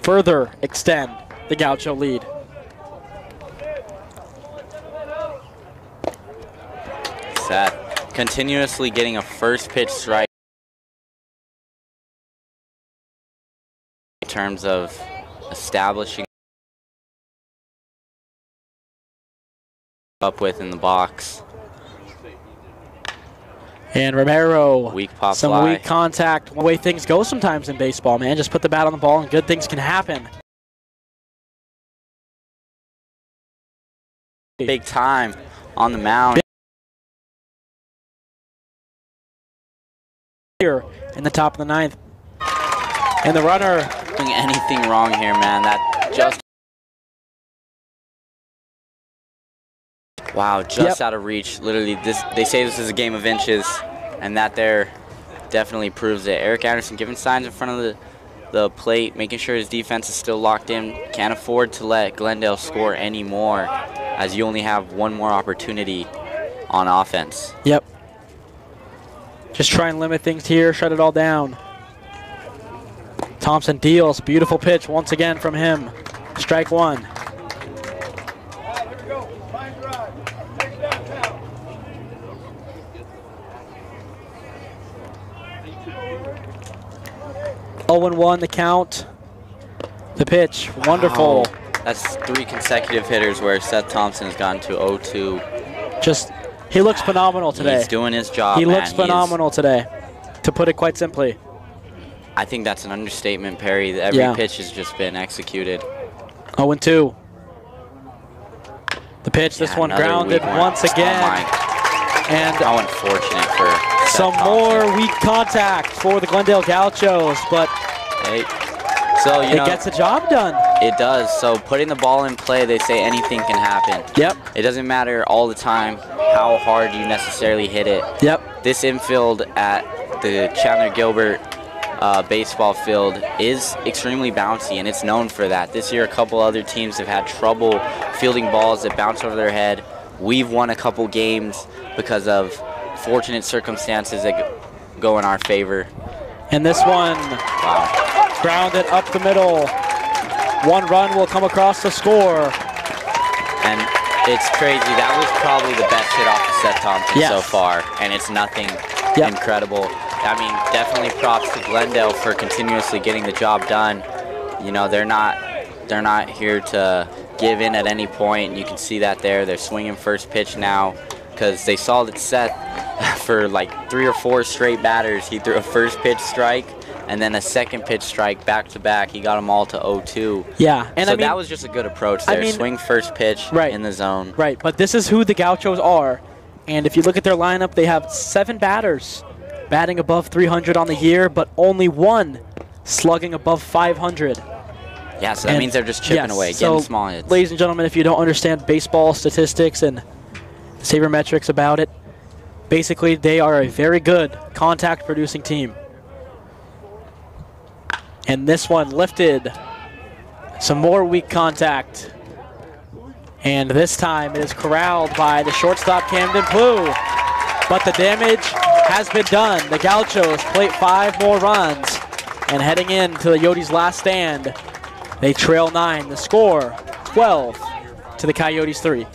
further extend the Gaucho lead. Seth continuously getting a first pitch strike in terms of establishing up with in the box. And Romero, weak pop some fly. Weak contact. The way things go sometimes in baseball, man. Just put the bat on the ball and good things can happen. Big time on the mound. Here in the top of the 9th. And the runner. Doing anything wrong here, man. That just Wow, just out of reach. Literally, they say this is a game of inches, and that there definitely proves it. Eric Anderson giving signs in front of the plate, making sure his defense is still locked in. Can't afford to let Glendale score anymore, as you only have one more opportunity on offense. Yep. Just try and limit things here, shut it all down. Thompson deals, beautiful pitch once again from him. Strike one. Oh, 0-1 the count. The pitch, wonderful. Wow. That's 3 consecutive hitters where Seth Thompson has gotten to 0-2. Just, he looks phenomenal today. He's doing his job, He looks phenomenal today, to put it quite simply. I think that's an understatement, Perry. Every pitch has just been executed. 0-2. The pitch, this one grounded once again. And how unfortunate for some more weak contact for the Glendale Gauchos, but hey, so you know, it gets the job done. It does. So putting the ball in play, they say anything can happen. Yep. It doesn't matter all the time how hard you necessarily hit it. Yep. This infield at the Chandler-Gilbert baseball field is extremely bouncy, and it's known for that. This year, a couple other teams have had trouble fielding balls that bounce over their head. We've won a couple games because of fortunate circumstances that go in our favor. And this one, grounded up the middle. 1 run will come across the score. And it's crazy. That was probably the best hit off of Seth Thompson so far, and it's nothing incredible. I mean, definitely props to Glendale for continuously getting the job done. You know, they're not here to give in at any point. You can see that there. They're swinging first pitch now because they saw that Seth, for like 3 or 4 straight batters, he threw a first pitch strike and then a second pitch strike back to back. He got them all to 0-2. Yeah, and so I mean, that was just a good approach there. I mean, swing first pitch in the zone. Right, but this is who the Gauchos are. And if you look at their lineup, they have 7 batters batting above 300 on the year, but only 1 slugging above 500. Yeah, so that means they're just chipping away, getting small hits. Ladies and gentlemen, if you don't understand baseball statistics and sabermetrics about it, basically they are a very good contact-producing team. And this one lifted. Some more weak contact. And this time it is corralled by the shortstop, Camden Blue. But the damage has been done. The Gauchos plate 5 more runs. And heading into the Yotes' last stand, they trail 9. The score, 12 to the Coyotes 3.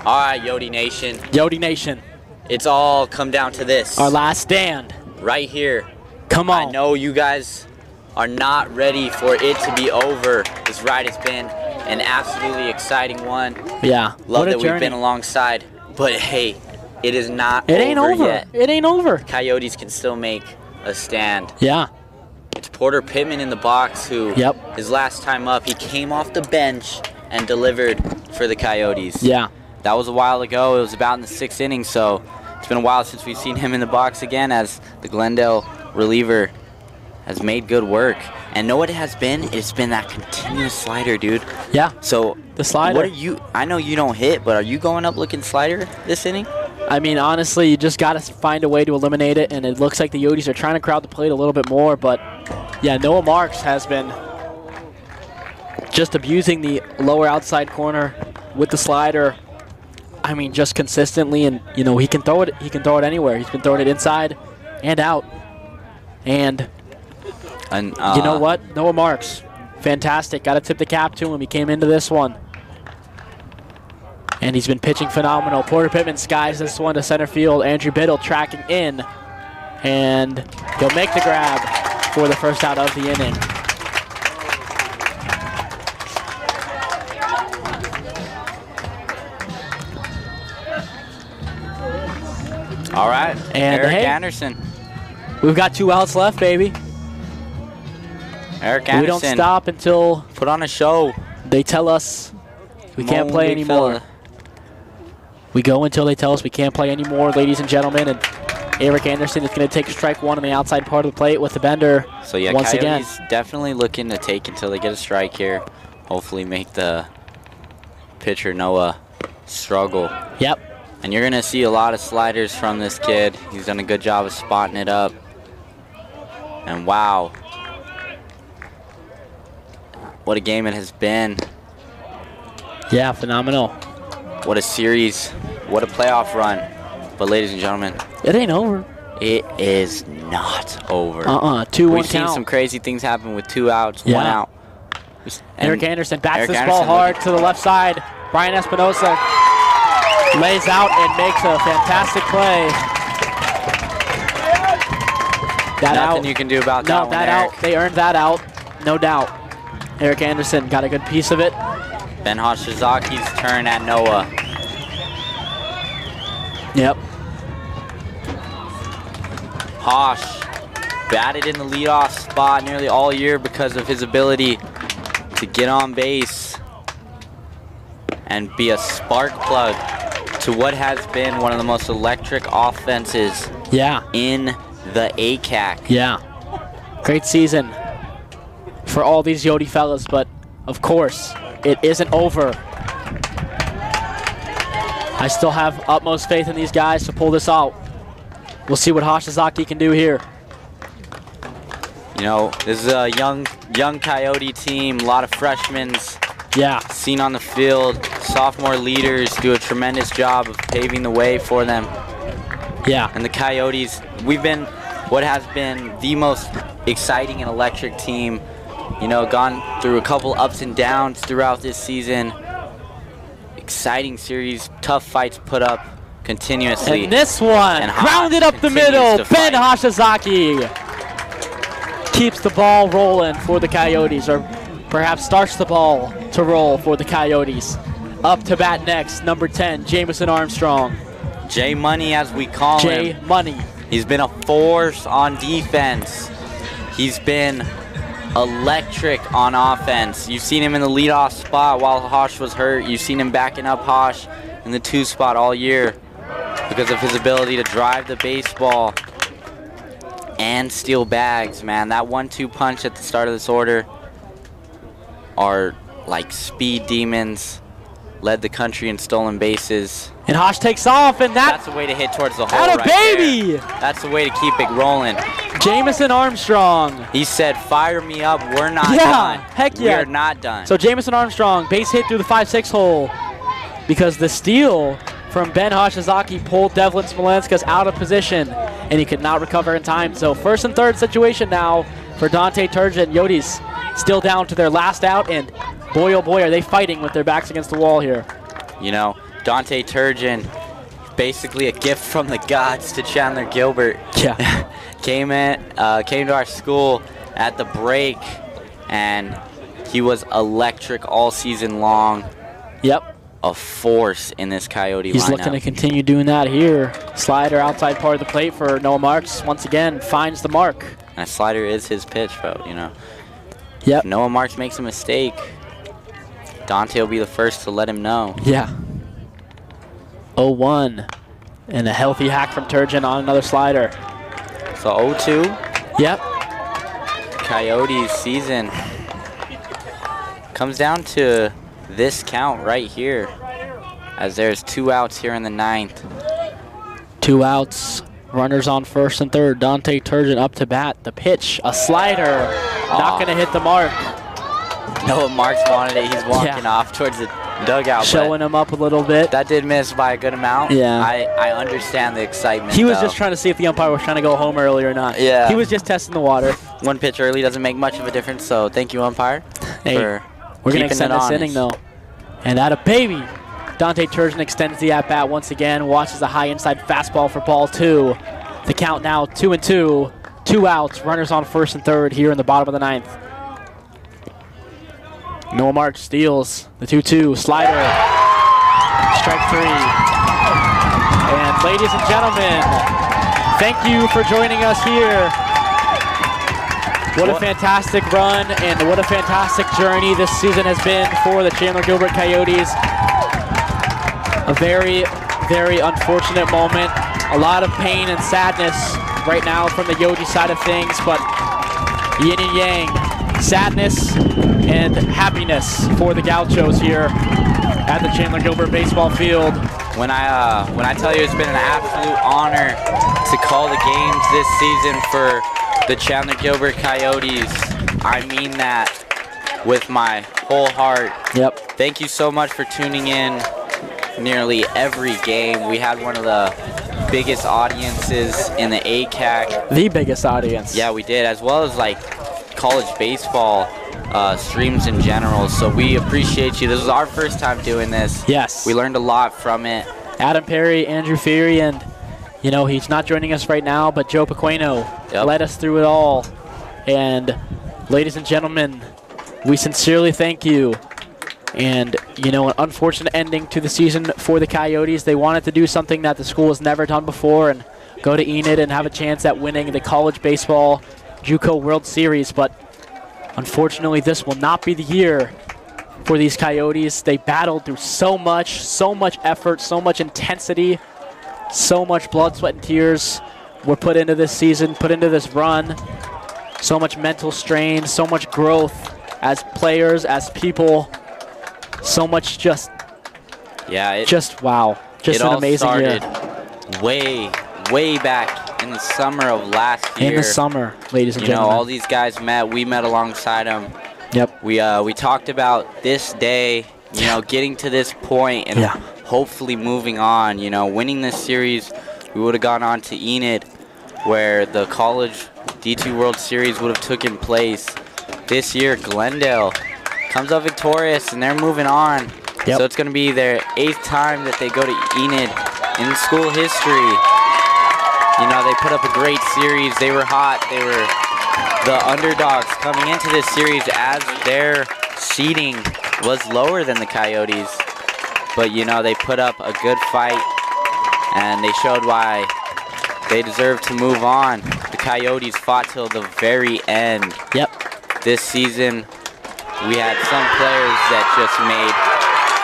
All right, Yote Nation. Yote Nation. It's all come down to this. Our last stand. Right here. Come on. I know you guys are not ready for it to be over. This ride has been an absolutely exciting one. Yeah. Love that we've been alongside. But hey, it is not over yet. It ain't over. It ain't over. Coyotes can still make a stand. Yeah. It's Porter Pittman in the box who, his last time up, he came off the bench and delivered for the Coyotes. Yeah. That was a while ago. It was about in the 6th inning, so it's been a while since we've seen him in the box again as the Glendale reliever. has made good work. And know what it has been? It's been that continuous slider, dude. Yeah. So the slider. What are you? I know you don't hit, but are you going up looking slider this inning? I mean, honestly, you just got to find a way to eliminate it, and it looks like the Coyotes are trying to crowd the plate a little bit more. But yeah, Noah Marks has been just abusing the lower outside corner with the slider. I mean, just consistently, and you know he can throw it. He can throw it anywhere. He's been throwing it inside and out. And you know what? Noah Marks, fantastic. Got to tip the cap to him. He came into this one, and he's been pitching phenomenal. Porter Pittman skies this one to center field. Andrew Biddle tracking in, and he'll make the grab for the first out of the inning. All right, and Eric hey, Anderson. We've got 2 outs left, baby. Eric Anderson. We don't stop until put on a show. They tell us we can't play anymore. We go until they tell us we can't play anymore, ladies and gentlemen. And Eric Anderson is going to take strike 1 on the outside part of the plate with the bender. So yeah, once Coyotes again, definitely looking to take until they get a strike here. Hopefully make the pitcher Noah struggle. Yep. And you're going to see a lot of sliders from this kid. He's done a good job of spotting it up. And wow, what a game it has been. Yeah, phenomenal. What a series. What a playoff run. But ladies and gentlemen, it ain't over. It is not over. 2-1 count. We've seen some crazy things happen with 2 outs, 1 out. And Eric Anderson bats this ball hard to the left side. Brian Espinosa lays out and makes a fantastic play. That Nothing out. you can do about that No, one, that Eric. out. They earned that out, no doubt. Eric Anderson got a good piece of it. Ben Hashizaki's turn at Noah. Yep. Hosh batted in the leadoff spot nearly all year because of his ability to get on base and be a spark plug to what has been one of the most electric offenses in the ACAC. Yeah. Great season for all these Yodi fellas, but of course, it isn't over. I still have utmost faith in these guys to pull this out. We'll see what Hashizaki can do here. You know, this is a young Coyote team, a lot of freshmen seen on the field. Sophomore leaders do a tremendous job of paving the way for them. Yeah. And the Coyotes, we've been what has been the most exciting and electric team. You know, gone through a couple ups and downs throughout this season. Exciting series, tough fights put up continuously. And this one, grounded up the middle. Ben Hashizaki keeps the ball rolling for the Coyotes, or perhaps starts the ball to roll for the Coyotes. Up to bat next, number 10, Jamison Armstrong. J Money, as we call him. J Money. He's been a force on defense. He's been electric on offense. You've seen him in the leadoff spot while Hosh was hurt. You've seen him backing up Hosh in the 2 spot all year because of his ability to drive the baseball and steal bags, man. That 1-2 punch at the start of this order are like speed demons. Led the country in stolen bases. And Hosh takes off, and that's a way to hit towards the hole. Atta right baby! There. That's the way to keep it rolling. Jamison Armstrong. He said, "Fire me up. We're not done. Yeah, heck yeah. We're not done." So Jamison Armstrong, base hit through the 5-6 hole because the steal from Ben Hashizaki pulled Devlin Smolenskas out of position, and he could not recover in time. So first and third situation now for Dante Turgeon. Yodis still down to their last out, and boy, oh boy, are they fighting with their backs against the wall here. You know, Dante Turgeon, basically a gift from the gods to Chandler-Gilbert. Yeah. came to our school at the break, and he was electric all season long. Yep. A force in this Coyote lineup. He's looking to continue doing that here. Slider outside part of the plate for Noah Marks. Once again, finds the mark. And a slider is his pitch, bro, you know. Yep. If Noah Marks makes a mistake, Dante will be the first to let him know. Yeah. 0-1. And a healthy hack from Turgeon on another slider. So 0-2. Yep. Coyotes season comes down to this count right here, as there's 2 outs here in the 9th. 2 outs, runners on first and third. Dante Turgeon up to bat. The pitch, a slider, not going to hit the mark. No, Marks wanted it. He's walking off towards the dugout. Showing him up a little bit. That did miss by a good amount. Yeah. I understand the excitement. He was just trying to see if the umpire was trying to go home early or not. Yeah. He was just testing the water. 1 pitch early doesn't make much of a difference, so thank you, umpire. Hey, for we're going to keeping extend it this honest. inning, though. And that a baby. Dante Turgeon extends the at-bat once again. Watches a high inside fastball for ball 2. The count now 2-2. 2 outs. Runners on first and third here in the bottom of the 9th. Noah March steals the 2-2 slider. Strike 3. And ladies and gentlemen, thank you for joining us here. What a fantastic run and what a fantastic journey this season has been for the Chandler-Gilbert Coyotes. A very, very unfortunate moment. A lot of pain and sadness right now from the Yogi side of things, but yin and yang. Sadness and happiness for the Gauchos here at the Chandler-Gilbert baseball field. When I tell you it's been an absolute honor to call the games this season for the Chandler-Gilbert Coyotes, I mean that with my whole heart. Yep. Thank you so much for tuning in nearly every game. We had one of the biggest audiences in the ACAC. The biggest audience. Yeah, we did, as well as like college baseball streams in general. So we appreciate you. This was our first time doing this. Yes. We learned a lot from it. Adam Perry, Andrew Feary, and you know, he's not joining us right now, but Joe Pequeno led us through it all. And ladies and gentlemen, we sincerely thank you. And, you know, an unfortunate ending to the season for the Coyotes. They wanted to do something that the school has never done before and go to Enid and have a chance at winning the college baseball JUCO World Series. But unfortunately, this will not be the year for these Coyotes. They battled through so much effort, so much intensity, so much blood, sweat, and tears were put into this season, put into this run. So much mental strain, so much growth as players, as people. So much just, wow. Just an amazing year. It all started way back in the summer of last year. In the summer, ladies and gentlemen. You know, all these guys met. We met alongside them. Yep. We talked about this day, you know, getting to this point and hopefully moving on. You know, winning this series, we would have gone on to Enid, where the college D2 World Series would have taken place. This year, Glendale comes up victorious, and they're moving on. Yep. So it's going to be their 8th time that they go to Enid in school history. You know, they put up a great series. They were hot. They were the underdogs coming into this series as their seeding was lower than the Coyotes. But, you know, they put up a good fight, and they showed why they deserve to move on. The Coyotes fought till the very end. Yep. This season, we had some players that just made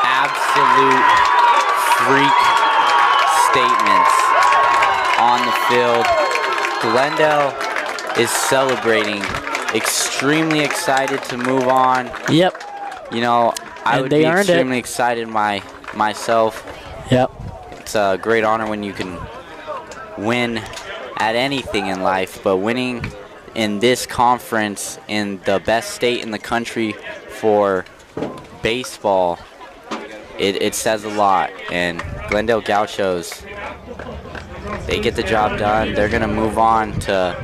absolute freak statements on the field. Glendale is celebrating, extremely excited to move on. Yep. You know, I would be extremely it. excited myself. Yep. It's a great honor when you can win at anything in life, but winning in this conference in the best state in the country for baseball, it says a lot. And Glendale Gauchos, they get the job done. They're going to move on to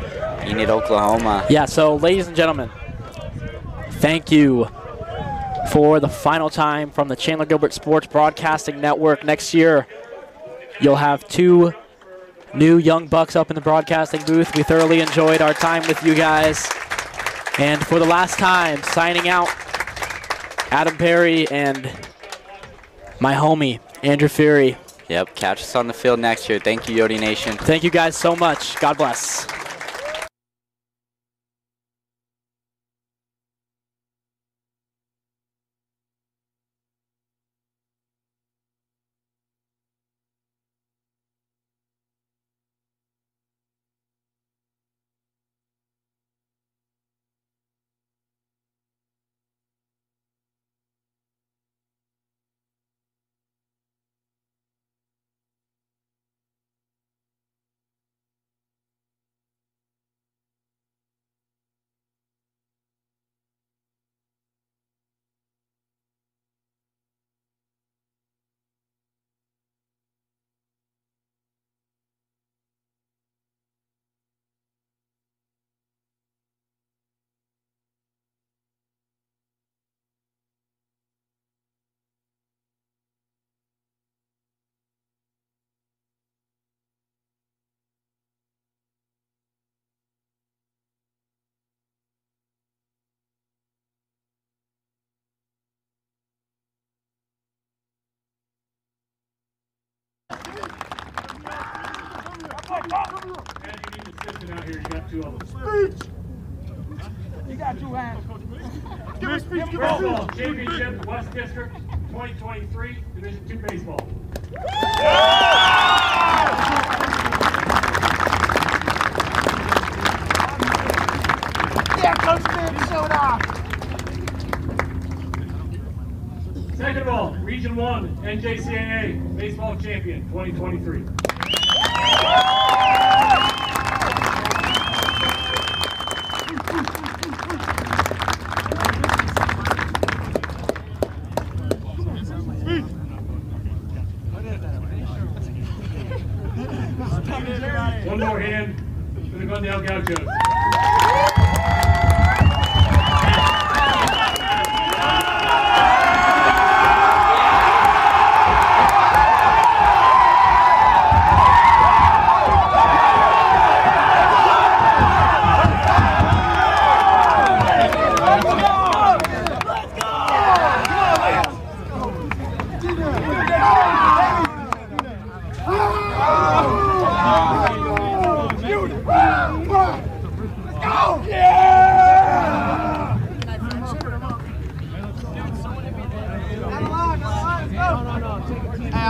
Enid, Oklahoma. Yeah, so ladies and gentlemen, thank you for the final time from the Chandler-Gilbert Sports Broadcasting Network. Next year, you'll have 2 new young bucks up in the broadcasting booth. We thoroughly enjoyed our time with you guys. And for the last time, signing out, Adam Perry and my homie, Andrew Feary. Yep, catch us on the field next year. Thank you, Yodi Nation. Thank you guys so much. God bless. need an assistant out here, you got 2 of them. You got 2 hands. Baseball Championship, West District, 2023, Division 2 baseball. Yeah, Coach Ben showed off. Second of all, Region 1, NJCAA, baseball champion, 2023. One more hand for the Glendale Gauchos.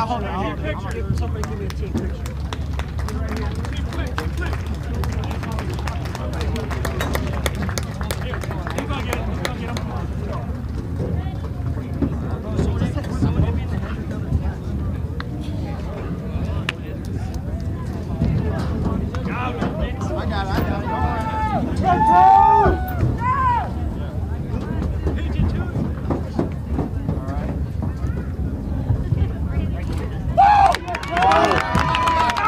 Hold on. Somebody give me a team picture.